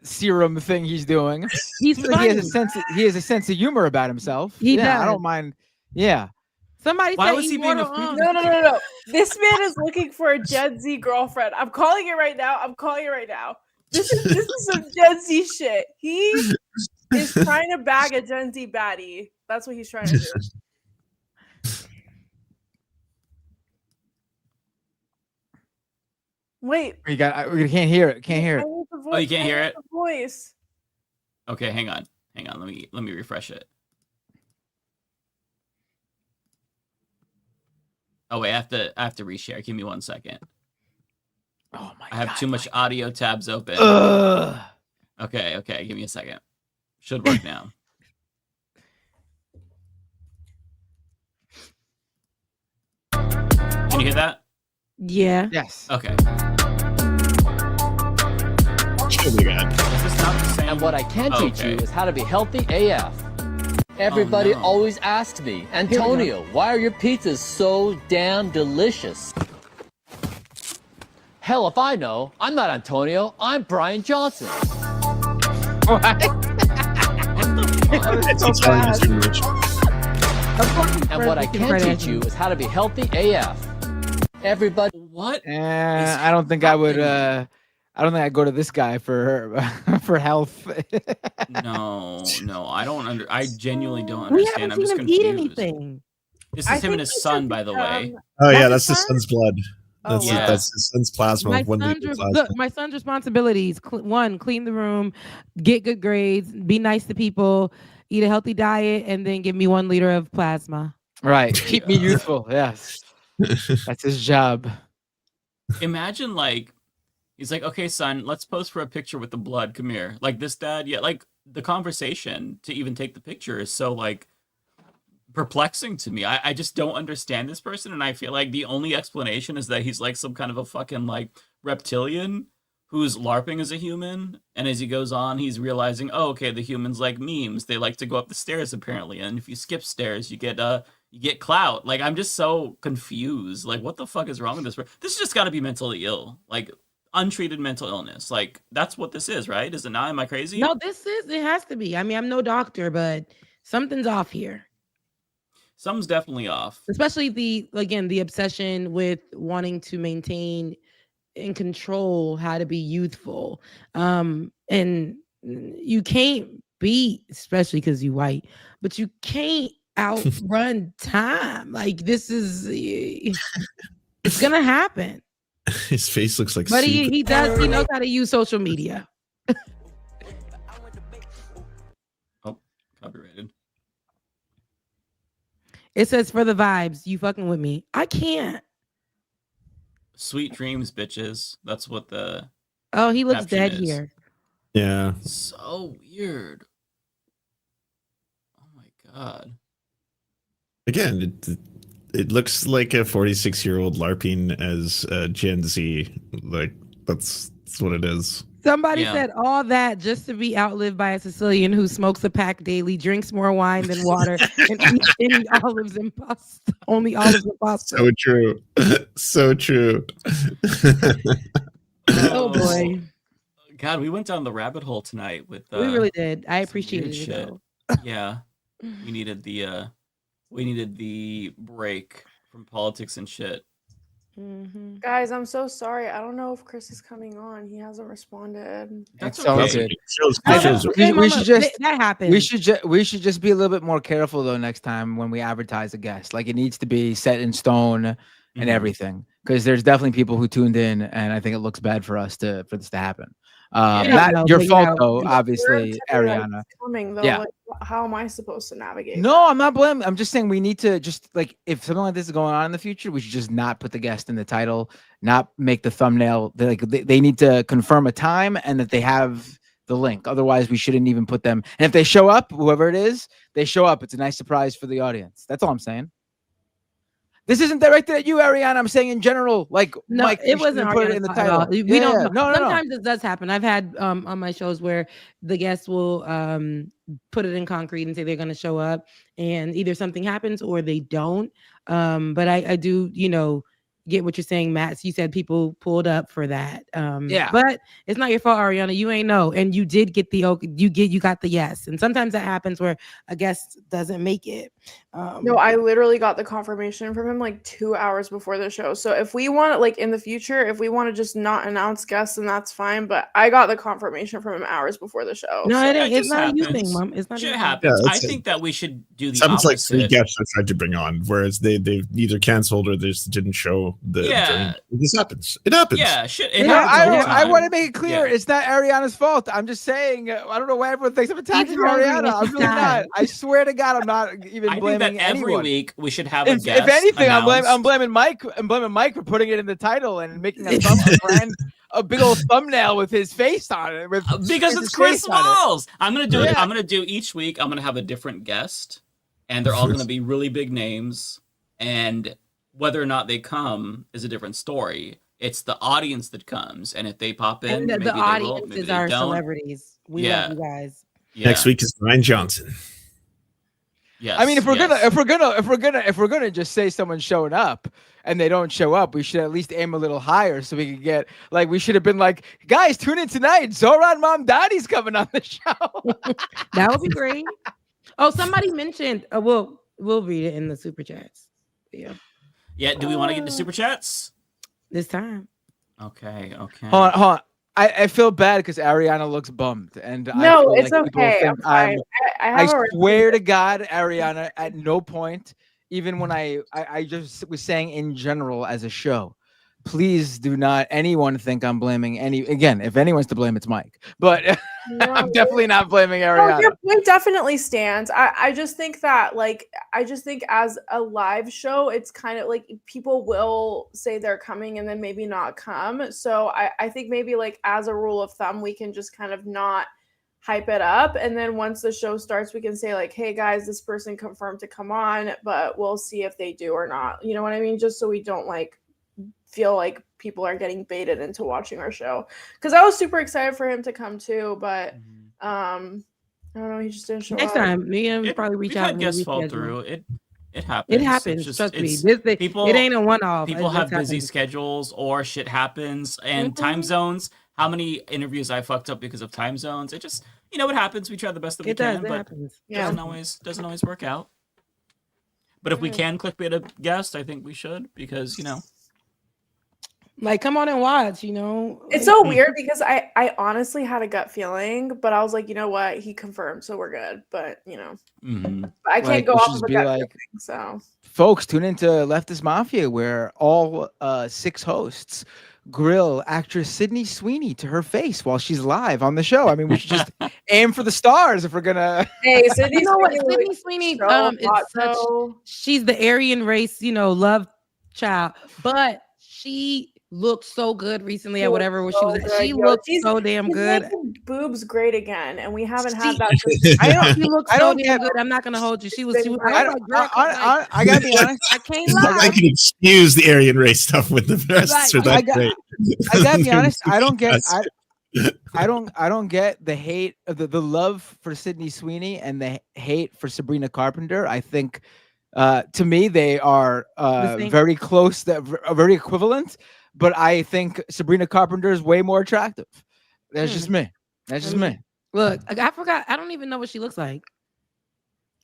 serum thing he's doing, He's he has a funny. he has a sense of humor about himself. He I does. don't mind. Yeah. Somebody Why said was he being a immortal freak? No. This man is looking for a Gen Z girlfriend. I'm calling it right now. This is some Gen Z shit. He is trying to bag a Gen Z baddie. That's what he's trying to do. Wait. We can't hear it. Can't hear I it. need the Oh, you can't hear it? The voice. Okay, hang on. Let me refresh it. Oh wait, I have to reshare. Give me 1 second. Oh my! I have too much audio tabs open. Ugh. Okay. Give me a second. Should work now. Can you hear that? Yeah. Yes. Okay. Oh my god. Is this not the same? And what I can teach you Okay. is how to be healthy AF. Everybody no. always asks me, Antonio, why are your pizzas so damn delicious? Hell if I know. I'm not Antonio. I'm Bryan Johnson. What? It's so bad. And what I can teach you is how to be healthy AF. Everybody. What? I don't think I would. I don't think I'd go to this guy for for health. No, I don't I genuinely don't We understand. haven't I'm just seen him eat confused. anything. This is him and his son, by the way. Oh yeah, That's that's his his son's blood. That's yeah. that's his son's plasma. My 1 son's, liter plasma. look, my son's responsibilities: one, clean the room, get good grades, be nice to people, eat a healthy diet, and then give me 1 liter of plasma. Right. Keep me youthful. Yes. That's his job. Imagine like he's like, okay, son, let's pose for a picture with the blood. Come here. Like this dad, yeah, like the conversation to even take the picture is so like perplexing to me. I just don't understand this person, and I feel like the only explanation is that he's like some kind of a fucking like reptilian who's LARPing as a human, and as he goes on, he's realizing, oh, okay, the humans like memes. They like to go up the stairs apparently, and if you skip stairs, you get clout. Like I'm just so confused. Like what the fuck is wrong with this? This has just got to be mentally ill. Like untreated mental illness. Like that's what this is, right? Is it not? Am I crazy? No, it has to be. I mean, I'm no doctor, but something's off here. Something's definitely off. Especially the obsession with wanting to maintain and control how to be youthful. And you can't be, especially because you white, but you can't outrun time. Like this is it's gonna happen. His face looks like But soup. he knows how to use social media. Oh, copyrighted. It says for the vibes, you fucking with me. I can't. Sweet dreams, bitches. That's what the Oh, he looks caption dead is. here. Yeah. So weird. Oh my god. Again, it looks like a 46-year-old LARPing as Gen Z. Like that's what it is. Somebody Yeah. said all that just to be outlived by a Sicilian who smokes a pack daily, drinks more wine than water, and eats any olives and pasta. Only olives and pasta. So true. So true. Oh boy. God, we went down the rabbit hole tonight with We really did. I some appreciated weird it, shit. though. Yeah. We needed the break from politics and shit. Guys, I'm so sorry. I don't know if Chris is coming on. He hasn't responded. That's It's all okay. good. We should just that happens. we should just be a little bit more careful though next time when we advertise a guest. Like it needs to be set in stone and everything, because there's definitely people who tuned in, and I think it looks bad for this to happen. Not your fault though, obviously, Ariana. Coming though, Yeah. like, how am I supposed to navigate? No, I'm not blaming. I'm just saying we need to just like if something like this is going on in the future, we should just not put the guest in the title, not make the thumbnail. They need to confirm a time and that they have the link. Otherwise, we shouldn't even put them. And if they show up, whoever it is, they show up. It's a nice surprise for the audience. That's all I'm saying. This isn't directed at you, Ariana. I'm saying in general, like No, Mike, it wasn't put it in the title. We Yeah, don't. yeah. No. Sometimes it does happen. I've had on my shows where the guests will put it in concrete and say they're going to show up, and either something happens or they don't. But I do, get what you're saying, Matt. So you said people pulled up for that. Yeah. But it's not your fault, Ariana. You ain't know, and you did get you got the yes. And sometimes that happens where a guest doesn't make it. No, I literally got the confirmation from him like 2 hours before the show. So if we want, like in the future, if we want to just not announce guests, then that's fine. But I got the confirmation from him hours before the show. No, so it ain't. It's just not a you happens. thing, Mom. It's not. Shit a happens. Yeah, I it's think that we should do the Sounds like 3 opposite. guests I tried to bring on, whereas they've either canceled or they just didn't show the. Yeah. This happens. It happens. Yeah, shit. You It know, happens all the I time. want to make it clear Yeah. it's not Ariana's fault. I'm just saying I don't know why everyone thinks I'm attacking He's hungry Ariana. and I'm he's really sad. not. I swear to God, I'm not even I think blaming that every anyone. week we should have a If guest. anything, I'm announced. blaming Mike. I'm blaming Mike for putting it in the title and making a big old thumbnail with his face on it. Because with it's his Chris face on it. Walls. I'm gonna do it. Yeah. I'm gonna do each week. I'm gonna have a different guest, and they're all gonna be really big names. And whether or not they come is a different story. It's the audience that comes, and if they pop in, And maybe the they will, audience maybe is they our don't. celebrities. We Yeah. love you guys. Yeah. Next week is Bryan Johnson. Yes. I mean, if we're yes. gonna just say someone's showing up and they don't show up, we should at least aim a little higher so we could get like we should have been like, guys, tune in tonight. Zohran Mamdani's coming on the show. That would be great. Oh, somebody mentioned. We'll read it in the super chats. Yeah. Yeah. Do we want to get into super chats this time? Okay. Hold on. I feel bad because Ariana looks bummed, and No, I it's feel like people okay. think I'm fine. I have a swear to God, Ariana, at no point, even when I just was saying in general as a show, please do not anyone think I'm blaming any. Again, if anyone's to blame, it's Mike, but I'm definitely not blaming Ariana. No, your point definitely stands. I just think that as a live show, it's kind of like people will say they're coming and then maybe not come. So I think maybe like as a rule of thumb, we can just kind of not hype it up. And then once the show starts, we can say like, hey guys, this person confirmed to come on, but we'll see if they do or not. You know what I mean? Just so we don't like feel like people are getting baited into watching our show, because I was super excited for him to come too, but I don't know, he just didn't show Next up. time, me and probably reach We've out. had and guests fall reschedule. through. It happens. It happens. It's just, Trust me. it's- people. It ain't a one-off. People It have just busy happens. schedules or shit happens, and time zones. How many interviews I fucked up because of time zones? It just, it happens. We try the best that we It does. can, It but happens. doesn't always work out. But if we can clickbait a guest, I think we should, because Like, come on and watch. It's so weird because I honestly had a gut feeling, but I was like, you know what, he confirmed, so we're good. But I can't go off of a gut feeling, so Folks, tune into Leftist Mafia, where all 6 hosts grill actress Sydney Sweeney to her face while she's live on the show. I mean, we should just aim for the stars if we're gonna. Hey, Sydney, You know what? Sweeney Sydney was Sweeney, so is hot, such. though. She's the Aryan race, love child, but she looked so good recently at whatever where she was at. She looked so damn good. Making boobs great again, and we haven't had that. She looked so damn good. I'm not gonna hold you. She was. I gotta be honest. I can't lie. I can excuse the Aryan race stuff with the breasts are that great. I gotta be honest. I don't get. I don't get the hate, the love for Sydney Sweeney and the hate for Sabrina Carpenter. I think, to me, they are very close. That are very equivalent. But I think Sabrina Carpenter is way more attractive. That's just me. That's just me. Look, I forgot. I don't even know what she looks like.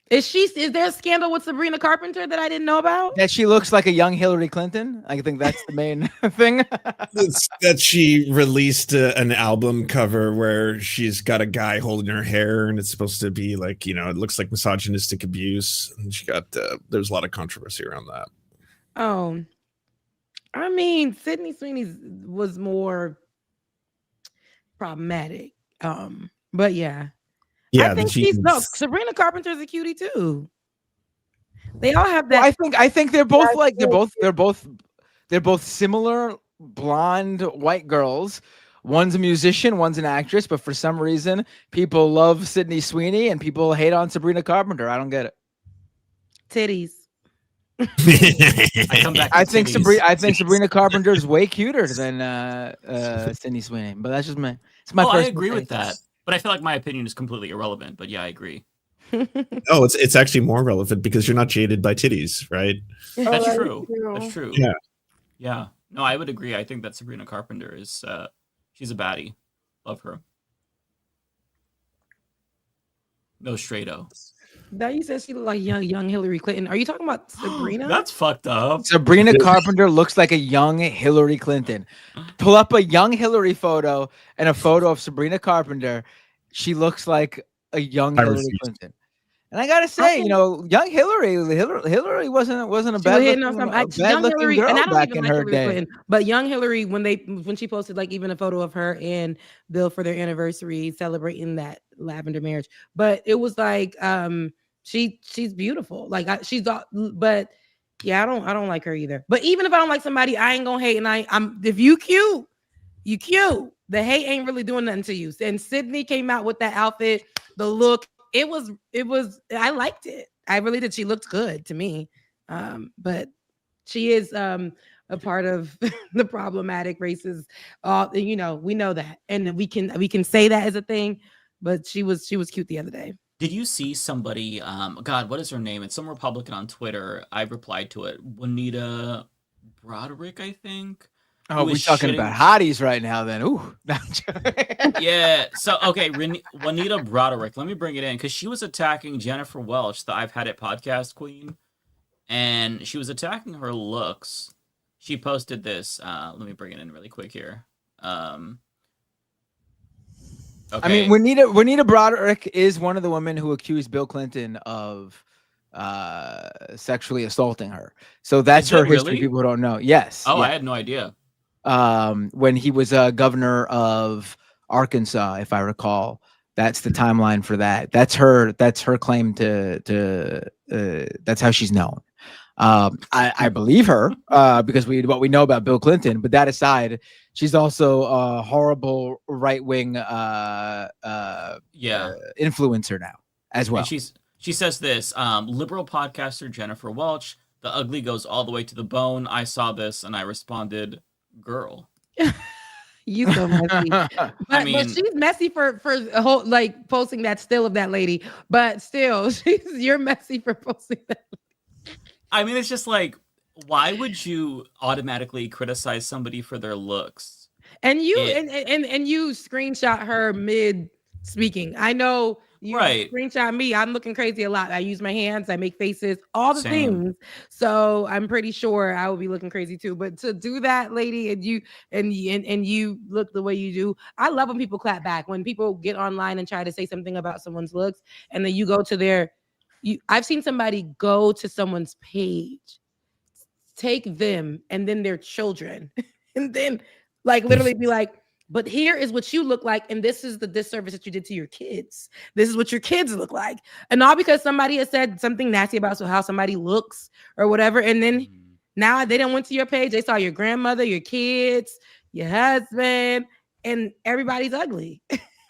Is there a scandal with Sabrina Carpenter that I didn't know about? That she looks like a young Hillary Clinton. I think that's the main thing. It's that she released an album cover where she's got a guy holding her hair, and it's supposed to be like, it looks like misogynistic abuse. And she got there's a lot of controversy around that. Oh, I mean, Sydney Sweeney was more problematic. But yeah. I think Sabrina Carpenter's a cutie too. They all have that. Well, I think they're both they're both similar blonde white girls. One's a musician, one's an actress, but for some reason people love Sydney Sweeney and people hate on Sabrina Carpenter. I don't get it. Titties. I think Sabrina Carpenter is way cuter than Sydney Sweeney, but that's just me. It's my I personal agree with taste. that, but I feel like my opinion is completely irrelevant. But yeah, I agree. Oh, it's actually more relevant because you're not jaded by titties, right? That's true. That's true. Yeah. Yeah. No, I would agree. I think that Sabrina Carpenter is she's a baddie. Love her. No straight-o. That you said she looked like young Hillary Clinton. Are you talking about Sabrina? That's fucked up. Sabrina Carpenter looks like a young Hillary Clinton. Pull up a young Hillary photo and a photo of Sabrina Carpenter. She looks like a young Hillary Clinton. And I gotta say, young Hillary wasn't a bad looking girl back in her day. Clinton, but young Hillary, when she posted like even a photo of her and Bill for their anniversary celebrating that lavender marriage, but it was like she's beautiful. Like but yeah, I don't like her either. But even if I don't like somebody, I ain't gonna hate. And if you cute, you cute. The hate ain't really doing nothing to you. And Sydney came out with that outfit, the look. It was I liked it. I really did. She looked good to me. But she is a part of the problematic races. We know that. And we can say that as a thing, but she was cute the other day. Did you see somebody? God, what is her name? It's some Republican on Twitter. I replied to it. Juanita Broderick, I think. Oh, we're talking about hotties right now. Then, ooh, Yeah. So okay, Juanita Broderick. Let me bring it in because she was attacking Jennifer Welch, the I've Had It podcast queen, and she was attacking her looks. She posted this. Let me bring it in really quick here. Okay. I mean, Juanita Broderick is one of the women who accused Bill Clinton of sexually assaulting her. So that's her history. Really? People who don't know. Yes. Oh, yeah. I had no idea. When he was governor of Arkansas, if I recall, that's the timeline for that. That's her claim to that's how she's known. I believe her because what we know about Bill Clinton. But that aside, she's also a horrible right-wing influencer now as well. And she says this, liberal podcaster Jennifer Welch, the ugly goes all the way to the bone. I saw this and I responded, girl. You so messy. But she's messy for a whole posting that still of that lady. But still, you're messy for posting that. I mean, it's just like, why would you automatically criticize somebody for their looks? And you and you screenshot her mid speaking. I know you screenshot me. I'm looking crazy a lot. I use my hands, I make faces, all the things. So I'm pretty sure I would be looking crazy too. But to do that, lady, and you look the way you do, I love when people clap back. When people get online and try to say something about someone's looks, and then you go to I've seen somebody go to someone's page, take them and then their children, and then literally be like, but here is what you look like, and this is the disservice that you did to your kids. This is what your kids look like. And all because somebody has said something nasty about how somebody looks or whatever. And then now they done went to your page, they saw your grandmother, your kids, your husband, and everybody's ugly.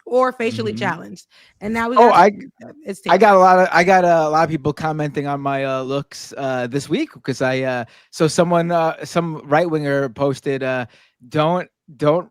Or facially challenged, and now I got a lot of people commenting on my looks this week because so some right winger posted don't vote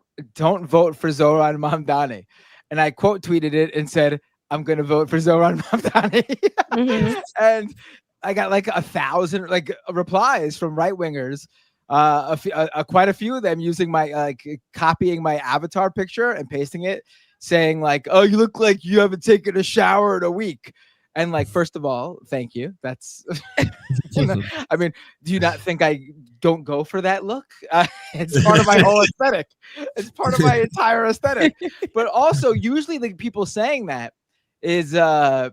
for Zohran Mamdani, and I quote tweeted it and said I'm gonna vote for Zohran Mamdani, and I got 1,000 replies from right wingers. Quite a few of them using my copying my avatar picture and pasting it, saying oh, you look like you haven't taken a shower in a week. And first of all, thank you. That's, I mean, do you not think I don't go for that look? It's part of my whole aesthetic. It's part of my entire aesthetic. But also, usually the people saying that is are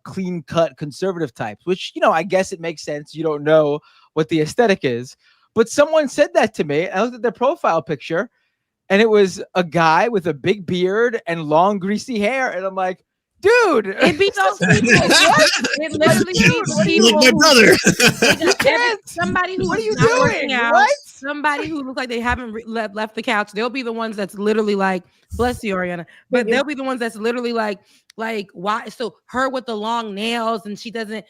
clean cut conservative types, which I guess it makes sense. You don't know what the aesthetic is. But someone said that to me. I looked at their profile picture, and it was a guy with a big beard and long greasy hair, and I'm like, dude, it be those people. It literally be people. Like my brother. Somebody who what are you not doing? Working out, what? Somebody who looks like they haven't left the couch. They'll be the ones that's literally bless you, Ariana. But they'll be the ones that's literally like why? So her with the long nails, and she doesn't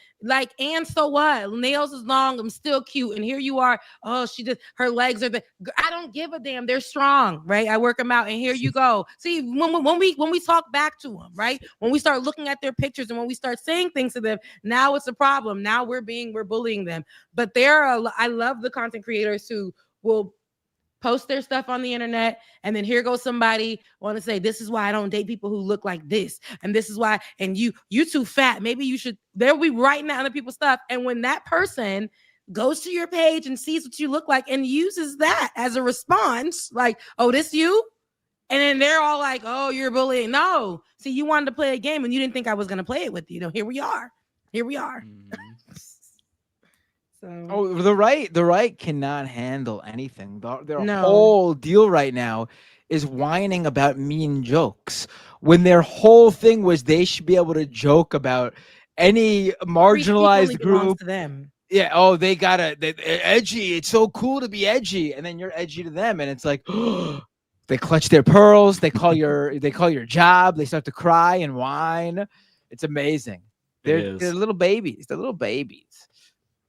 and so what? Nails is long. I'm still cute, and here you are. Oh, her legs are I don't give a damn. They're strong, right? I work them out, and here you go. See, when we talk back to them, right? When we start looking at their pictures and when we start saying things to them, now it's a problem. Now we're bullying them. But I love the content creators who will post their stuff on the internet, and then here goes somebody want to say, this is why I don't date people who look like this, and this is why, and you too fat, maybe you should. They'll be writing out other people's stuff, and when that person goes to your page and sees what you look like and uses that as a response, oh, this you, and then they're all like, oh, you're bullying. No, see, you wanted to play a game and you didn't think I was going to play it with you. Here we are. Oh, the right cannot handle anything. Their whole deal right now is whining about mean jokes, when their whole thing was they should be able to joke about any marginalized group. To them. Yeah. Oh, they're edgy. It's so cool to be edgy, and then you're edgy to them, and it's like they clutch their pearls. They call your job. They start to cry and whine. It's amazing. They're little babies. They're little babies.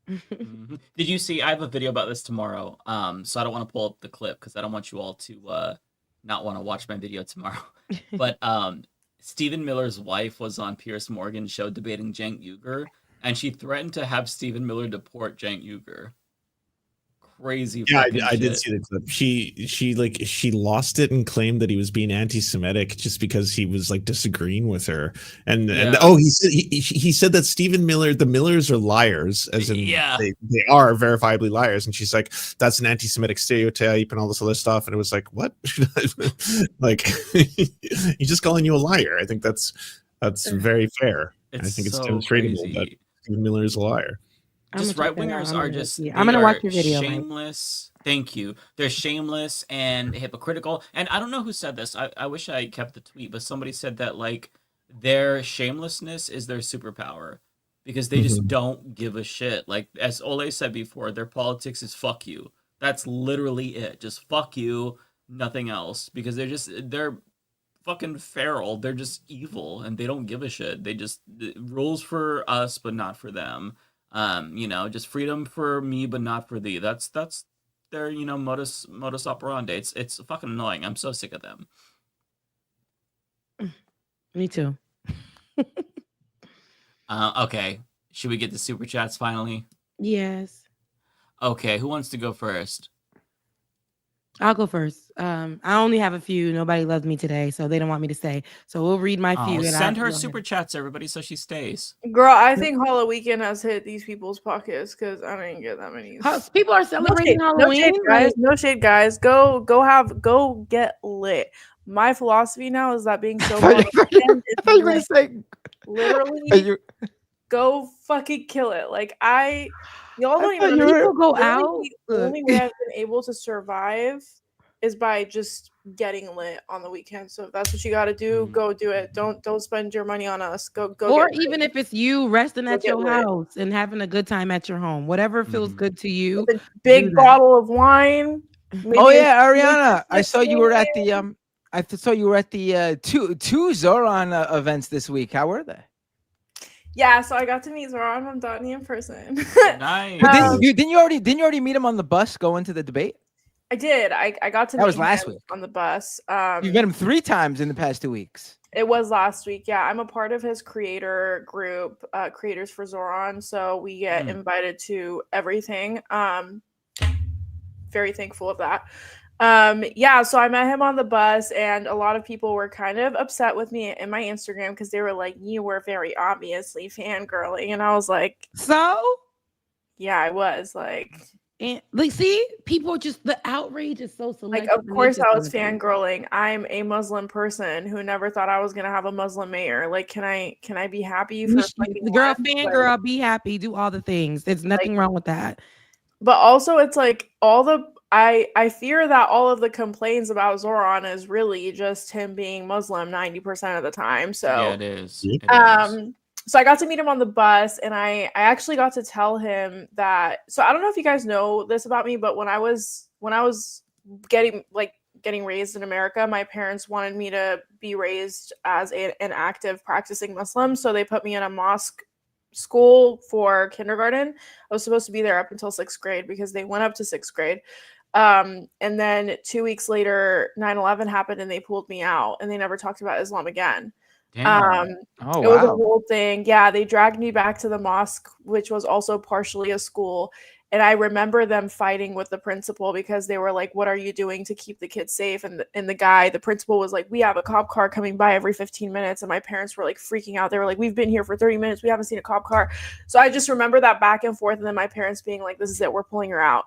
Did you see? I have a video about this tomorrow. So I don't want to pull up the clip because I don't want you all to not want to watch my video tomorrow. But Stephen Miller's wife was on Piers Morgan's show debating Cenk Uygur, and she threatened to have Stephen Miller deport Cenk Uygur. Crazy. Yeah, fucking I did shit. see the clip. She lost it and claimed that he was being anti-Semitic just because he was like disagreeing with her. And he said that Stephen Miller, the Millers are liars, as in they are verifiably liars. And she's like, that's an anti-Semitic stereotype and all this other stuff. And it was like, what? Like, he's just calling you a liar. I think that's very fair. I think it's so demonstrable crazy. that Stephen Miller is a liar. Just right wingers are just I'm gonna watch your video, Mike. shameless. Thank you. They're shameless and hypocritical. And I don't know who said this. I wish I kept the tweet, but somebody said that like their shamelessness is their superpower because they just don't give a shit. Like as Ole said before, their politics is fuck you. That's literally it. Just fuck you, nothing else. Because they're fucking feral. They're just evil and they don't give a shit. They just rules for us but not for them. Just freedom for me but not for thee. That's their modus operandi. It's fucking annoying. I'm so sick of them. Me too. Okay, should we get the super chats finally? Yes. Okay, who wants to go first? I'll go first. I only have a few. Nobody loves me today, so they don't want me to stay. So we'll read my few. And Send her super chats, everybody, so she stays. Girl, I think Halloween weekend has hit these people's pockets because I didn't get that many. People are celebrating Halloween. No shade, guys. No shade, guys. Go get lit. My philosophy now is that being so literally go fucking kill it. Like y'all don't even people go out. The only way I've been able to survive is by just getting lit on the weekend. So if that's what you got to do, go do it. Don't spend your money on us. Go. Or even if it's you resting at your house and having a good time at your home, whatever feels good to you. With a big bottle of wine. Oh yeah, Ariana, I saw you were at the two Zohran events this week. How were they? Yeah, so I got to meet Zohran Mamdani in person. Nice. But didn't you already meet him on the bus going to the debate? I did. I got to That meet was last him week. on the bus. You've met him 3 times in the past 2 weeks. It was last week. Yeah, I'm a part of his creator group, Creators for Zohran. So we get invited to everything. Very thankful of that. So I met him on the bus, and a lot of people were kind of upset with me in my Instagram because they were like, you were very obviously fangirling. And I was like, so? Yeah, I was like. And like, see, people just, the outrage is so selective. Like, of course I was fangirling. I'm a Muslim person who never thought I was gonna have a Muslim mayor. Like, can I be happy for the girl, fangirl, be happy, do all the things. There's nothing wrong with that. But also, it's like I fear that all of the complaints about Zohran is really just him being Muslim 90% of the time. So yeah, it is. So I got to meet him on the bus, and I actually got to tell him that. So I don't know if you guys know this about me, but when I was getting raised in America, my parents wanted me to be raised as an active practicing Muslim. So they put me in a mosque school for kindergarten. I was supposed to be there up until 6th grade because they went up to 6th grade. And then 2 weeks later, 9/11 happened and they pulled me out and they never talked about Islam again. It was a whole thing. Yeah, they dragged me back to the mosque, which was also partially a school. And I remember them fighting with the principal because they were like, what are you doing to keep the kids safe? And the principal was like, we have a cop car coming by every 15 minutes. And my parents were like freaking out. They were like, we've been here for 30 minutes. We haven't seen a cop car. So I just remember that back and forth. And then my parents being like, this is it. We're pulling her out.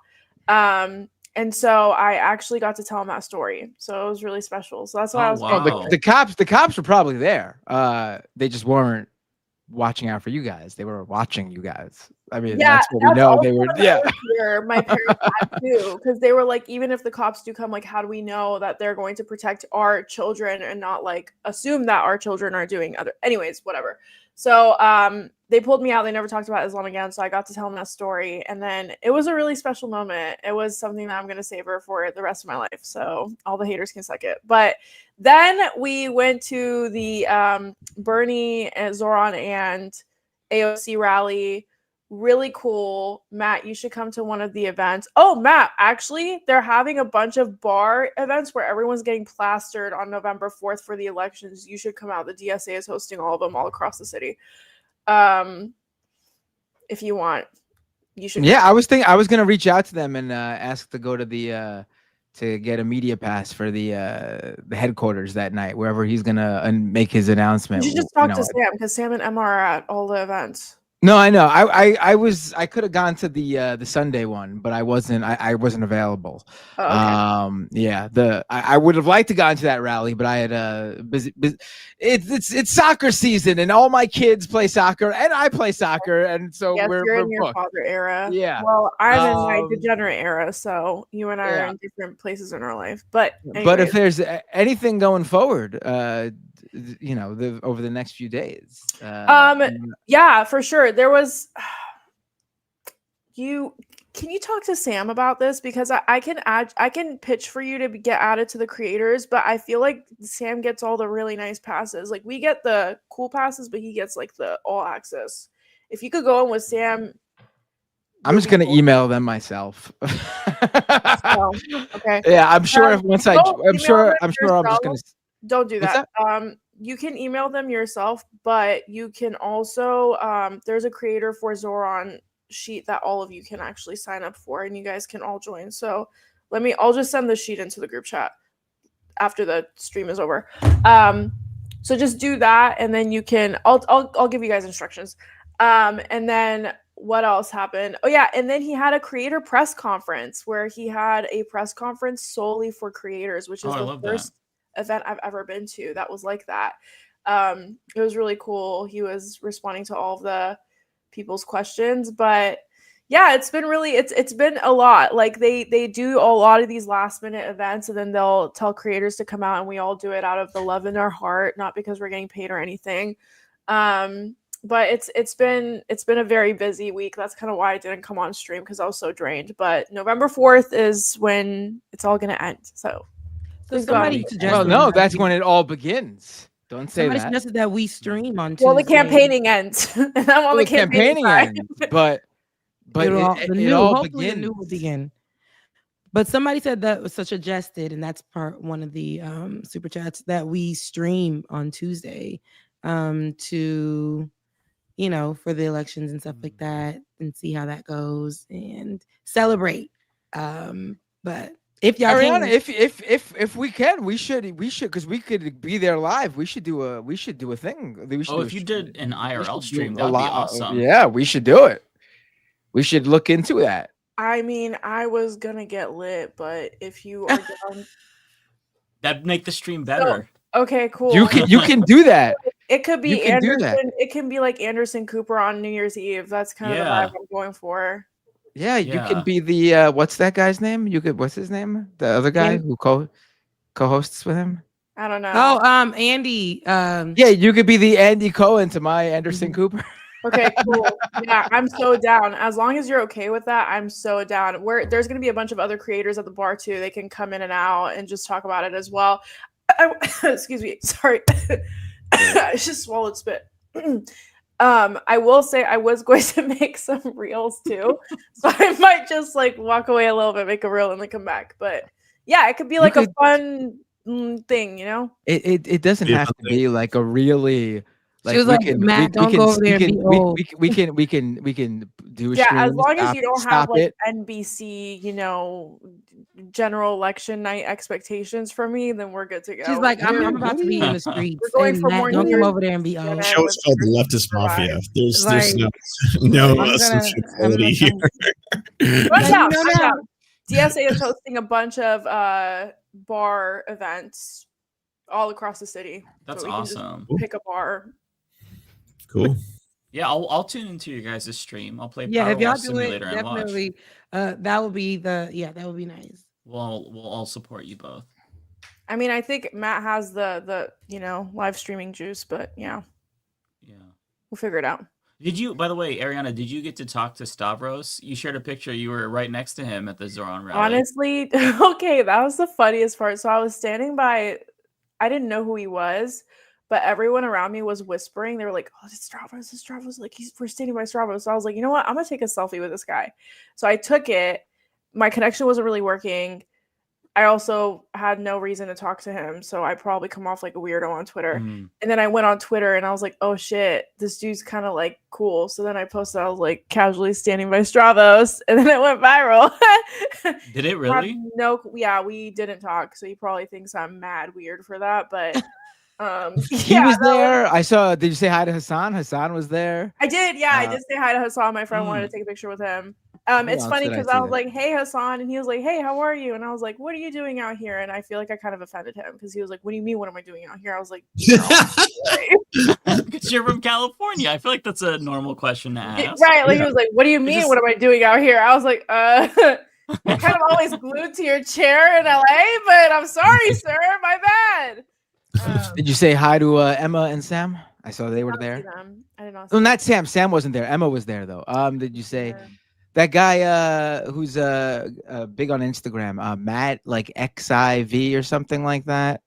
And so I actually got to tell him that story. So it was really special. So that's why I was. Wow. The cops were probably there. They just weren't watching out for you guys. They were watching you guys. I mean, that's what we know. They were, my parents had to, because they were like, even if the cops do come, like, how do we know that they're going to protect our children and not like assume that our children are doing other, anyways, whatever. So they pulled me out. They never talked about Islam again. So I got to tell them that story. And then it was a really special moment. It was something that I'm going to savor for the rest of my life. So all the haters can suck it. But then we went to the Bernie and Zohran and AOC rally really cool. Matt, you should come to one of the events. Oh, Matt, actually, they're having a bunch of bar events where everyone's getting plastered on November 4th for the elections. You should come out. The DSA is hosting all of them all across the city. If you want, you should. Yeah, I was gonna reach out to them and ask to go to the to get a media pass for the headquarters that night, wherever he's gonna make his announcement. You should just talk to Sam, because Sam and Emma are at all the events. No, I know. I could have gone to the Sunday one, but I wasn't available. Oh, okay. Yeah, I would have liked to go into that rally, but I had busy. It's soccer season, and all my kids play soccer, and I play soccer, and so Yes, we're you're in your booked. father era. Yeah. Well, I'm in my degenerate era, so you and I are in different places in our life. But But if anyways. there's anything going forward, over the next few days, Yeah, for sure. There was can you talk to Sam about this, because I can pitch for you to get added to the creators, but I feel like Sam gets all the really nice passes. Like, we get the cool passes, but he gets like the all access. If you could go in with Sam. I'm just gonna email them myself. Oh, okay. Yeah, I'm sure once I'm sure I'm just gonna. Don't do What's that. You can email them yourself, but you can also there's a creator for Zohran sheet that all of you can actually sign up for, and you guys can all join. So I'll just send the sheet into the group chat after the stream is over. So just do that, and then you can I'll give you guys instructions. And then what else happened? Oh yeah, and then he had a creator press conference where he had a press conference solely for creators, which is the first event I've ever been to that was like that. It was really cool. He was responding to all of the people's questions, but yeah, it's been a lot. Like they do a lot of these last minute events, and then they'll tell creators to come out, and we all do it out of the love in our heart, not because we're getting paid or anything. But it's been a very busy week. That's kind of why I didn't come on stream, because I was so drained. But November 4th is when it's all gonna end. So somebody suggested. Well, no, that's when it all begins. Don't say Somebody that. suggested that we stream on Tuesday. Well, the campaigning ends, and I'm on the campaigning side. ends, but it all hopefully begins. the new will begin. But somebody said that was suggested, and that's one of the super chats, that we stream on Tuesday to, for the elections and stuff like that, and see how that goes and celebrate. But if y'all Ariana, can, if we can, we should because we could be there live. We should do a thing. If you did an IRL stream, that would be awesome. Yeah, we should do it. We should look into that. I mean, I was gonna get lit, but if you are down, that'd make the stream better. Okay, cool. You can do that. It could be You can do that. Anderson. It can be like Anderson Cooper on New Year's Eve. That's kind of the vibe I'm going for. Yeah, you can be the what's that guy's name? What's his name? The other guy who co-hosts with him? I don't know. Oh, Andy. Yeah, you could be the Andy Cohen to my Anderson Cooper. Okay, cool. Yeah, I'm so down. As long as you're okay with that, I'm so down. There's going to be a bunch of other creators at the bar too. They can come in and out and just talk about it as well. Excuse me. Sorry. I just swallowed spit. I will say I was going to make some reels too. So I might just walk away a little bit, make a reel, and then come back. But yeah, it could be a fun thing, It doesn't have to be like a really she was like, Matt, don't go over there and be old. We can do a yeah, stream. as long as you don't have it. NBC, general election night expectations for me, then we're good to go. She's like, I'm about to be in the streets. We're going and for Matt, more don't New come Year's over there and be old. The show is called Leftist Mafia. There's no sensibility here. Find out. DSA is hosting a bunch of bar events all across the city. That's so we can awesome. Just pick a bar. Cool. Yeah, I'll tune into your guys' stream. I'll play if Power y'all Wash do it, Simulator and watch. definitely. That would be that would be nice. We'll all support you both. I mean, I think Matt has the live streaming juice, but yeah, we'll figure it out. Did you, by the way, Ariana, did you get to talk to Stavros? You shared a picture. You were right next to him at the Zohran rally. Honestly, okay, that was the funniest part. So I was standing by. I didn't know who he was, but everyone around me was whispering. They were like, "Oh, it's Stravos, it's Stravos." Like we're standing by Stravos. So I was like, you know what? I'm gonna take a selfie with this guy. So I took it. My connection wasn't really working. I also had no reason to talk to him, so I probably come off like a weirdo on Twitter. And then I went on Twitter and I was like, oh shit, this dude's kind of like cool. So then I posted, I was like casually standing by Stravos, and then it went viral. Did it really? Yeah, we didn't talk, so he probably thinks I'm mad weird for that, but he was there. I saw. Did you say hi to Hassan? Hassan was there. I did, yeah, I did say hi to Hassan. My friend wanted to take a picture with him. It's funny because I was like, hey, Hassan. And he was like, hey, how are you? And I was like, what are you doing out here? And I feel like I kind of offended him because he was like, what do you mean? What am I doing out here? I was like, because you're from California. I feel like that's a normal question to ask. Right. Like, he was like, what do you mean? What am I doing out here? I was like, you're kind of always glued to your chair in LA, but I'm sorry, sir. My bad. Did you say hi to Emma and Sam? I saw they were there. I did not. Oh, not Sam. Sam wasn't there. Emma was there though. Did you say that guy who's big on Instagram, Matt, like XIV or something like that?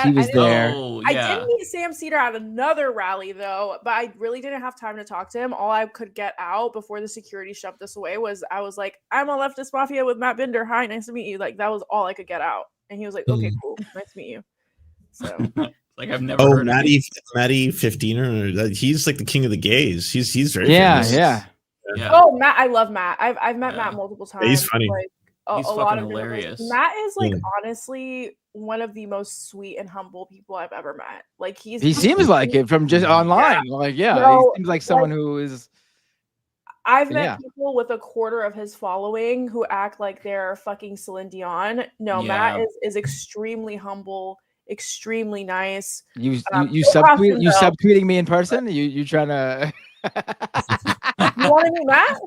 He was there. Oh, I did meet Sam Cedar at another rally though, but I really didn't have time to talk to him. All I could get out before the security shoved us away was I was like, I'm a Leftist Mafia with Matt Binder. Hi, nice to meet you. Like that was all I could get out. And he was like, okay, cool. Nice to meet you. So like I've never heard of him. Matty 15 or he's like the king of the gays. He's very famous. Yeah. Oh, Matt, I love Matt. I've met Matt multiple times. He's funny. Like, He's a fucking lot of hilarious. Matt is like honestly one of the most sweet and humble people I've ever met. Like he seems like it from just online. Like he seems like someone who is. I've met people with a quarter of his following who act like they're fucking Celine Dion. No, Matt is extremely humble, extremely nice. You subtweeting me in person? You trying to? You want to meet Matt?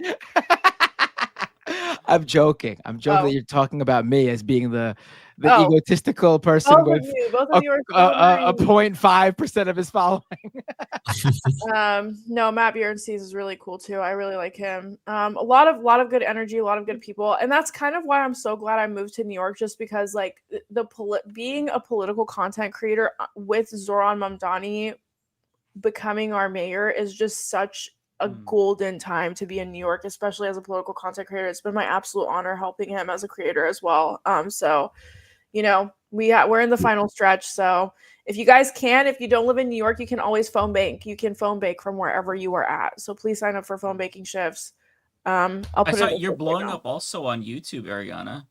I'm joking. I'm joking that you're talking about me as being the egotistical person with both of you are a 0.5% of his following. No, Matt Bjornstein is really cool too. I really like him. A lot of good energy, a lot of good people, and that's kind of why I'm so glad I moved to New York. Just because like being a political content creator with Zohran Mamdani becoming our mayor is just such a golden time to be in New York, especially as a political content creator. It's been my absolute honor helping him as a creator as well. So, you know, we're in the final stretch. So if you guys if you don't live in New York, you can always phone bank. You can phone bank from wherever you are at. So please sign up for phone banking shifts. I'll put it. You're blowing up also on YouTube, Ariana.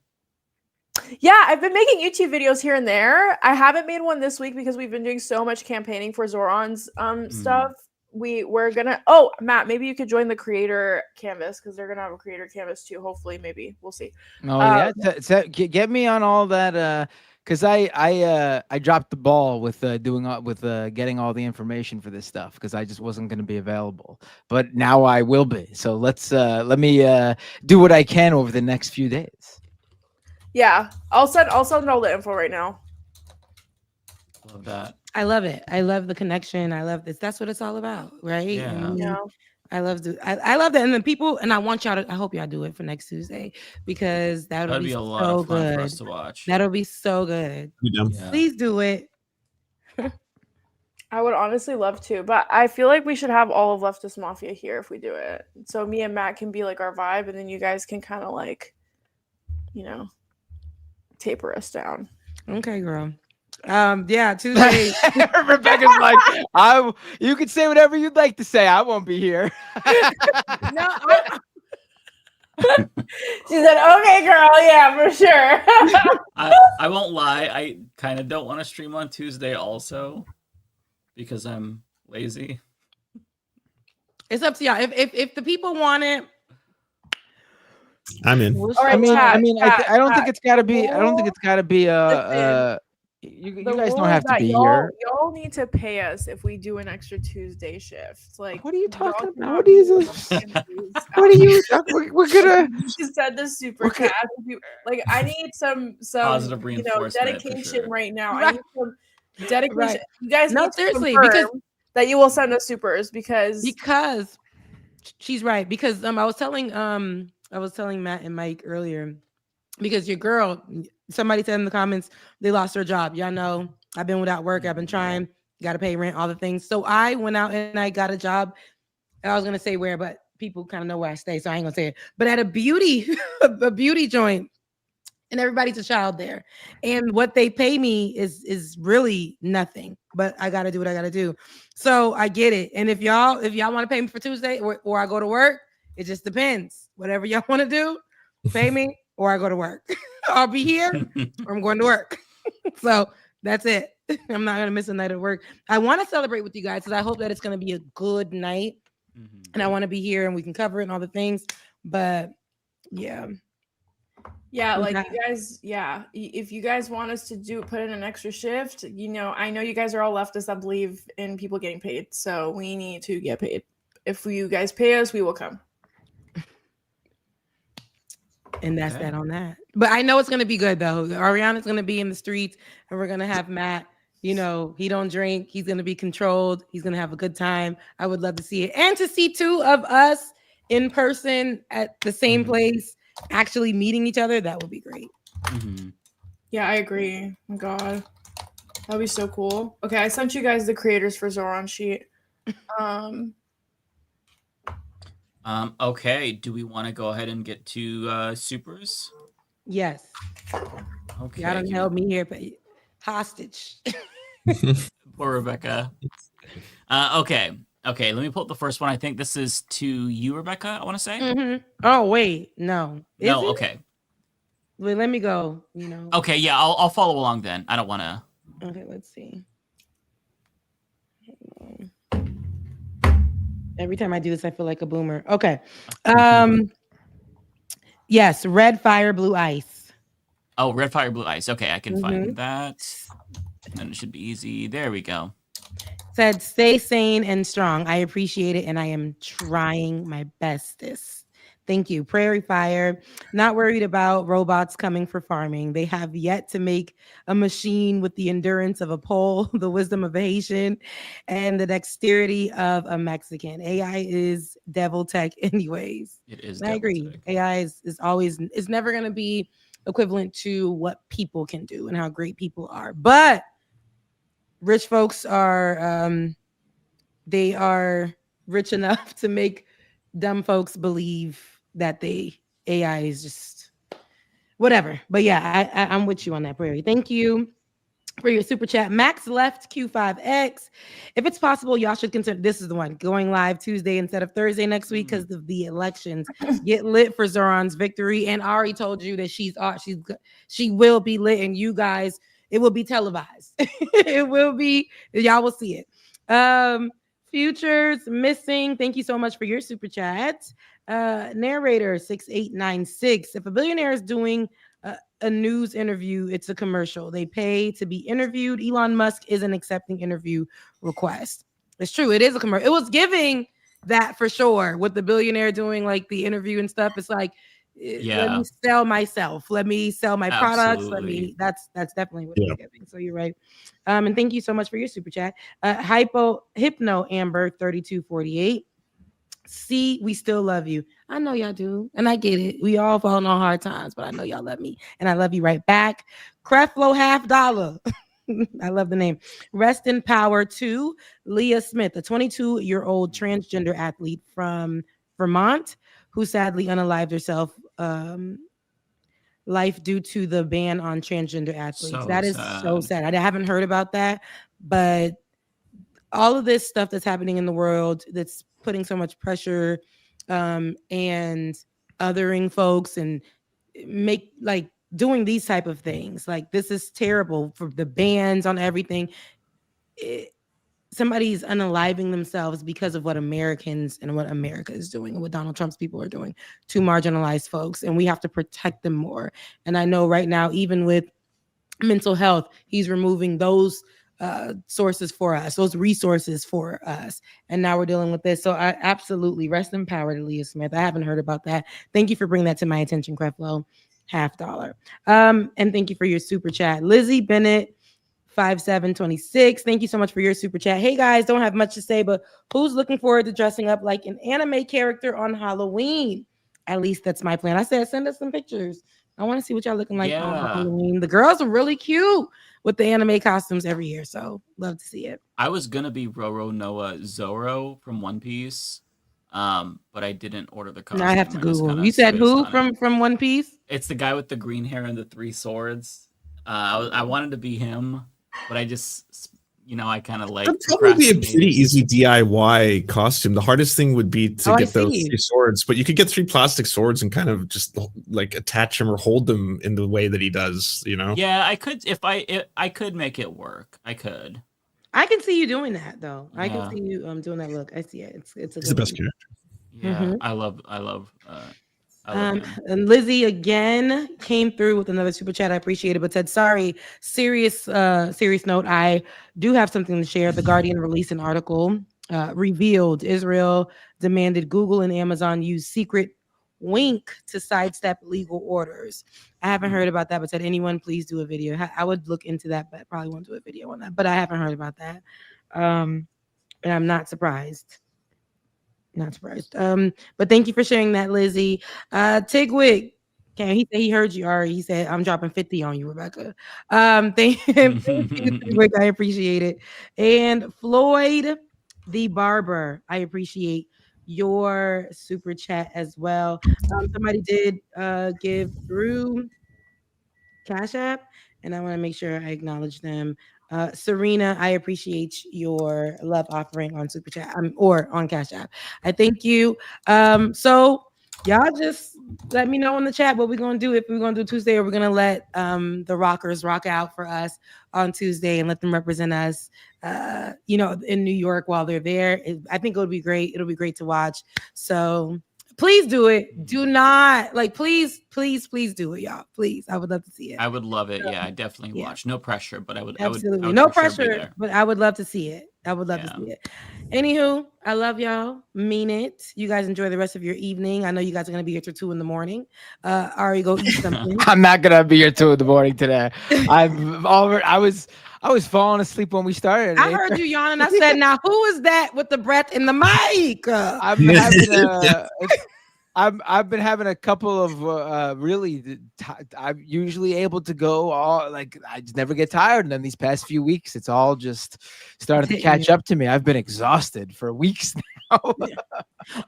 Yeah, I've been making YouTube videos here and there. I haven't made one this week because we've been doing so much campaigning for Zohran's stuff. We're gonna Matt, maybe you could join the creator canvas because they're gonna have a creator canvas too. Hopefully, maybe we'll see. Get me on all that because I dropped the ball with getting all the information for this stuff because I just wasn't going to be available, but now I will be. So let me do what I can over the next few days. Yeah, I'll send all the info right now. Love that. I love it. I love the connection. I love this. That's what it's all about, right? Yeah. I love that. And then people, and I want y'all I hope y'all do it for next Tuesday because that'll be a so lot of fun good for us to watch. That'll be so good. Yeah. Please do it. I would honestly love to, but I feel like we should have all of Leftist Mafia here if we do it. So me and Matt can be like our vibe, and then you guys can kind of like, you know, taper us down. Okay, girl. Tuesday. Rebecca's like, you can say whatever you'd like to say. I won't be here. No. She said, okay, girl. Yeah, for sure. I won't lie. I kind of don't want to stream on Tuesday also because I'm lazy. It's up to y'all. If the people want it, I'm in. All right, I don't think it's got to be. I don't think it's got to be you guys don't have to be here. Y'all need to pay us if we do an extra Tuesday shift. Like, what are you talking about? What is this? What are you? We're gonna. You said the super chat. Like, I need some positive reinforcement, dedication right now. I need some dedication. Right. You guys need seriously, to because that you will send us supers because she's right. Because I was telling Matt and Mike earlier because your girl. Somebody said in the comments they lost her job. Y'all know I've been without work. I've been trying, got to pay rent, all the things. So I went out and I got a job. I was going to say where, but people kind of know where I stay, so I ain't going to say it. But at a beauty joint, and everybody's a child there. And what they pay me is really nothing, but I got to do what I got to do. So I get it. And if y'all want to pay me for Tuesday or I go to work, it just depends. Whatever y'all want to do, pay me or I go to work. I'll be here or I'm going to work. So that's it. I'm not going to miss a night at work. I want to celebrate with you guys because I hope that it's going to be a good night. And I want to be here and we can cover it and all the things. But yeah. Yeah, like you guys, if you guys want us to put in an extra shift, I know you guys are all leftists that believe in people getting paid, so we need to get paid. If you guys pay us, we will come. And that's that on that. But I know it's going to be good, though. Ariana's going to be in the streets, and we're going to have Matt. He don't drink. He's going to be controlled. He's going to have a good time. I would love to see it. And to see two of us in person at the same place, actually meeting each other, that would be great. Yeah, I agree. Oh my God, that'd be so cool. Okay, I sent you guys the creators for Zohran sheet. Okay, do we want to go ahead and get to supers? Yes. Okay. Y'all don't help me here, but hostage. Poor Rebecca. Okay, let me pull up the first one. I think this is to you, Rebecca, I want to say. Oh, wait, no. No, okay. Wait, let me go, Okay, yeah, I'll follow along then. I don't want to. Okay, let's see. Every time I do this, I feel like a boomer. Okay. Yes, red fire, blue ice. Oh, red fire, blue ice. Okay, I can find that. And then it should be easy. There we go. Said, stay sane and strong. I appreciate it, and I am trying my bestest. Thank you. Prairie Fire, not worried about robots coming for farming. They have yet to make a machine with the endurance of a Pole, the wisdom of a Haitian, and the dexterity of a Mexican. AI is devil tech anyways. It is. I agree. Tech. AI is never going to be equivalent to what people can do and how great people are. But rich folks are they are rich enough to make dumb folks believe that AI is just whatever. But yeah, I'm with you on that, Prairie. Thank you for your super chat. Max left Q5X. If it's possible, y'all should consider, this is the one, going live Tuesday instead of Thursday next week because of the elections. Get lit for Zohran's victory. And Ari told you that she will be lit, and you guys, it will be televised. It will be, y'all will see it. Futures missing. Thank you so much for your super chat. Narrator 6896. If a billionaire is doing a news interview, it's a commercial. They pay to be interviewed. Elon Musk isn't accepting interview requests. It's true. It is a commercial. It was giving that for sure with the billionaire doing like the interview and stuff. It's like, let me sell myself. Let me sell my products. That's definitely what they're giving. So you're right. And thank you so much for your super chat. Hypno Amber 3248. See, we still love you. I know y'all do. And I get it. We all fall on hard times, but I know y'all love me. And I love you right back. Creflo $50. I love the name. Rest in power to Leah Smith, a 22-year-old transgender athlete from Vermont who sadly unalived herself life due to the ban on transgender athletes. That is so sad. I haven't heard about that, but all of this stuff that's happening in the world that's putting so much pressure and othering folks and doing these type of things. Like, this is terrible for the bans on everything. Somebody's unaliving themselves because of what Americans and what America is doing and what Donald Trump's people are doing to marginalized folks. And we have to protect them more. And I know right now, even with mental health, he's removing those sources for us, those resources for us. And now we're dealing with this. So I absolutely rest in power to Leah Smith. I haven't heard about that. Thank you for bringing that to my attention, Creflo. $50. And thank you for your super chat. Lizzie Bennett 5726. Thank you so much for your super chat. Hey guys, don't have much to say, but who's looking forward to dressing up like an anime character on Halloween? At least that's my plan. I said, send us some pictures. I want to see what y'all looking like on Halloween. The girls are really cute with the anime costumes every year. So love to see it. I was gonna be Roro Noah Zoro from One Piece, but I didn't order the costume. Now I have to just Google. kinda You said spaced who on it. from One Piece? It's the guy with the green hair and the 3 swords. I wanted to be him, but I just, I kind of like. That'd probably be a pretty easy DIY costume. The hardest thing would be to get those 3 swords, but you could get 3 plastic swords and kind of just like attach them or hold them in the way that he does. Yeah, I could if I could make it work. I could. I can see you doing that though. I Yeah. can see you doing that look. I see it. It's He's the best character. Yeah, Mhm. I love him. And Lizzie again came through with another super chat. I appreciate it, but said, sorry, serious note. I do have something to share. The Guardian released an article revealed Israel demanded Google and Amazon use secret wink to sidestep legal orders. I haven't heard about that, but said anyone please do a video. I would look into that, but probably won't do a video on that. But I haven't heard about that. And I'm not surprised. Not surprised. But thank you for sharing that, Lizzie. Tigwig. Okay, he said he heard you, Ari. He said, I'm dropping 50 on you, Rebecca. Thank you, Tigwig. I appreciate it. And Floyd the Barber, I appreciate your super chat as well. Somebody did give through Cash App, and I want to make sure I acknowledge them. Serena, I appreciate your love offering on Super Chat or on Cash App. I thank you. So y'all just let me know in the chat what we're gonna do, if we're gonna do Tuesday, or we're gonna let the rockers rock out for us on Tuesday and let them represent us in New York while they're there. I think it'll be great. It'll be great to watch. So please do it. Do not please do it, y'all. Please. I would love to see it. I would love it. Yeah, I definitely watch. No pressure, but I would. Absolutely. I would No for sure be pressure, there. but I would love to see it. I would love to see it. Anywho, I love y'all. Mean it. You guys enjoy the rest of your evening. I know you guys are going to be here till 2 a.m. Ari, go eat something. I'm not gonna be here 2 a.m. today. I was falling asleep when we started. I heard you yawning. I said, now who is that with the breath in the mic? I've been having a couple of I'm usually able to go I just never get tired, and then these past few weeks it's all just started to catch up to me. I've been exhausted for weeks now.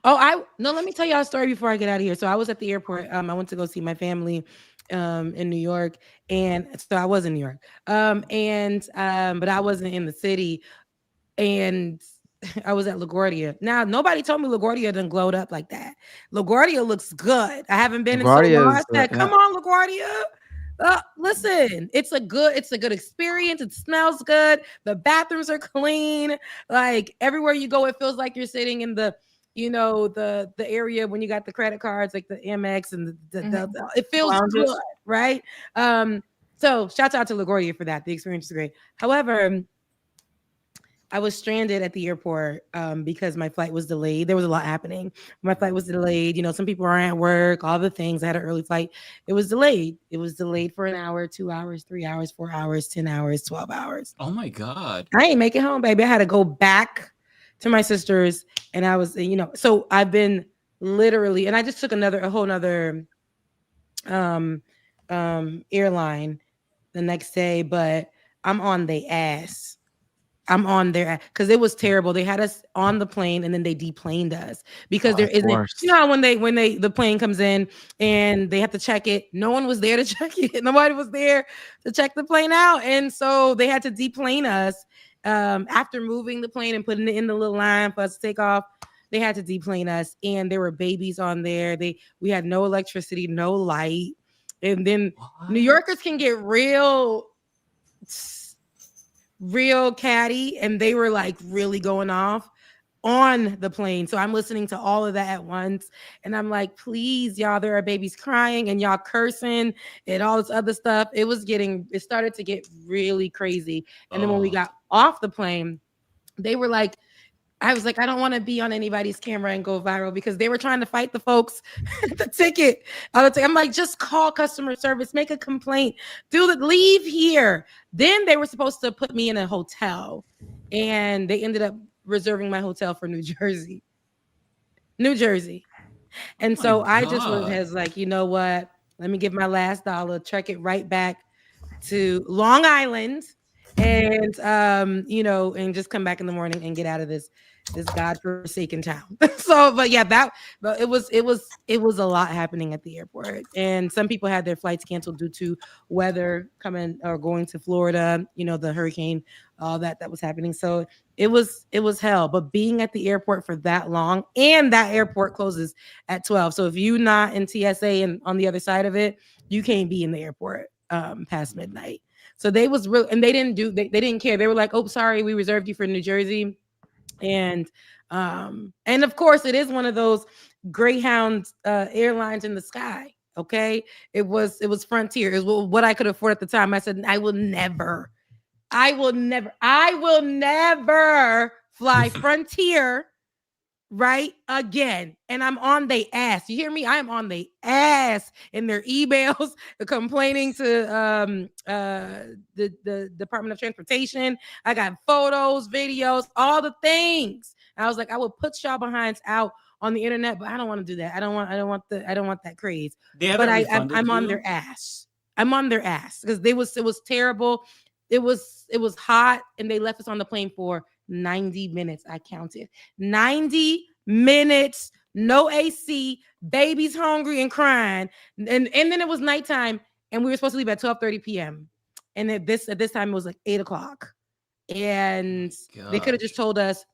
Let me tell y'all a story before I get out of here. So I was at the airport. I went to go see my family in New York, and so I was in New York. But I wasn't in the city, and I was at LaGuardia. Now, nobody told me LaGuardia done glowed up like that. LaGuardia looks good. I haven't been in so long. I said, come on, LaGuardia. Listen, it's a good experience. It smells good. The bathrooms are clean. Like everywhere you go, it feels like you're sitting in the area when you got the credit cards, like the Amex and the it feels good, right? So shout out to LaGuardia for that. The experience is great. However, I was stranded at the airport because my flight was delayed. There was a lot happening. My flight was delayed. Some people aren't at work, all the things. I had an early flight. It was delayed. It was delayed for an hour, 2 hours, 3 hours, 4 hours, 10 hours, 12 hours. Oh my God. I ain't make it home, baby. I had to go back to my sister's, and I was, so I've been literally, and I just took a whole nother airline the next day, but I'm on the ass. I'm on there because it was terrible. They had us on the plane and then they deplaned us because there isn't, how when the plane comes in and they have to check it, no one was there to check it. Nobody was there to check the plane out. And so they had to deplane us after moving the plane and putting it in the little line for us to take off. They had to deplane us, and there were babies on there. We had no electricity, no light. And then New Yorkers can get real catty, and they were like really going off on the plane. So I'm listening to all of that at once, and I'm like, please, y'all, there are babies crying and y'all cursing and all this other stuff. It started to get really crazy. And then when we got off the plane, I was like, I don't want to be on anybody's camera and go viral, because they were trying to fight the folks the ticket. I'm like, just call customer service, make a complaint, leave here. Then they were supposed to put me in a hotel, and they ended up reserving my hotel for New Jersey. And so I just was like, you know what? Let me give my last dollar, check it right back to Long Island and and just come back in the morning and get out of this godforsaken town. So, but it was a lot happening at the airport, and some people had their flights canceled due to weather coming or going to Florida. The hurricane, all that was happening. So it was hell. But being at the airport for that long, and that airport closes at 12. So if you're not in TSA and on the other side of it, you can't be in the airport past midnight. So they was real, and they didn't care. They were like, "Oh, sorry, we reserved you for New Jersey." And of course, it is one of those Greyhound airlines in the sky. Okay, it was Frontier. It was what I could afford at the time. I said, I will never fly Frontier right again. And I'm on the ass. You hear me? I am on the ass in their emails complaining to the Department of Transportation. I got photos, videos, all the things. And I was like, I will put y'all behinds out on the internet, but I don't want to do that. I don't want that craze. But I'm on their ass. I'm on their ass because it was terrible. It was hot, and they left us on the plane for 90 minutes. I counted 90 minutes, no AC, baby's hungry and crying. And then it was nighttime, and we were supposed to leave at 12:30 p.m. And at this time, it was like 8 o'clock. And they could have just told us,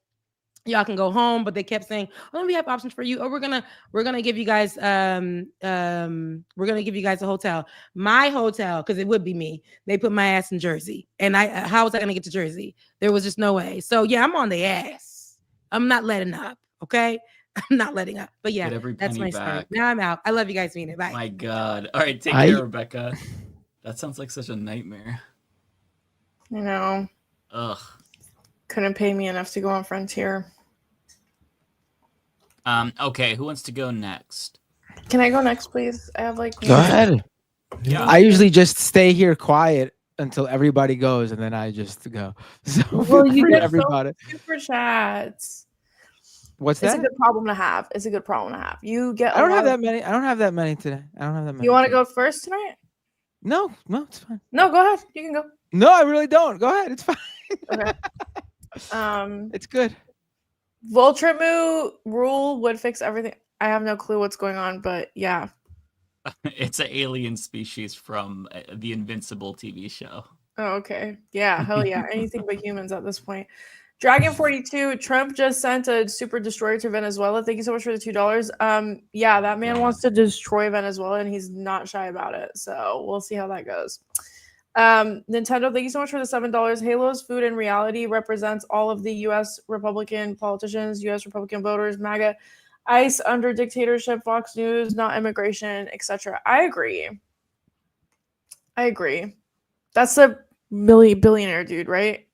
y'all can go home, but they kept saying, "Oh, we have options for you. Oh, we're gonna give you guys we're gonna give you guys a hotel." My hotel, because it would be me. They put my ass in Jersey, and how was I gonna get to Jersey? There was just no way. So yeah, I'm on the ass. I'm not letting up. Okay, I'm not letting up. But yeah, that's my story. Now I'm out. I love you guys, Mina. Bye. My God. All right, take care, Rebecca. That sounds like such a nightmare. I know. Ugh. Couldn't pay me enough to go on Frontier. Okay, who wants to go next? Can I go next, please? I have like. Go ahead. Yeah. I usually just stay here quiet until everybody goes, and then I just go. So Well, you get everybody. Super chats. What's It's that? a good problem to have. It's a good problem to have. You get. I don't have that many. I don't have that many today. I don't have that many. You want to go first tonight? No, it's fine. No, go ahead. You can go. No, I really don't. Go ahead. It's fine. Okay. It's good. Voltrimu rule would fix everything. I have no clue what's going on, but yeah. It's an alien species from the Invincible TV show. Oh, okay. Yeah, hell yeah. Anything but humans at this point. Dragon42, Trump just sent a super destroyer to Venezuela. Thank you so much for the $2. Yeah, that man wants to destroy Venezuela, and he's not shy about it. So we'll see how that goes. Nintendo, thank you so much for the $7. Halo's Food and Reality represents all of the U.S. Republican politicians, U.S. Republican voters, MAGA, ICE under dictatorship, Fox News, not immigration, etc. I agree. That's a billionaire dude, right?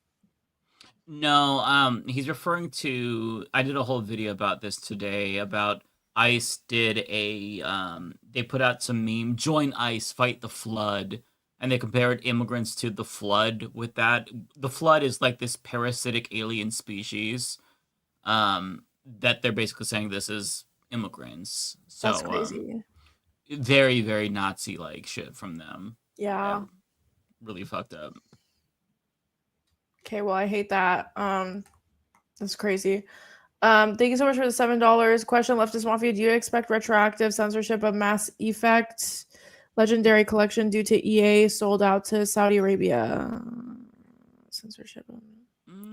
No, he's referring to. I did a whole video about this today. About ICE did they put out some meme. Join ICE, fight the flood. And they compared immigrants to the flood with that. The flood is like this parasitic alien species that they're basically saying this is immigrants. So, that's crazy. Very, very Nazi-like shit from them. Yeah. Really fucked up. Okay, well, I hate that. That's crazy. Thank you so much for the $7. Question, Leftist Mafia, do you expect retroactive censorship of Mass Effect Legendary Collection due to EA sold out to Saudi Arabia? Censorship.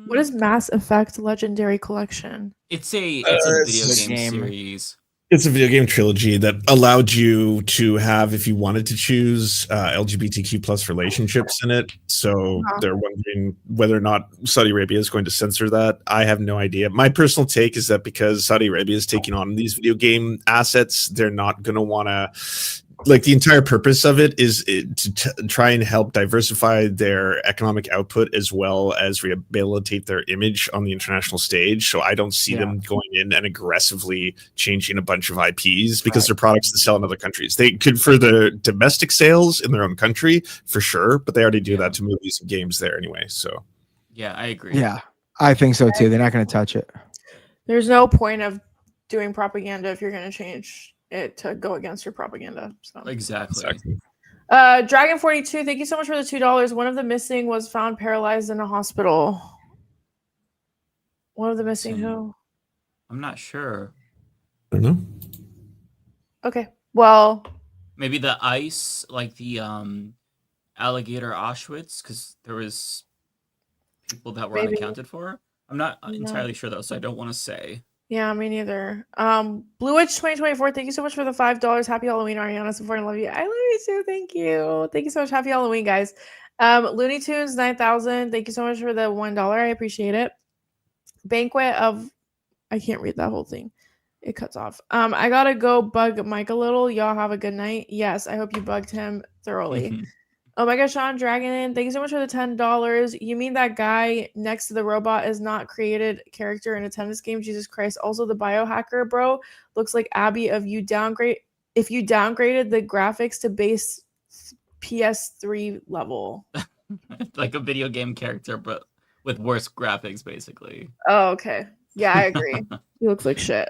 What is Mass Effect Legendary Collection? It's a video game series. It's a video game trilogy that allowed you to have, if you wanted to choose, LGBTQ plus relationships in it. So they're wondering whether or not Saudi Arabia is going to censor that. I have no idea. My personal take is that because Saudi Arabia is taking on these video game assets, they're not going to want to. Like, the entire purpose of it is to try and help diversify their economic output as well as rehabilitate their image on the international stage. So I don't see them going in and aggressively changing a bunch of IPs because they're products that sell in other countries. They could for the domestic sales in their own country for sure, but they already do that to movies and games there anyway. So yeah, I agree. Yeah, I think so too. They're not going to touch it. There's no point of doing propaganda if you're going to change it to go against your propaganda. So. Exactly. Dragon42, thank you so much for the $2. One of the missing was found paralyzed in a hospital. One of the missing who? I'm not sure. I don't know. Okay. Well, Maybe the ice, like the alligator Auschwitz, because there was people that were Maybe. unaccounted for. I'm not No. entirely sure though, so I don't want to say. yeah, me neither. Blue Witch 2024, thank you so much for the $5. Happy Halloween, Ariana. Support and love you. I love you too. Thank you. Thank you so much. Happy Halloween, guys. Looney Tunes 9000, thank you so much for the $1. I appreciate it. Banquet of, I can't read that whole thing. It cuts off. I gotta go bug Mike a little. Y'all have a good night. Yes, I hope you bugged him thoroughly. Oh my gosh, Sean Dragon, thank you so much for the $10. You mean that guy next to the robot is not created character in a tennis game? Jesus Christ. Also, the biohacker bro looks like Abby if you downgraded the graphics to base PS3 level. Like a video game character, but with worse graphics, basically. Oh, okay. Yeah, I agree. He looks like shit.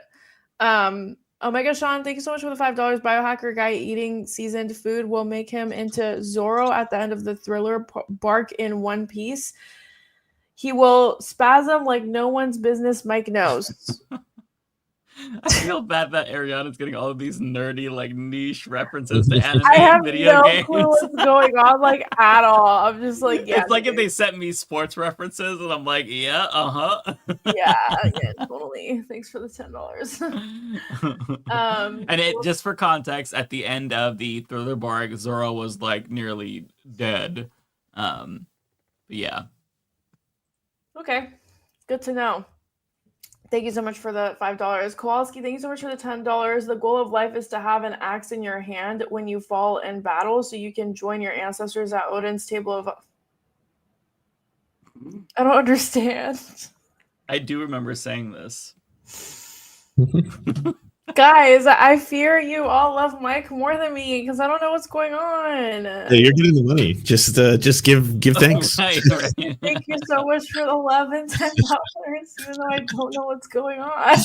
Oh my gosh, Sean, thank you so much for the $5. Biohacker guy eating seasoned food will make him into Zorro at the end of the Thriller bark in one piece. He will spasm like no one's business Mike knows. I feel bad that Ariana's getting all of these nerdy, like niche references to anime I have and video no games. clue what's going on, like at all. I'm just like, yeah. It's like if they sent me sports references, and I'm like, yeah, yeah, totally. Thanks for the $10. And it just for context, at the end of the Thriller bark, Zorro was like nearly dead. But yeah. Okay, good to know. Thank you so much for the $5. Kowalski, thank you so much for the $10. The goal of life is to have an axe in your hand when you fall in battle so you can join your ancestors at Odin's table of... I don't understand. I do remember saying this. Guys, I fear you all love Mike more than me because I don't know what's going on. Yeah, you're getting the money. Just give thanks. Right. Thank you so much for the love and $10, even though I don't know what's going on.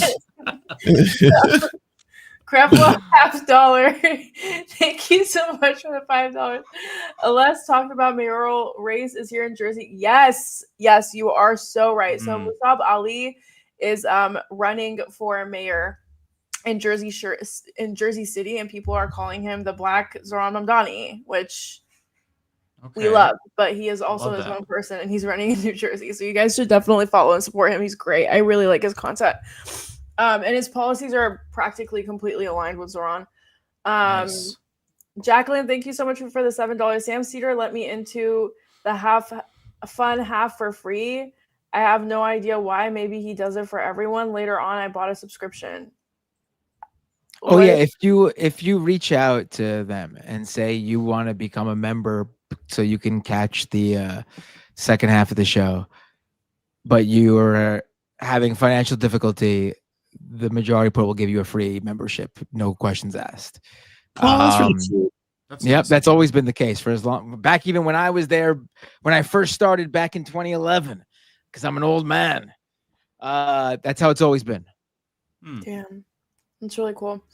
Creflo $50. Thank you so much for the $5. Let's talk about mayoral race is here in Jersey. Yes, you are so right. So Musab Ali is running for mayor in Jersey City, and people are calling him the Black Zohran Mamdani, which we love. But he is also his own person, and he's running in New Jersey. So you guys should definitely follow and support him. He's great. I really like his content. And his policies are practically completely aligned with Zohran. Nice. Jacqueline, thank you so much for the $7. Sam Cedar let me into the half for free. I have no idea why. Maybe he does it for everyone. Later on, I bought a subscription. Oh yeah, if you reach out to them and say you want to become a member so you can catch the second half of the show, but you are having financial difficulty, the majority pool will give you a free membership, no questions asked. That's really cute. Yep, that's always been the case for as long back, even when I was there, when I first started back in 2011, because I'm an old man. That's how it's always been. Damn. It's really cool.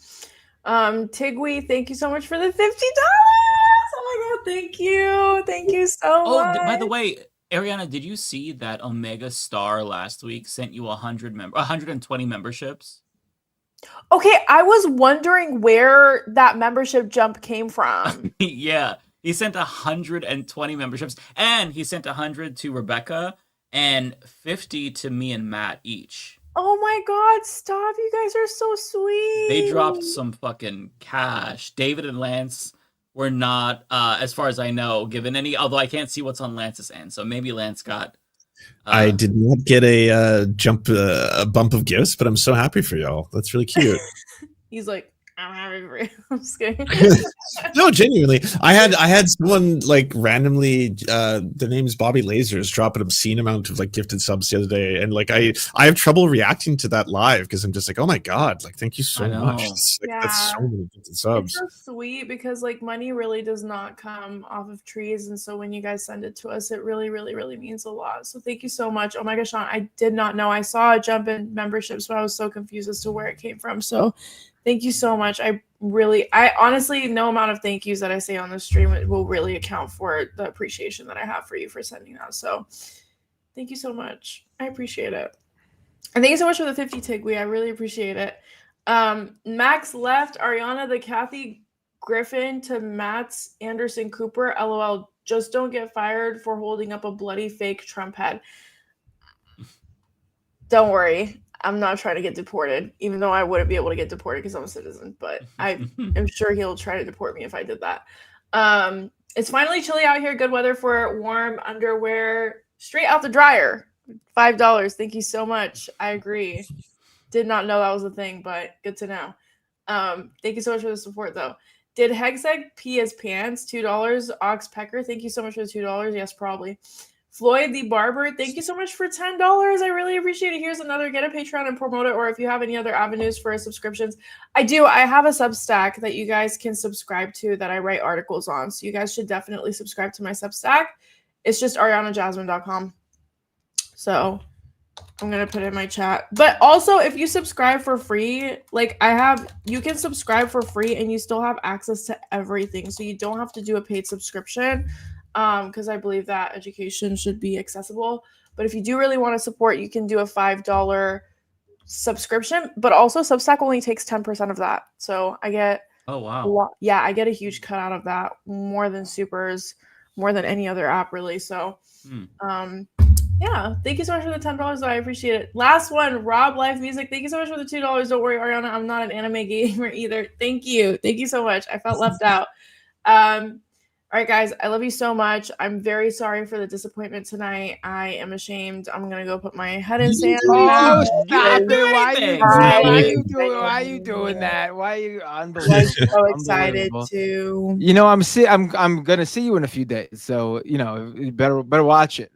Tigui, thank you so much for the $50. Oh my god, thank you. Thank you so much. Oh, by the way, Ariana, did you see that Omega Star last week sent you 120 memberships? Okay, I was wondering where that membership jump came from. Yeah, he sent 120 memberships, and he sent 100 to Rebecca and 50 to me and Matt each. Oh my god, stop. You guys are so sweet. They dropped some fucking cash. David and Lance were not, as far as I know, given any, although I can't see what's on Lance's end, so maybe Lance got... I did not get a bump of gifts, but I'm so happy for y'all. That's really cute. He's like, I'm happy for you. I'm just kidding. No, genuinely. I had someone like randomly, the name's Bobby Lasers, drop an obscene amount of like gifted subs the other day, and like I have trouble reacting to that live because I'm just like, oh my god, like thank you so much. That's so many gifted subs. It's so sweet because like money really does not come off of trees, and so when you guys send it to us, it really, really, really means a lot. So thank you so much. Oh my gosh, Sean, I did not know. I saw a jump in memberships, but I was so confused as to where it came from. So thank you so much. I really, I honestly, no amount of thank yous that I say on the stream will really account for the appreciation that I have for you for sending that. So thank you so much. I appreciate it. And thank you so much for the 50 Tigwe. I really appreciate it. Max left, Ariana the Kathy Griffin to Matt's Anderson Cooper. LOL. Just don't get fired for holding up a bloody fake Trump head. Don't worry. I'm not trying to get deported, even though I wouldn't be able to get deported because I'm a citizen. But I am sure he'll try to deport me if I did that. It's finally chilly out here. Good weather for warm underwear. Straight out the dryer. $5. Thank you so much. I agree. Did not know that was a thing, but good to know. Thank you so much for the support, though. Did Hexeg pee his pants? $2. Ox Pecker, thank you so much for the $2. Yes, probably. Floyd the Barber, thank you so much for $10. I really appreciate it. Here's another. Get a Patreon and promote it, or if you have any other avenues for subscriptions. I do. I have a Substack that you guys can subscribe to that I write articles on. So you guys should definitely subscribe to my Substack. It's just arianajasmine.com. So I'm going to put it in my chat. But also, if you subscribe for free, you can subscribe for free and you still have access to everything. So you don't have to do a paid subscription because I believe that education should be accessible. But if you do really want to support, you can do a $5 subscription. But also, Substack only takes 10% of that. So I get I get a huge cut out of that, more than Supers, more than any other app, really. So yeah, thank you so much for the $10. I appreciate it. Last one, Rob Life Music. Thank you so much for the $2. Don't worry, Ariana, I'm not an anime gamer either. Thank you so much. I felt left out. All right, guys, I love you so much. I'm very sorry for the disappointment tonight. I am ashamed. I'm gonna go put my head in sand. Oh, stop it! Why are you doing that? Why are you unbelievable? I'm so excited to. You know, I'm gonna see you in a few days, so you know, you better watch it.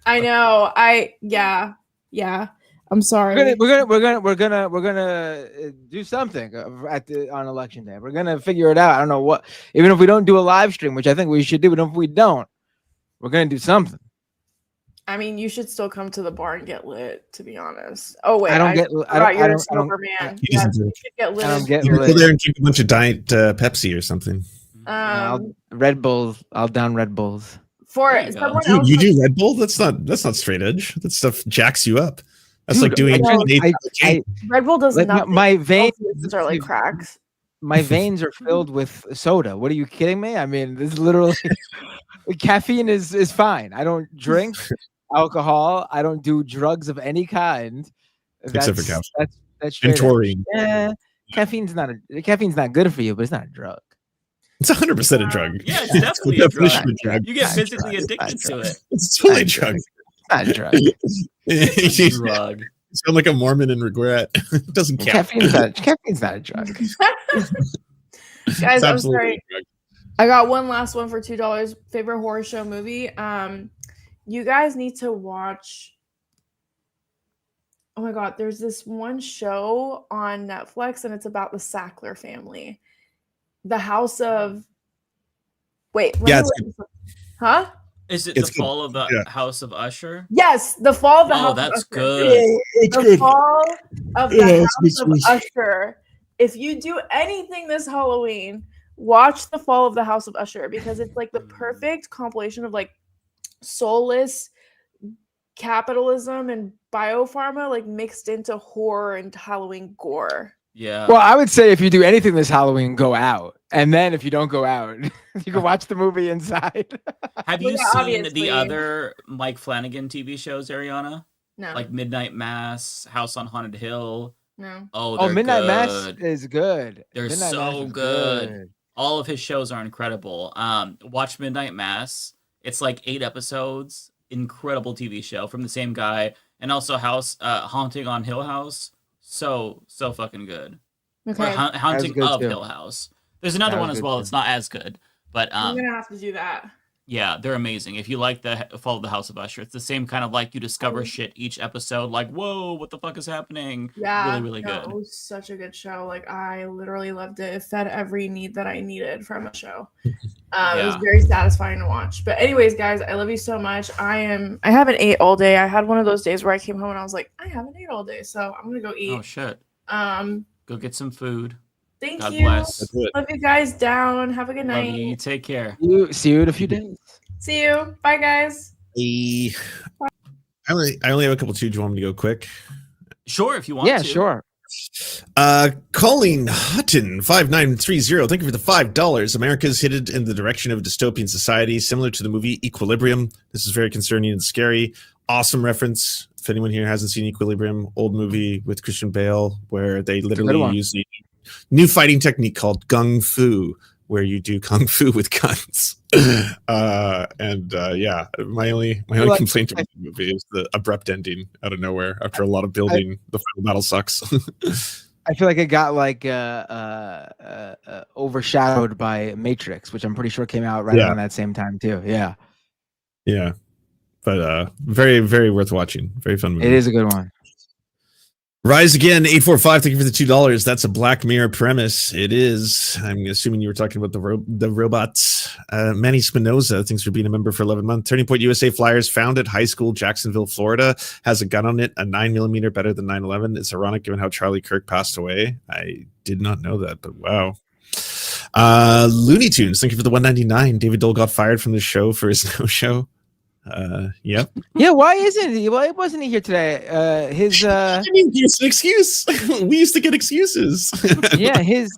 I know. Yeah. I'm sorry. We're gonna do something on election day. We're gonna figure it out. I don't know what. Even if we don't do a live stream, which I think we should do, but if we don't, we're gonna do something. I mean, you should still come to the bar and get lit. To be honest. Oh wait, You're a sober man. He doesn't do it. Get lit. You go there and drink a bunch of diet Pepsi or something. Red Bulls. I'll down Red Bulls. For someone else, you do Red Bull? That's not straight edge. That stuff jacks you up. That's like doing Red Bull does nothing. My veins are like cracks. My veins are filled with soda. What are you kidding me? I mean, this is literally caffeine is fine. I don't drink alcohol. I don't do drugs of any kind. Except for caffeine. That's and taurine. Yeah, caffeine's not good for you, but it's not a drug. It's 100% a drug. Yeah, it's definitely a drug. You get physically addicted to it. It's totally a drug. Not a drug. Drug. You sound like a Mormon in regret. It doesn't count. Caffeine's not a drug. Guys, I'm sorry. I got one last one for $2. Favorite horror show movie. You guys need to watch. Oh my God, there's this one show on Netflix and it's about the Sackler family. The House of. Wait. Huh? Is it the fall of the House of Usher? Yes, the fall of the House of Usher. Oh, that's good. The fall of the House of Usher. If you do anything this Halloween, watch the fall of the House of Usher because it's like the perfect compilation of like soulless capitalism and biopharma like mixed into horror and Halloween gore. Yeah. Well, I would say if you do anything this Halloween, go out. And then if you don't go out, you can watch the movie inside. Have you seen the other Mike Flanagan TV shows, Ariana? No. Like Midnight Mass, House on Haunted Hill. No. Oh, Midnight good. Mass is good. They're Midnight so Mass good. All of his shows are incredible. Watch Midnight Mass. It's like 8 episodes. Incredible TV show from the same guy. And also Haunting on Hill House. So fucking good. Okay. Or Haunting good of too. Hill House. There's another one as well. It's not as good, but I'm gonna have to do that. yeah, they're amazing. If you like the Fall of the House of Usher, it's the same kind of like you discover shit each episode. Like, whoa, what the fuck is happening? Yeah, really good. It was such a good show. Like, I literally loved it. It fed every need that I needed from a show. It was very satisfying to watch. But anyways, guys, I love you so much. I haven't ate all day. I had one of those days where I came home and I was like, I haven't ate all day, so I'm gonna go eat. Oh shit. Go get some food. Thank God you. bless. Love you guys down. Have a good Love night. you. You take care. See you in a few days. See you. Bye, guys. I only have a couple too. Do you want me to go quick? Sure, if you want Yeah, to. sure. Colleen Hutton 5930. Thank you for the $5. America is headed in the direction of a dystopian society similar to the movie Equilibrium. This is very concerning and scary. Awesome reference. If anyone here hasn't seen Equilibrium, old movie with Christian Bale, where they literally use the new fighting technique called gung fu, where you do kung fu with guns. Yeah, my only complaint about the movie is the abrupt ending out of nowhere after a lot of building. The final battle sucks. I feel like it got like overshadowed by Matrix, which I'm pretty sure came out right around that same time too. Yeah. Yeah. But very, very worth watching. Very fun movie. It is a good one. Rise Again 845. Thank you for the $2. That's a Black Mirror premise. It is. I'm assuming you were talking about the robots. Manny Spinoza, thanks for being a member for 11 months. Turning Point USA Flyers, found at high school, Jacksonville, Florida, has a gun on it, a 9mm better than 9/11. It's ironic given how Charlie Kirk passed away. I did not know that, but wow. Looney Tunes, thank you for the $1.99. David Doel got fired from the show for his no-show. Yep. Yeah, why wasn't he here today? His I mean, it's an excuse. We used to get excuses. Yeah, his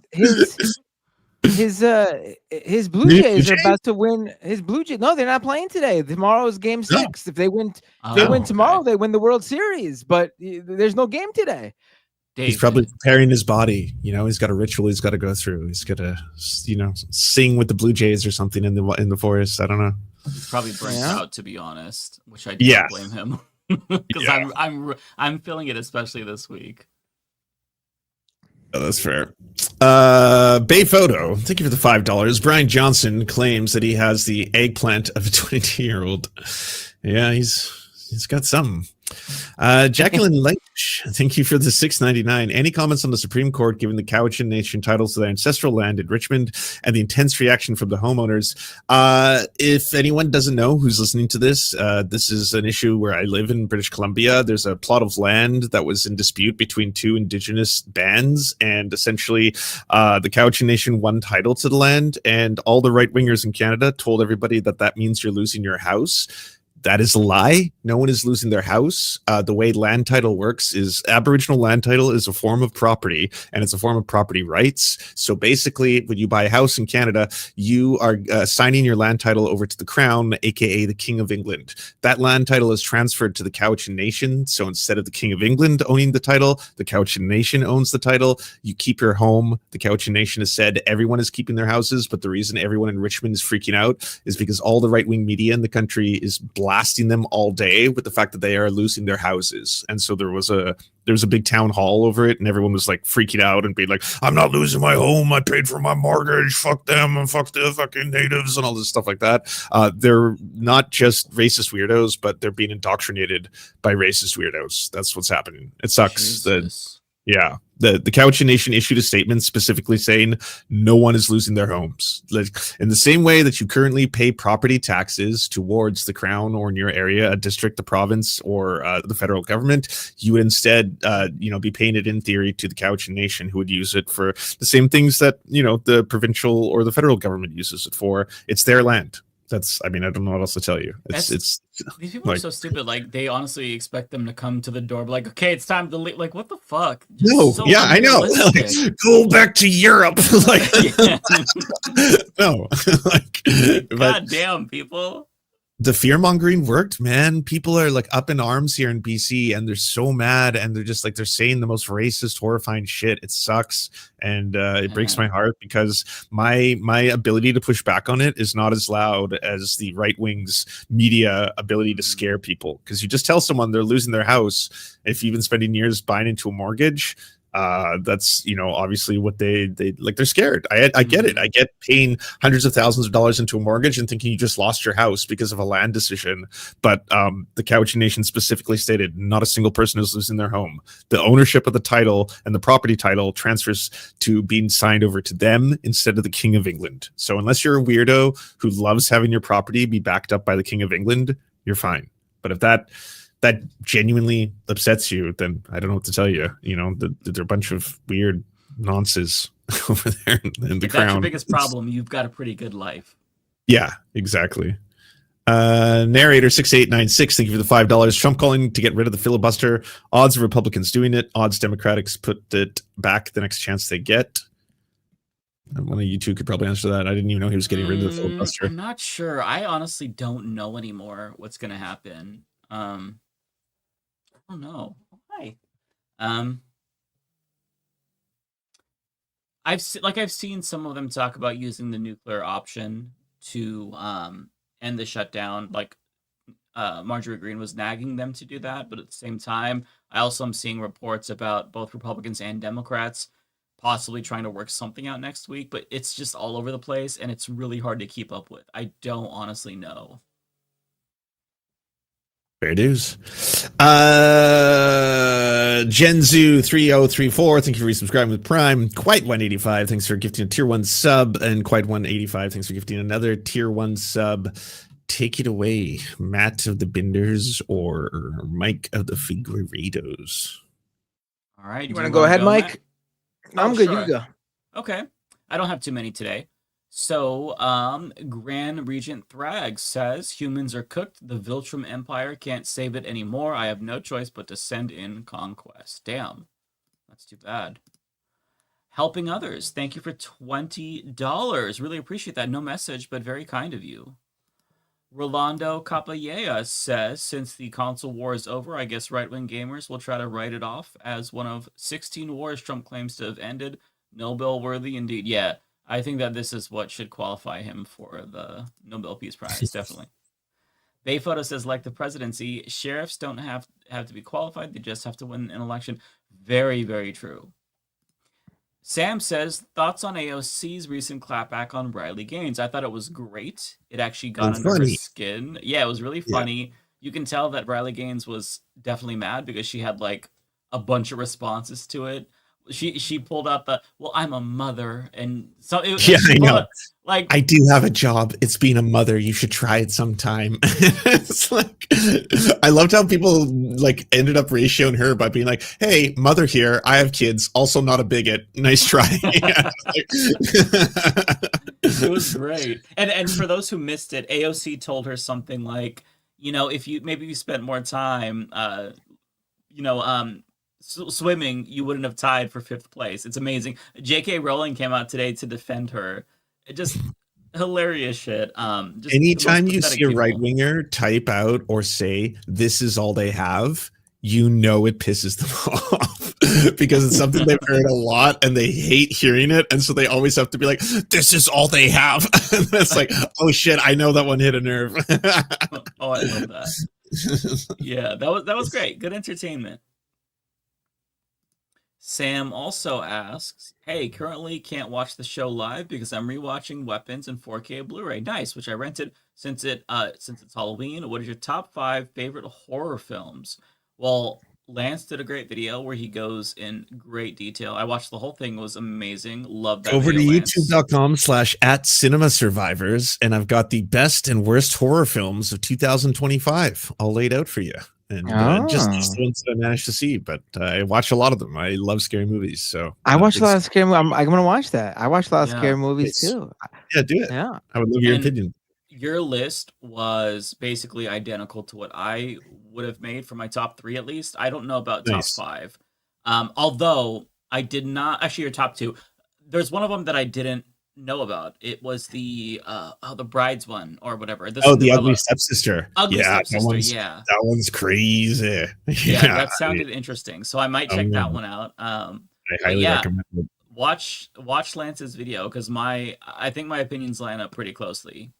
Blue Jays are about to win. His Blue Jays, no, they're not playing today. Tomorrow is Game 6. If they win, tomorrow, they win the World Series. But there's no game today. He's probably preparing his body. You know, he's got a ritual he's got to go through. He's got to, sing with the Blue Jays or something in the forest. I don't know. He's probably burnt out, to be honest, which I don't blame him because I'm feeling it, especially this week. Oh, that's fair. Bay Photo, thank you for the $5. Bryan Johnson claims that he has the eggplant of a 22-year-old. Yeah, he's got something. Jacqueline Lynch, thank you for the $6.99. Any comments on the Supreme Court giving the Cowichan Nation titles to their ancestral land in Richmond and the intense reaction from the homeowners? If anyone doesn't know who's listening to this, this is an issue where I live in British Columbia. There's a plot of land that was in dispute between two Indigenous bands, and essentially the Cowichan Nation won title to the land, and all the right-wingers in Canada told everybody that means you're losing your house. That is a lie. No one is losing their house. The way land title works is Aboriginal land title is a form of property, and it's a form of property rights. So basically, when you buy a house in Canada, you are signing your land title over to the Crown, aka the King of England. That land title is transferred to the Cowichan Nation. So instead of the King of England owning the title, the Cowichan Nation owns the title. You keep your home. The Cowichan Nation has said everyone is keeping their houses, but the reason everyone in Richmond is freaking out is because all the right-wing media in the country is blasting them all day with the fact that they are losing their houses. And so there was a big town hall over it, and everyone was like freaking out and being like, I'm not losing my home, I paid for my mortgage, fuck them and fuck the fucking natives and all this stuff like that. They're not just racist weirdos, but they're being indoctrinated by racist weirdos. That's what's happening. It sucks. The Cowichan Nation issued a statement specifically saying no one is losing their homes. Like, in the same way that you currently pay property taxes towards the Crown or in your area, a district, the province, or the federal government, you would instead, be paying it in theory to the Cowichan Nation, who would use it for the same things that, the provincial or the federal government uses it for. It's their land. I don't know what else to tell you. It's these people are so stupid. Like, they honestly expect them to come to the door, be like, okay, it's time to leave. Like, what the fuck? I know. Like, go back to Europe. Like, no. God damn, people. The fear mongering worked, man. People are like up in arms here in BC, and they're so mad, and they're just like, they're saying the most racist, horrifying shit. It sucks, and it breaks my heart because my ability to push back on it is not as loud as the right wing's media ability to scare people. Because you just tell someone they're losing their house if you've been spending years buying into a mortgage. That's obviously what they like. They're scared. I get it. I get paying hundreds of thousands of dollars into a mortgage and thinking you just lost your house because of a land decision. But the Cowichan Nation specifically stated not a single person is losing their home. The ownership of the title and the property title transfers to being signed over to them instead of the King of England. So unless you're a weirdo who loves having your property be backed up by the King of England, you're fine. But if that genuinely upsets you, then I don't know what to tell you. They're a bunch of weird nonsense over there in the If crown. that's your biggest problem, you've got a pretty good life. Yeah, exactly. Narrator 6896, thank you for the $5. Trump calling to get rid of the filibuster. Odds of Republicans doing it. Odds Democrats put it back the next chance they get. One of you two could probably answer that. I didn't even know he was getting rid of the filibuster. I'm not sure. I honestly don't know anymore what's going to happen. I don't know. Why? I've seen some of them talk about using the nuclear option to end the shutdown. Like Marjorie Greene was nagging them to do that, but at the same time, I also am seeing reports about both Republicans and Democrats possibly trying to work something out next week, but it's just all over the place and it's really hard to keep up with. I don't honestly know. Fair dues. Genzu3034, thank you for resubscribing with Prime. Quite 185, thanks for gifting a tier 1 sub. And Quite 185, thanks for gifting another tier 1 sub. Take it away, Matt of the Binders or Mike of the Figueiredos. All right. You want to go ahead, Mike? I'm good. Sure. You go. Okay. I don't have too many today. So, Grand Regent Thrag says, humans are cooked. The Viltrum Empire can't save it anymore. I have no choice but to send in conquest. Damn. That's too bad. Helping others. Thank you for $20. Really appreciate that. No message, but very kind of you. Rolando Capallea says, since the console war is over, I guess right-wing gamers will try to write it off as one of 16 wars Trump claims to have ended. Nobel worthy indeed. Yeah, I think that this is what should qualify him for the Nobel Peace Prize, definitely. Bayphoto says, like the presidency, sheriffs don't have to be qualified. They just have to win an election. Very, very true. Sam says, thoughts on AOC's recent clapback on Riley Gaines. I thought it was great. It actually got under her skin. Yeah, it was really funny. Yeah. You can tell that Riley Gaines was definitely mad because she had like a bunch of responses to it. She pulled out the, well, I'm a mother, and so it, yeah, I know. Like, I do have a job. It's being a mother. You should try it sometime. It's like, I loved how people like ended up ratioing her by being like, "Hey, mother here. I have kids. Also not a bigot. Nice try." It was great. And for those who missed it, AOC told her something like, you know, if you spent more time, swimming, you wouldn't have tied for 5th place. It's amazing. J.K. Rowling came out today to defend her. It just hilarious shit. Just anytime you see a right winger type out or say this is all they have, you know it pisses them off because it's something they've heard a lot and they hate hearing it, and so they always have to be like, "This is all they have." And it's like, oh shit, I know that one hit a nerve. Oh, I love that. Yeah, that was great. Good entertainment. Sam also asks, hey, currently can't watch the show live because I'm rewatching Weapons in 4K Blu-ray. Nice, which I rented since it's Halloween. What is your top 5 favorite horror films? Well, Lance did a great video where he goes in great detail. I watched the whole thing. It was amazing. Love that. Over to video, youtube.com/@cinemasurvivors, and I've got the best and worst horror films of 2025 all laid out for you. And just the ones that I managed to see, but I watch a lot of them. I love scary movies, so I watch a lot of scary movies. I'm gonna watch that. I watch a lot of scary movies too. Yeah, do it. Yeah, I would love your opinion. Your list was basically identical to what I would have made for my top 3, at least. I don't know about top 5. Although I did not actually your top 2. There's one of them that I didn't know about. It was the bride's one or whatever. The Ugly Stepsister. That one's crazy. Yeah, that sounded interesting. So I might check that one out. I highly recommend it. Watch Lance's video because I think my opinions line up pretty closely.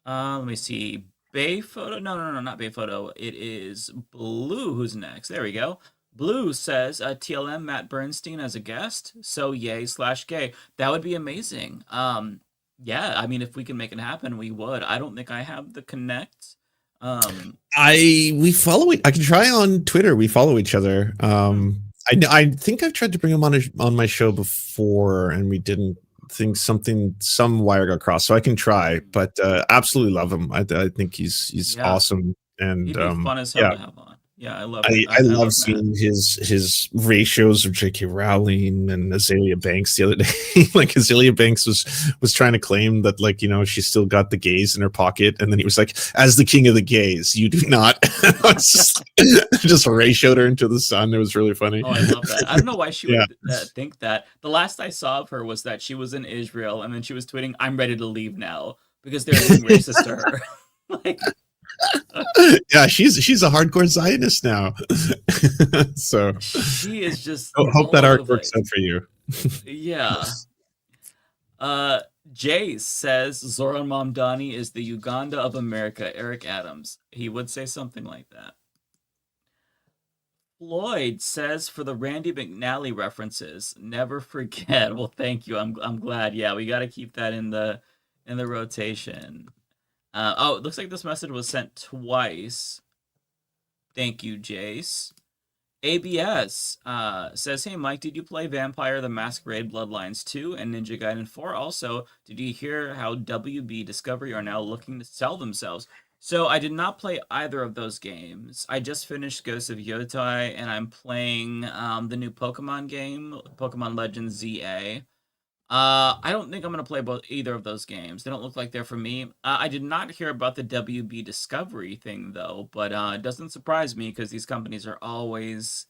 Let me see. Bayphoto. No, not Bayphoto. It is Blue who's next. There we go. Blue says TLM Matt Bernstein as a guest. So yay/gay. That would be amazing. Yeah, I mean, if we can make it happen, we would. I don't think I have the connect. We follow it. I can try on Twitter. We follow each other. I think I've tried to bring him on my show before, and we didn't. Think some wire got crossed, so I can try. But absolutely love him. I think he's awesome, and he'd be fun as hell to have on. Yeah, I love. I love seeing his ratios of J.K. Rowling and Azalea Banks the other day. Like Azalea Banks was trying to claim that, like, you know, she still got the gays in her pocket, and then he was like, "As the king of the gays, you do not." just ratioed her into the sun. It was really funny. Oh, I love that. I don't know why she would think that. The last I saw of her was that she was in Israel, and then she was tweeting, "I'm ready to leave now," because they're being racist to her. Like. Yeah, she's a hardcore Zionist now. So she is just. Hope that arc works out for you. Yeah. Jay says Zohran Mamdani is the Uganda of America. Eric Adams. He would say something like that. Floyd says for the Randy McNally references, never forget. Well, thank you. I'm glad. Yeah, we got to keep that in the rotation. It looks like this message was sent twice. Thank you, Jace. ABS says, hey, Mike, did you play Vampire the Masquerade Bloodlines 2 and Ninja Gaiden 4? Also, did you hear how WB Discovery are now looking to sell themselves? So I did not play either of those games. I just finished Ghost of Yotai, and I'm playing the new Pokemon game, Pokemon Legends ZA. I don't think I'm going to play either of those games. They don't look like they're for me. I did not hear about the WB Discovery thing, though, but it doesn't surprise me because these companies are always,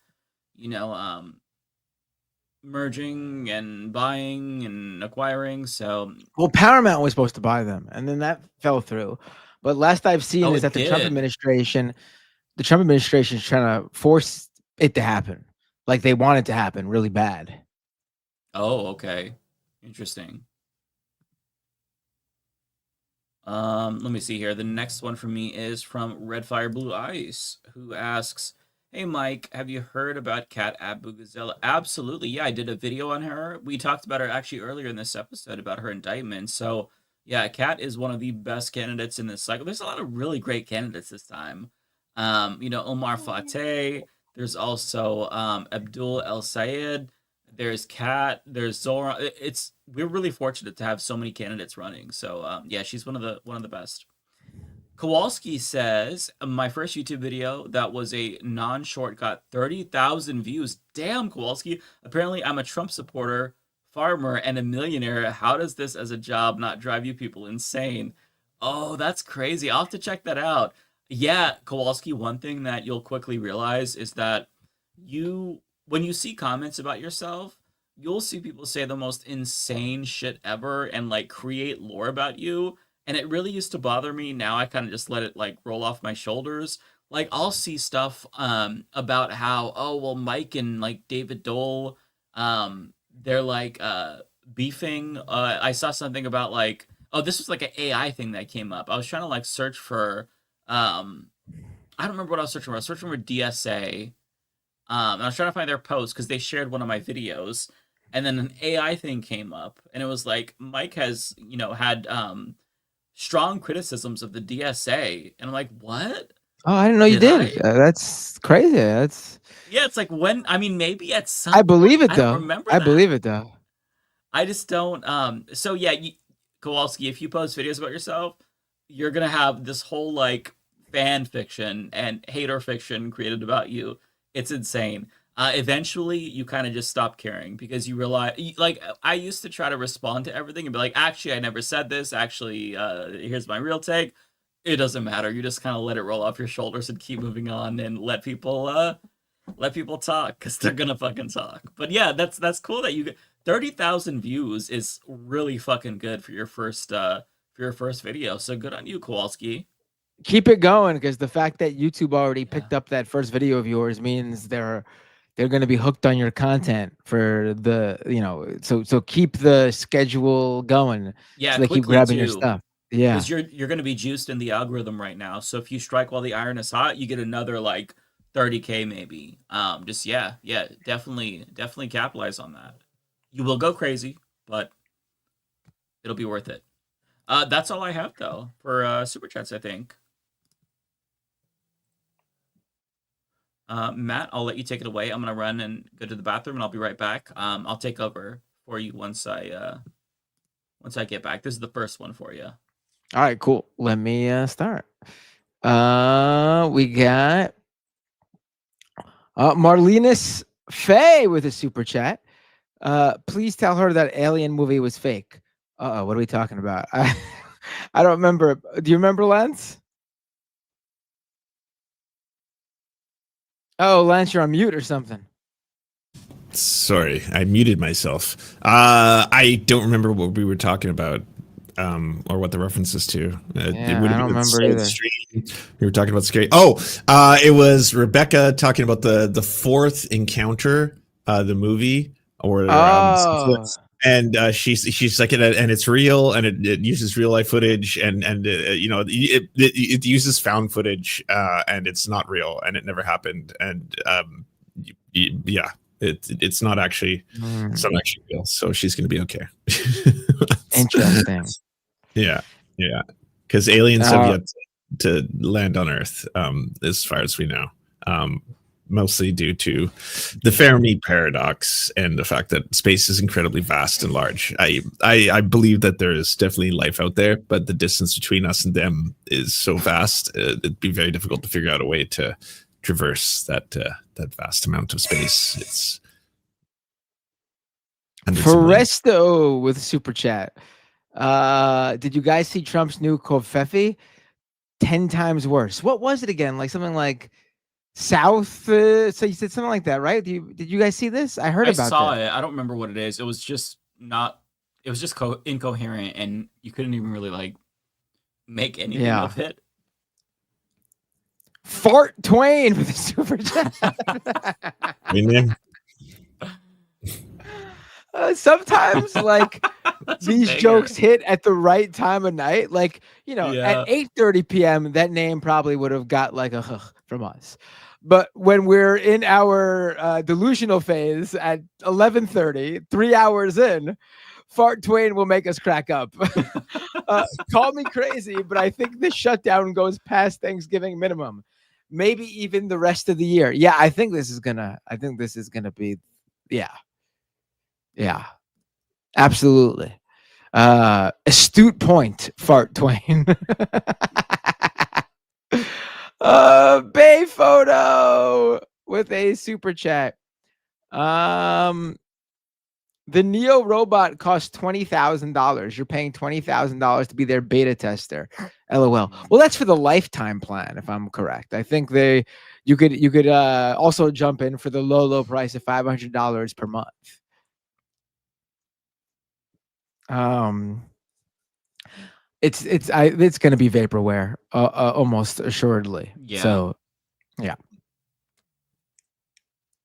merging and buying and acquiring. So, well, Paramount was supposed to buy them, and then that fell through. But last I've seen is that the Trump administration is trying to force it to happen. Like they want it to happen really bad. Oh, okay. Interesting. Let me see here. The next one for me is from Redfire Blue Ice, who asks, hey, Mike, have you heard about Kat Abu Gazella? Absolutely. Yeah, I did a video on her. We talked about her actually earlier in this episode about her indictment. So, yeah, Kat is one of the best candidates in this cycle. There's a lot of really great candidates this time. Omar Fateh. There's also Abdul El Sayed. There's Kat, there's Zohran. We're really fortunate to have so many candidates running. So yeah, she's one of the best. Kowalski says my first YouTube video that was a non-short got 30,000 views. Damn, Kowalski. Apparently, I'm a Trump supporter, farmer, and a millionaire. How does this as a job not drive you people insane? Oh, that's crazy. I'll have to check that out. Yeah, Kowalski. One thing that you'll quickly realize is that when you see comments about yourself, you'll see people say the most insane shit ever and like create lore about you. And it really used to bother me. Now I kind of just let it like roll off my shoulders. Like I'll see stuff about how, oh, well, Mike and like David Doel, they're like beefing. I saw something about like, oh, this was like an AI thing that came up. I was trying to like search for, I don't remember what I was searching for. I was searching for DSA. And I was trying to find their post because they shared one of my videos, and then an AI thing came up, and it was like Mike has, had strong criticisms of the DSA, and I'm like, what? Oh, I didn't know you did. That's crazy. Yeah, it's like maybe at some. I believe it I though. don't remember. I believe it though. I just don't. So yeah, Kowalski, if you post videos about yourself, you're gonna have this whole like fan fiction and hater fiction created about you. It's insane. Eventually, you kind of just stop caring because you realize, like, I used to try to respond to everything and be like, actually, I never said this. Actually, here's my real take. It doesn't matter. You just kind of let it roll off your shoulders and keep moving on and let people talk because they're gonna fucking talk. But yeah, that's cool that you get 30,000 views is really fucking good for your first video. So good on you, Kowalski. Keep it going because the fact that YouTube already picked up that first video of yours means they're going to be hooked on your content for the so keep the schedule going. Yeah, so they keep grabbing your stuff. Yeah, because you're going to be juiced in the algorithm right now. So if you strike while the iron is hot, you get another like 30K maybe. Definitely capitalize on that. You will go crazy, but it'll be worth it. That's all I have though for super chats, I think. Matt, I'll let you take it away. I'm gonna run and go to the bathroom, and I'll be right back. I'll take over for you once I get back. This is the first one for you. All right, cool. Let me start. We got Marlenus Faye with a super chat. Please tell her that Alien movie was fake. What are we talking about? I don't remember. Do you remember, Lance? Oh, Lance, you're on mute or something. Sorry, I muted myself. I don't remember what we were talking about, or what the references to. I don't remember either. We were talking about scary. It was Rebecca talking about the fourth encounter, the movie, or and she's like, and it's real, and it uses real life footage, and it uses found footage, and it's not real, and it never happened, and yeah. It's not actually real, so she's gonna be okay. Interesting. Yeah, because aliens have yet to land on Earth, as far as we know, mostly due to the Fermi paradox and the fact that space is incredibly vast and large. I believe that there is definitely life out there, but the distance between us and them is so vast, it'd be very difficult to figure out a way to traverse that vast amount of space. It's Foresto with super chat. Did you guys see Trump's new Covfefe? 10 times worse. What was it again? Like something like South. So you said something like that, right? Did you guys see this? I heard about. I saw it. I don't remember what it is. It was just not. It was just incoherent, and you couldn't even really like make anything of it. Fart Twain with a super chat. Sometimes like these jokes hit at the right time of night. Like, at 8:30 p.m. that name probably would have got like a from us. But when we're in our delusional phase at 11:30, 3 hours in, Fart Twain will make us crack up. Call me crazy, but I think the shutdown goes past Thanksgiving minimum. Maybe even the rest of the year. Yeah, I think this is gonna be, yeah, absolutely. Astute point, Fart Twain. Bay Photo with a super chat. The Neo robot costs $20,000. You're paying $20,000 to be their beta tester. LOL. Well, that's for the lifetime plan, if I'm correct. I think you could also jump in for the low price of $500 per month. It's going to be vaporware, almost assuredly. Yeah. So, yeah.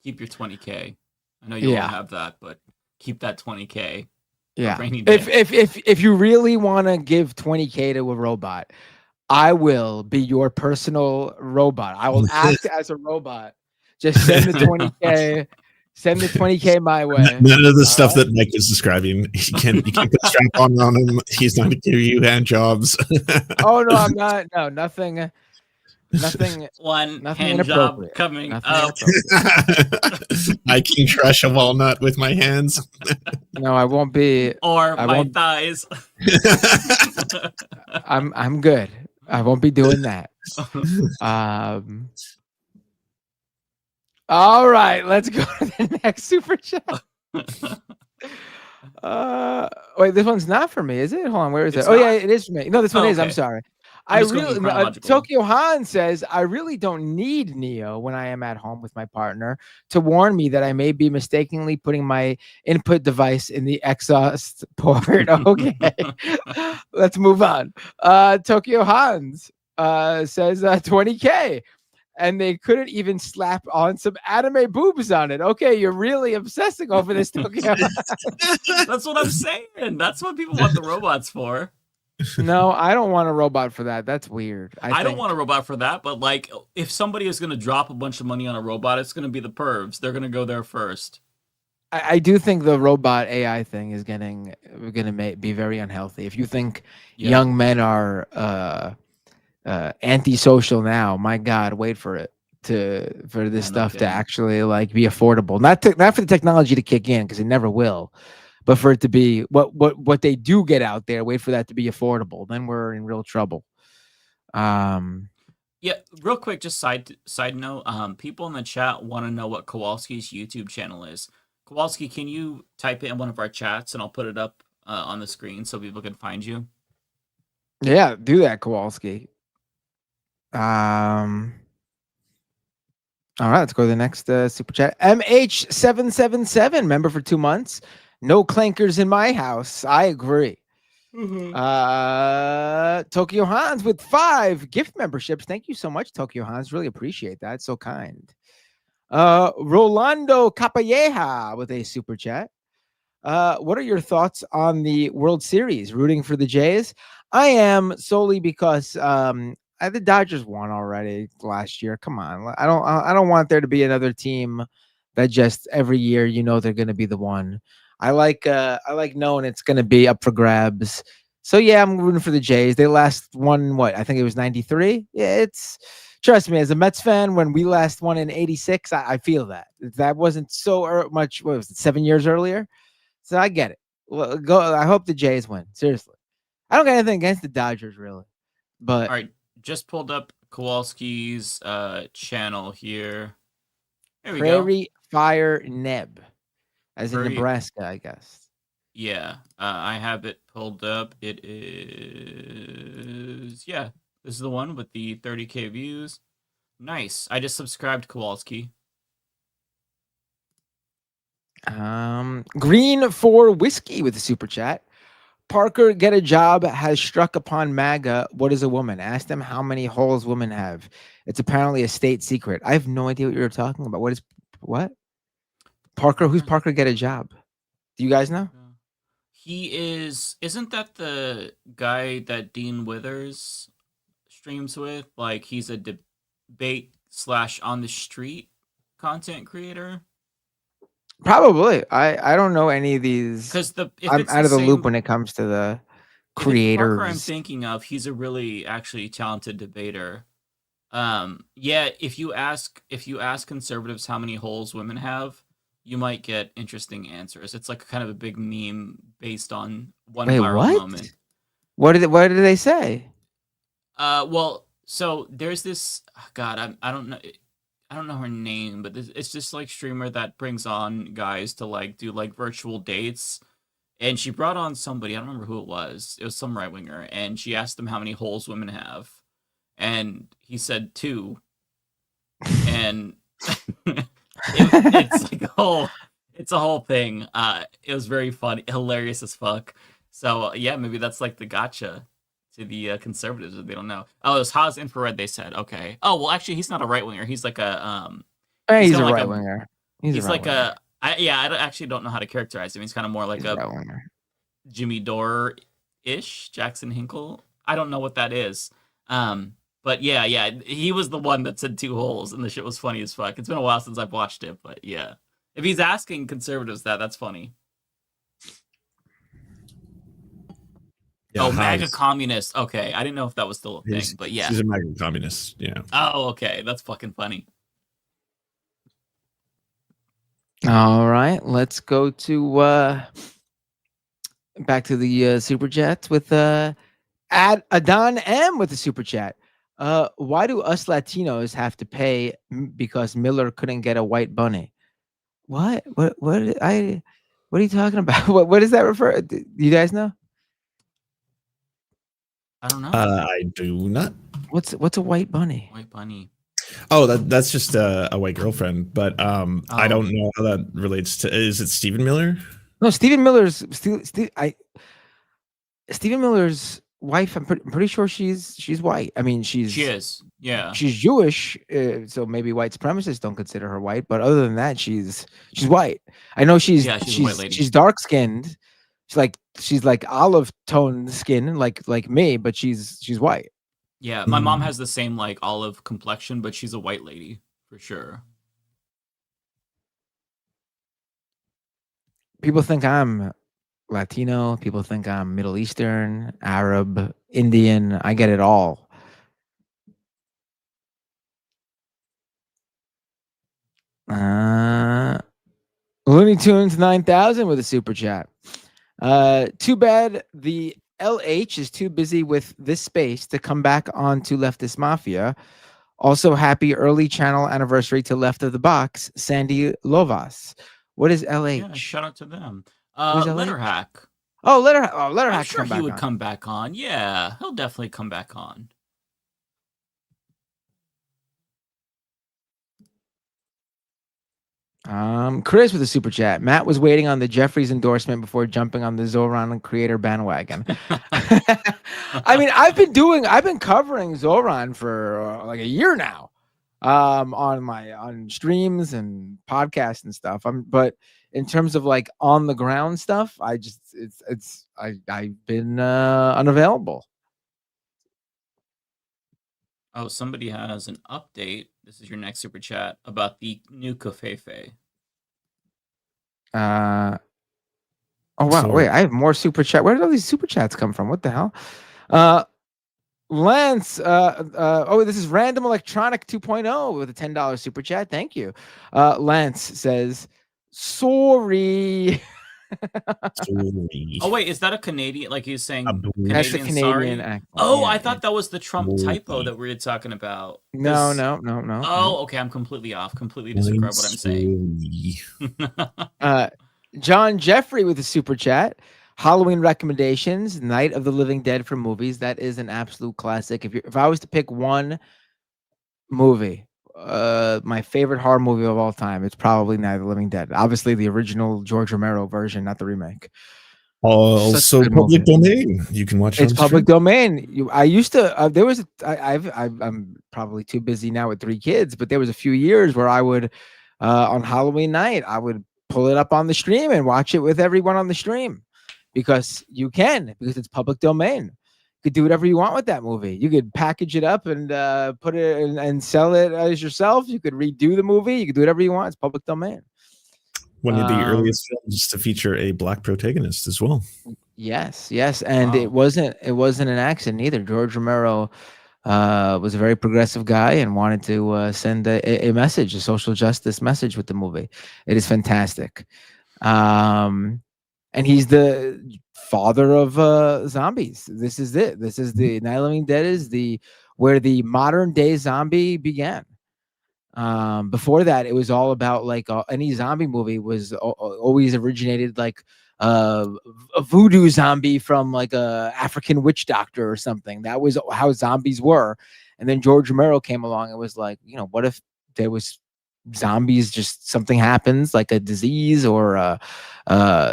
Keep your 20K. I know you won't have that, but keep that 20K. Yeah. If you really want to give 20K to a robot, I will be your personal robot. I will act as a robot. Just send the 20K. Send the 20K my way. None of the stuff that Mike is describing. You can't put strap on him. He's not going to give you hand jobs. Oh no, I'm not. No, nothing. Nothing hand job coming up. I can crush a walnut with my hands. No, I won't be. Or my thighs. I'm good. I won't be doing that. All right, let's go to the next super chat. Wait, this one's not for me, is it? Hold on, where is it? Oh yeah, it is for me. No, this one is. I'm sorry. Tokyo Han says, I really don't need Neo when I am at home with my partner to warn me that I may be mistakenly putting my input device in the exhaust port. Okay, let's move on. Tokyo Hans says 20K. And they couldn't even slap on some anime boobs on it. Okay, you're really obsessing over this, Tokyo. That's what I'm saying. That's what people want the robots for. No, I don't want a robot for that. That's weird. I don't want a robot for that, but like, if somebody is going to drop a bunch of money on a robot, it's going to be the pervs. They're going to go there first. I do think the robot AI thing is going to be very unhealthy. If you think young men are antisocial now, my God, wait for it for this stuff to actually like be affordable. Not for the technology to kick in, because it never will, but for it to be what they do get out there. Wait for that to be affordable. Then we're in real trouble. Yeah, real quick, just side note. People in the chat want to know what Kowalski's YouTube channel is. Kowalski, can you type it in one of our chats and I'll put it up on the screen so people can find you? Yeah, do that, Kowalski. All right, let's go to the next super chat. MH777, member for 2 months. No clankers in my house. I agree. Tokyo Hans with 5 gift memberships. Thank you so much, Tokyo Hans. Really appreciate that. So kind. Rolando Capalleja with a super chat. What are your thoughts on the World Series? Rooting for the Jays? I am, solely because the Dodgers won already last year. Come on, I don't want there to be another team that just every year they're going to be the one. I like knowing it's going to be up for grabs. So yeah, I'm rooting for the Jays. They last won what? I think it was 93. Yeah, trust me, as a Mets fan, when we last won in 86, I feel that wasn't so much. What was it, 7 years earlier? So I get it. Well, I hope the Jays win. Seriously, I don't got anything against the Dodgers, really. But all right, just pulled up Kowalski's channel here. There we Prairie go. Fire Neb, as in Prairie, Nebraska, I guess. Yeah, I have it pulled up. It is, yeah, this is the one with the 30K views. Nice. I just subscribed Kowalski. Green for Whiskey with a super chat. Parker, get a job, has struck upon MAGA. What is a woman? Ask them how many holes women have. It's apparently a state secret. I have no idea what you're talking about. What? Parker, who's Parker get a job? Do you guys know? Isn't that the guy that Dean Withers streams with? Like, he's a debate / on the street content creator? Probably. I don't know any of these. Because I'm out of the loop when it comes to the creators. Parker I'm thinking of, he's a really actually talented debater. Yeah, if you ask conservatives how many holes women have, you might get interesting answers. It's like kind of a big meme based on one viral moment. What did they say? Well, so there's this God, I don't know her name, but it's just like streamer that brings on guys to like do like virtual dates. And she brought on somebody, I don't remember who it was. It was some right winger, and she asked them how many holes women have, and he said 2. And it's like it's a whole thing. It was very funny, hilarious as fuck. So yeah, maybe that's like the gotcha to the conservatives if they don't know. Oh, it was Haas Infrared. They said okay. Oh well, actually, he's not a right winger. He's like a he's a right winger. He's like a I actually don't know how to characterize him. He's kind of more like a Jimmy Dore-ish, Jackson Hinkle. I don't know what that is. But yeah, he was the one that said 2 holes, and the shit was funny as fuck. It's been a while since I've watched it, but yeah. If he's asking conservatives that's funny. Yeah, MAGA communist. Okay, I didn't know if that was still a thing, but yeah. He's a MAGA communist, yeah. Oh, okay. That's fucking funny. All right, let's go to back to the super chats with Adon M with the super chat. Why do us Latinos have to pay because Miller couldn't get a white bunny? What are you talking about? What does that refer? Do you guys know? I don't know. I do not. What's a white bunny? White bunny. Oh, that's just a white girlfriend, but I don't know how that relates to. Is it Stephen Miller? No, Stephen Miller's Stephen Miller's wife. I'm pretty sure she's white. I mean, she is. Yeah, she's Jewish, so maybe white supremacists don't consider her white. But other than that, she's white. I know she's a white lady. She's dark skinned. She's like olive toned skin, like me, but she's white. Yeah, my mom has the same like olive complexion, but she's a white lady for sure. People think I'm Latino. People think I'm Middle Eastern, Arab, Indian. I get it all. Looney Tunes 9000 with a super chat. Too bad the LH is too busy with this space to come back on to Leftist Mafia. Also, happy early channel anniversary to Left of the Box, Sandy Lovas. What is LH? Yeah, shout out to them. Who's LH? Letterhack. Oh, Letterhack. I'm sure come he back would on. come back on. Yeah, he'll definitely come back on. Chris with a super chat. Matt was waiting on the Jeffries endorsement before jumping on the Zohran creator bandwagon. I mean, I've been covering Zohran for like a year now, on streams and podcasts and stuff. But in terms of like on the ground stuff, I've been unavailable. Oh, somebody has an update. This is your next super chat about the new Kofefe. Oh wow! Wait, I have more super chat. Where did all these super chats come from? What the hell? Lance. Oh, this is Random Electronic 2.0 with a $10 super chat. Thank you. Lance says, "Sorry." Oh wait, is that a Canadian? Like he's saying Canadian, That's a Canadian sorry? accent. Oh, Yeah, I thought that was the Trump typo that we were talking about. No. Oh, okay, I'm completely off. Completely disregard what I'm saying. John Jeffrey with a super chat. Halloween recommendations: Night of the Living Dead for movies. That is an absolute classic. If I was to pick one movie, my favorite horror movie of all time, it's probably Night of the Living Dead. Obviously, the original George Romero version, not the remake. Also, public domain. You can watch it. It's public domain. I used to. There was. I'm probably too busy now with 3 kids, but there was a few years where I would, on Halloween night, I would pull it up on the stream and watch it with everyone on the stream, because it's public domain. You could do whatever you want with that movie. You could package it up and put it in, and sell it as yourself. You could redo the movie. You could do whatever you want. It's public domain. One of the earliest films to feature a black protagonist as well. Yes, and it wasn't an accident either. George Romero was a very progressive guy and wanted to send a message, a social justice message with the movie. It is fantastic. And he's the father of zombies. This is it. This is the Night of the Living Dead is where the modern day zombie began. Before that, it was all about like any zombie movie was always originated like a voodoo zombie from like a African witch doctor or something. That was how zombies were. And then George Romero came along and was like, what if there was zombies, just something happens like a disease or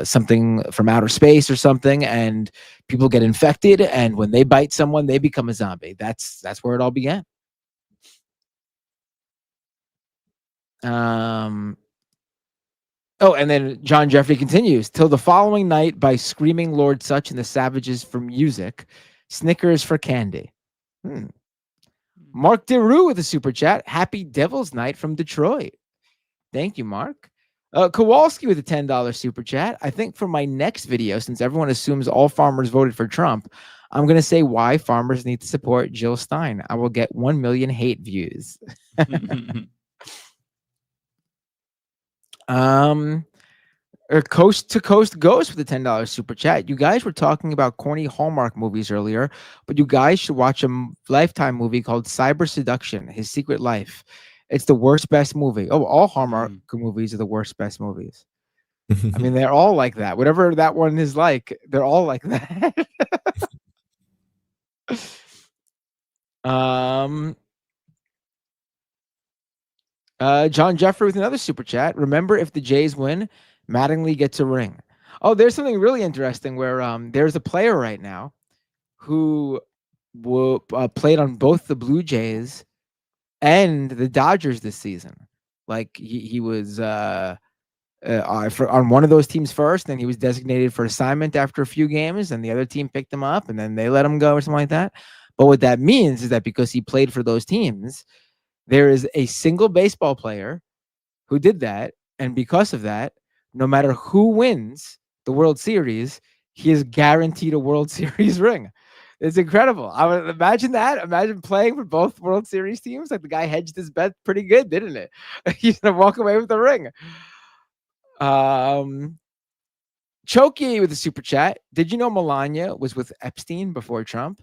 something from outer space or something, and people get infected, and when they bite someone, they become a zombie. That's where it all began. And then John Jeffrey continues, till the following night by Screaming Lord Such and the Savages for music, Snickers for candy. Mark DeRue with a super chat. Happy Devil's Night from Detroit. Thank you, Mark. Kowalski with a $10 super chat. I think for my next video, since everyone assumes all farmers voted for Trump, I'm going to say why farmers need to support Jill Stein. I will get 1 million hate views. Coast to Coast Ghost with a $10 super chat. You guys were talking about corny Hallmark movies earlier, but you guys should watch a Lifetime movie called Cyber Seduction: His Secret Life. It's the worst best movie. Oh, all Hallmark movies are the worst best movies. I mean, they're all like that. Whatever that one is like, they're all like that. John Jeffrey with another super chat. Remember, if the Jays win, Mattingly gets a ring. Oh, there's something really interesting where there's a player right now who played on both the Blue Jays and the Dodgers this season. Like he was on one of those teams first, and he was designated for assignment after a few games, and the other team picked him up, and then they let him go or something like that. But what that means is that because he played for those teams, there is a single baseball player who did that, and because of that, no matter who wins the World Series, he is guaranteed a World Series ring. It's incredible. I would imagine that. Imagine playing for both World Series teams. Like the guy hedged his bet pretty good, didn't it? He's gonna walk away with the ring. Choki with a super chat. Did you know Melania was with Epstein before Trump?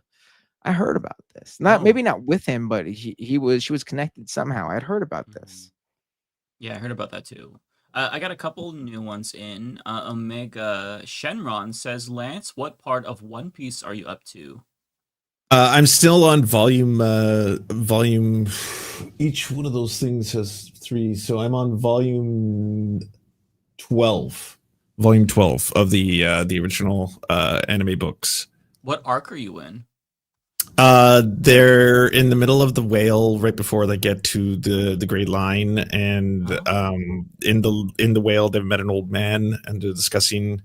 I heard about this. Maybe not with him, but she was connected somehow. I'd heard about this. Yeah, I heard about that too. I got a couple new ones in. Omega Shenron says, Lance, what part of One Piece are you up to? I'm still on volume. Each one of those things has 3, so I'm on volume 12. Volume 12 of the original anime books. What arc are you in? They're in the middle of the whale right before they get to the Great Line, and in the whale they've met an old man and they're discussing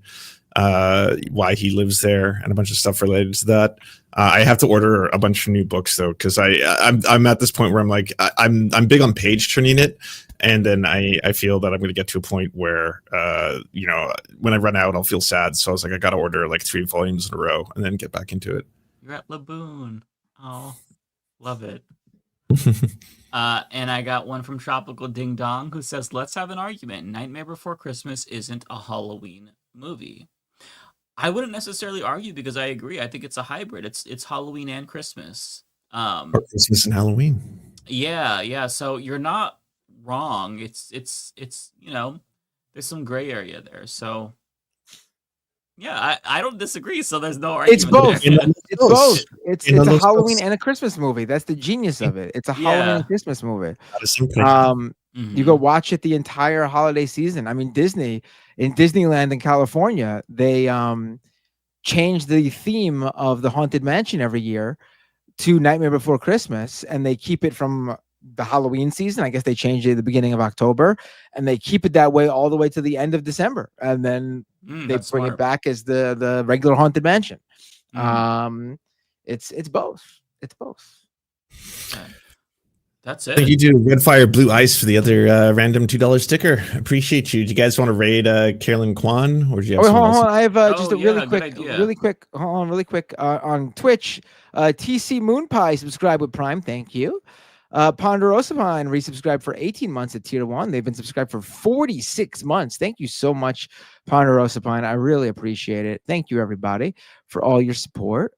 why he lives there and a bunch of stuff related to that. I have to order a bunch of new books though, because I'm at this point where I'm like I'm big on page turning it, and then I feel that I'm going to get to a point where when I run out I'll feel sad. So I was like, I got to order like 3 volumes in a row and then get back into it. You're at Laboon. Oh, love it. And I got one from Tropical Ding Dong who says, let's have an argument. Nightmare Before Christmas isn't a Halloween movie. I wouldn't necessarily argue because I agree. I think it's a hybrid. It's Halloween and Christmas. Or Christmas and Halloween. Yeah. So you're not wrong. It's there's some gray area there. So yeah, I don't disagree. So there's no argument. It's both. there. It's both. It's a Halloween and a Christmas movie. That's the genius of it. It's a Halloween and Christmas movie. You go watch it the entire holiday season. I mean, Disney in Disneyland in California, they change the theme of the Haunted Mansion every year to Nightmare Before Christmas, and they keep it from the Halloween season. I guess they changed it at the beginning of October, and they keep it that way all the way to the end of December, and then they bring it back as the regular Haunted Mansion. It's both. It's both. That's it. Thank you to Red Fire Blue Ice for the other random $2 sticker. Appreciate you. Do you guys want to raid Carolyn Kwan, or do you have hold someone else? on. I have just a really quick. On Twitch, TC Moonpie subscribed with Prime. Thank you. Ponderosa Pine resubscribed for 18 months at tier 1. They've been subscribed for 46 months. Thank you so much, Ponderosa Pine. I really appreciate it. Thank you, everybody, for all your support.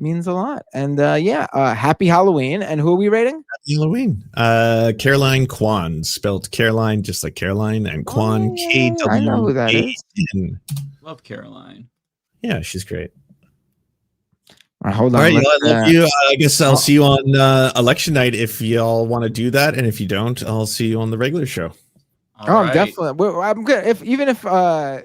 Means a lot. And happy Halloween. And who are we rating? Happy Halloween. Caroline Kwan, spelled Caroline just like Caroline, and Kwan K-W-A-N. I know who that is. Love Caroline. Yeah, she's great. All right, hold on. All right, I love you. I guess I'll see you on election night if y'all want to do that, and if you don't, I'll see you on the regular show. I'm definitely. I'm good. Even if Ariana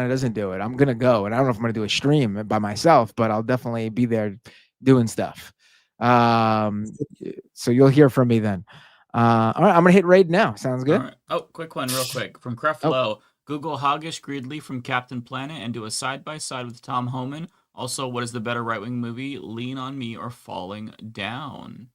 doesn't do it, I'm gonna go, and I don't know if I'm gonna do a stream by myself, but I'll definitely be there doing stuff. So you'll hear from me then. All right, I'm gonna hit raid now. Sounds good. All right. Oh, quick one, real quick from Creflo. Google Hoggish Gridley from Captain Planet and do a side by side with Tom Homan. Also, what is the better right-wing movie, Lean on Me or Falling Down?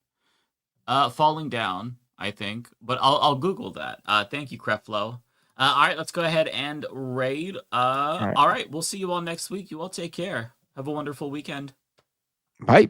Falling Down, I think, but I'll Google that. Thank you, Creflo. All right, let's go ahead and raid. All right, we'll see you all next week. You all take care. Have a wonderful weekend. Bye.